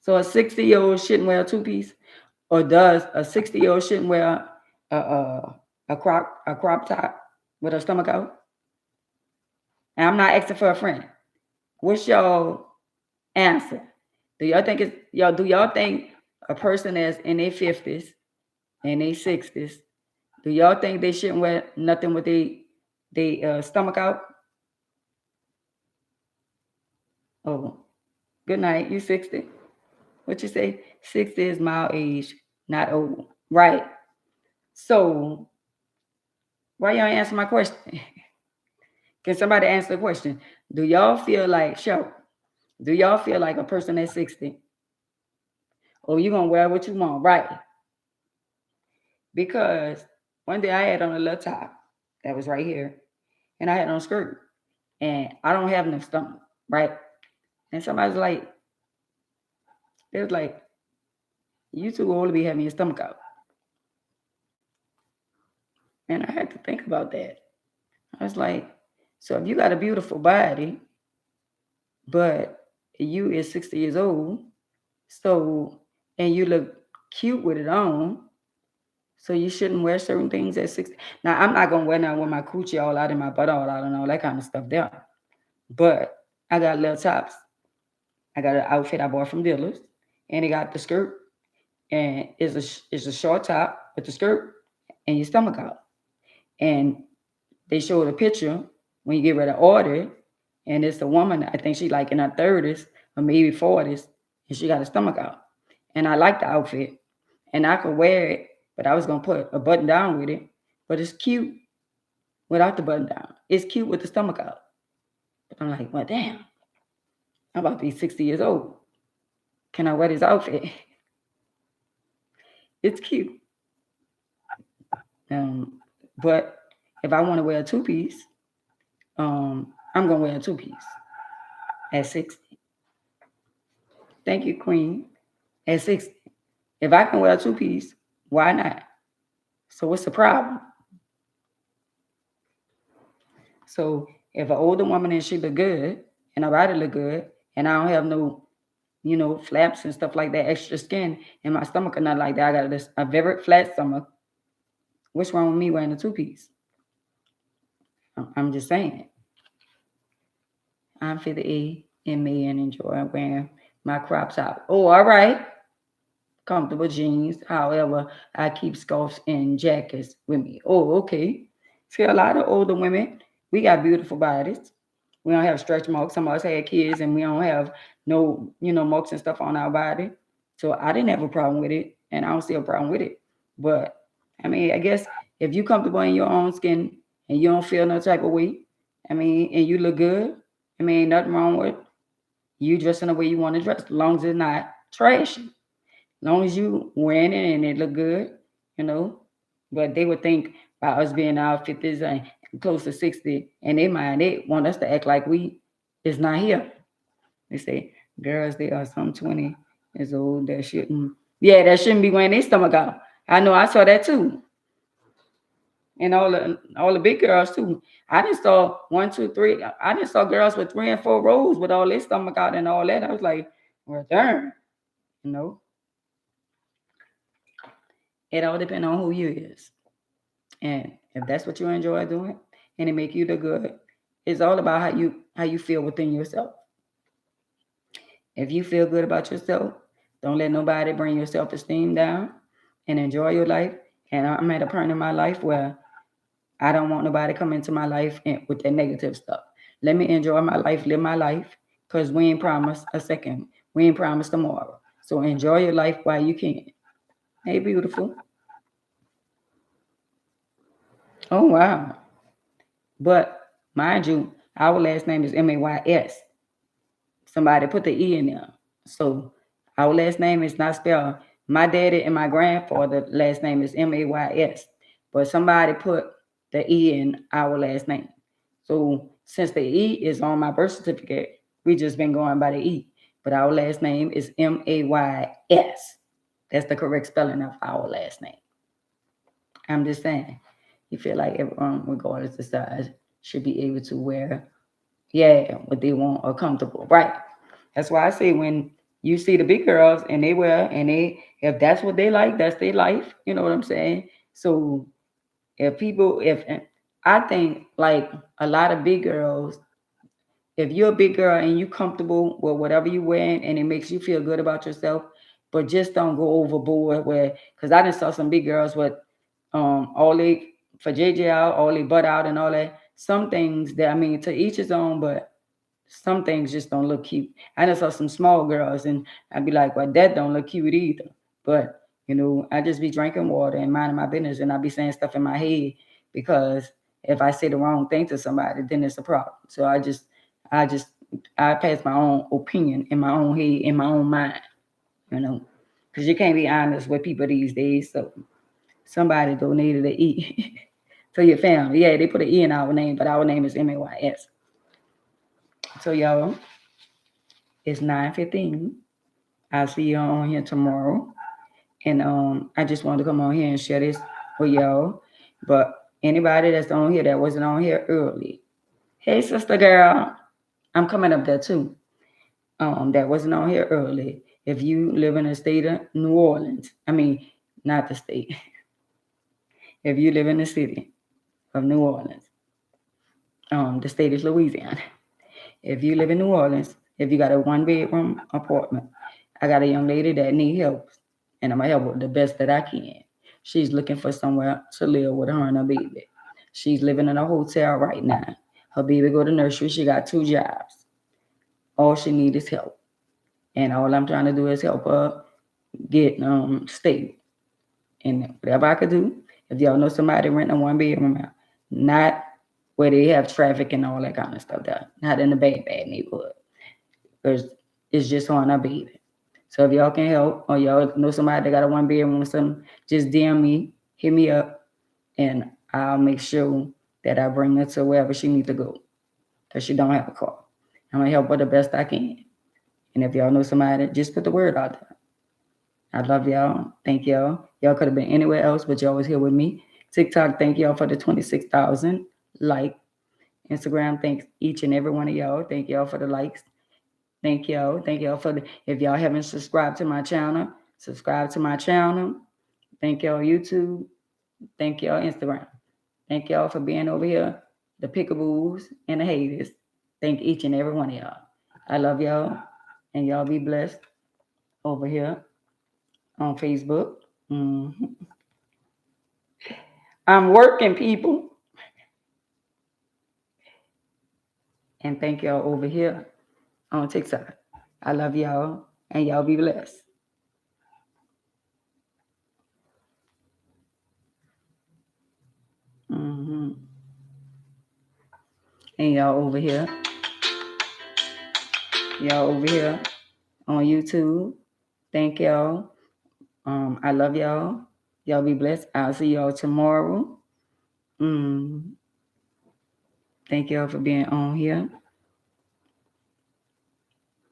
So a 60-year-old shouldn't wear a two-piece? Or does a 60-year-old shouldn't wear a crop top with her stomach out? And I'm not asking for a friend. What's y'all answer? Do y'all think a person that's in their 50s and their 60s, do y'all think they shouldn't wear nothing with their stomach out? Oh, good night. You 60? What you say? 60 is my age, not old. Right. So why y'all answer my question? Can somebody answer the question? Do y'all feel like show? Do y'all feel like a person at 60? Oh, you gonna wear what you want, right? Because one day I had on a little top that was right here, and I had on a skirt, and I don't have no stomach, right? And somebody's like, they was like, you too old to be having your stomach out. And I had to think about that. I was like, so if you got a beautiful body, but you is 60 years old, so and you look cute with it on, so you shouldn't wear certain things at 60. Now I'm not gonna wear now with my coochie all out and my butt all out and all that kind of stuff there. But I got little tops. I got an outfit I bought from dealers, and it got the skirt, and it's a short top with the skirt and your stomach out. And they showed a picture when you get ready to order it, and it's a woman. I think she like in her 30s or maybe 40s, and she got a stomach out. And I like the outfit, and I could wear it, but I was gonna put a button down with it. But it's cute without the button down. It's cute with the stomach out. But I'm like, well, damn, I'm about to be 60 years old. Can I wear this outfit? It's cute. Um, but if I want to wear a two piece, I'm gonna wear a two piece at 60. Thank you, Queen. At 60. If I can wear a two piece, why not? So what's the problem? So if an older woman and she look good and her body look good and I don't have no, flaps and stuff like that, extra skin in my stomach or nothing like that, I got a very flat stomach. What's wrong with me wearing a two piece? I'm just saying. I'm 50 and me and enjoy wearing my crop top. Oh, all right. Comfortable jeans. However, I keep scarves and jackets with me. Oh, okay. See, a lot of older women, we got beautiful bodies. We don't have stretch marks. Some of us had kids and we don't have no, marks and stuff on our body. So I didn't have a problem with it, and I don't see a problem with it. But I mean, I guess if you comfortable in your own skin and you don't feel no type of way, I mean, and you look good, I mean, nothing wrong with you dressing the way you want to dress, as long as it's not trashy. As long as you wearing it and it look good, you know. But they would think by us being in our 50s and close to 60, and they mind they want us to act like we is not here. They say girls they are some 20 years old that shouldn't, yeah, that shouldn't be wearing their stomach out. I know I saw that too. And all the big girls too. I just saw one, two, three. I just saw girls with 3 and 4 rows with all their stomach out and all that. I was like, well, darn, you know. It all depends on who you is. And if that's what you enjoy doing and it make you look good, it's all about how you feel within yourself. If you feel good about yourself, don't let nobody bring your self-esteem down and enjoy your life. And I'm at a point in my life where I don't want nobody come into my life with that negative stuff. Let me enjoy my life, live my life, because we ain't promised a second. We ain't promised tomorrow. So enjoy your life while you can. Hey, beautiful. Oh, wow. But mind you, our last name is Mays. somebody put the E in there. So our last name is not spelled. My daddy and my grandfather last name is Mays, but somebody put the E in our last name. So since the E is on my birth certificate, we just been going by the E. But our last name is Mays. That's the correct spelling of our last name. I'm just saying, you feel like everyone, regardless of size, should be able to wear, what they want or comfortable, right? That's why I say when you see the big girls and they wear and they, if that's what they like, that's their life. You know what I'm saying? So if I think like a lot of big girls, if you're a big girl and you comfortable with whatever you wearing and it makes you feel good about yourself, but just don't go overboard where, because I just saw some big girls with all they for JJ out, all they butt out and all that. Some things that, I mean, to each his own, but some things just don't look cute. I just saw some small girls and I'd be like, well, that don't look cute either. But, I just be drinking water and minding my business and I be saying stuff in my head because if I say the wrong thing to somebody, then it's a problem. So I just, I pass my own opinion in my own head, in my own mind, because you can't be honest with people these days. So somebody donated to E to your family. Yeah, they put an E in our name, but our name is Mays. So y'all, it's 9:15. I'll see y'all on here tomorrow. And I just wanted to come on here and share this with y'all. But anybody that's on here that wasn't on here early, hey sister girl, I'm coming up there too. That wasn't on here early. If you live in the state of New Orleans, I mean, not the state. If you live in the city of New Orleans, the state is Louisiana. If you live in New Orleans, if you got a 1-bedroom apartment, I got a young lady that need help, and I'm gonna help her the best that I can. She's looking for somewhere to live with her and her baby. She's living in a hotel right now. Her baby go to nursery. She got 2 jobs. All she needs is help, and all I'm trying to do is help her get stable. And whatever I could do, if y'all know somebody renting a 1-bedroom out, not where they have traffic and all that kind of stuff there, not in a bad neighborhood, because it's just on our baby. So if y'all can help or y'all know somebody that got a 1-bedroom or something, just DM me, hit me up, and I'll make sure that I bring her to wherever she needs to go because she don't have a car. I'm going to help her the best I can. And if y'all know somebody, just put the word out there. I love y'all. Thank y'all. Y'all could have been anywhere else, but y'all was here with me. TikTok, thank y'all for the 26,000 like. Instagram, thanks each and every one of y'all. Thank y'all for the likes. Thank y'all. Thank y'all for the, if y'all haven't subscribed to my channel, subscribe to my channel. Thank y'all YouTube. Thank y'all Instagram. Thank y'all for being over here, the pickaboos and the haters. Thank each and every one of y'all. I love y'all, and y'all be blessed over here on Facebook. I'm working, people. And thank y'all over here on TikTok. I love y'all, and y'all be blessed. And y'all over here on YouTube. Thank y'all. I love y'all. Y'all be blessed. I'll see y'all tomorrow. Thank y'all for being on here.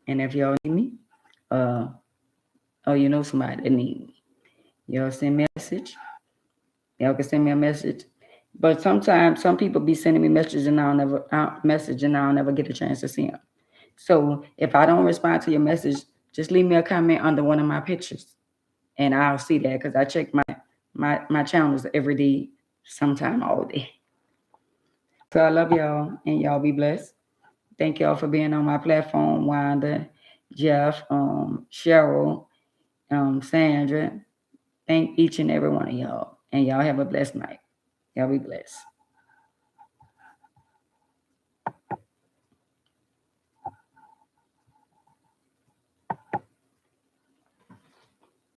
And if y'all need me, or you know somebody that need me, y'all send me a message. Y'all can send me a message. But sometimes some people be sending me messages and I'll never get a chance to see them. So if I don't respond to your message, just leave me a comment under one of my pictures, and I'll see that because I check my channels every day, sometime all day. So I love y'all, and y'all be blessed. Thank y'all for being on my platform, Wanda, Jeff, Cheryl, Sandra. Thank each and every one of y'all, and y'all have a blessed night. Y'all be blessed.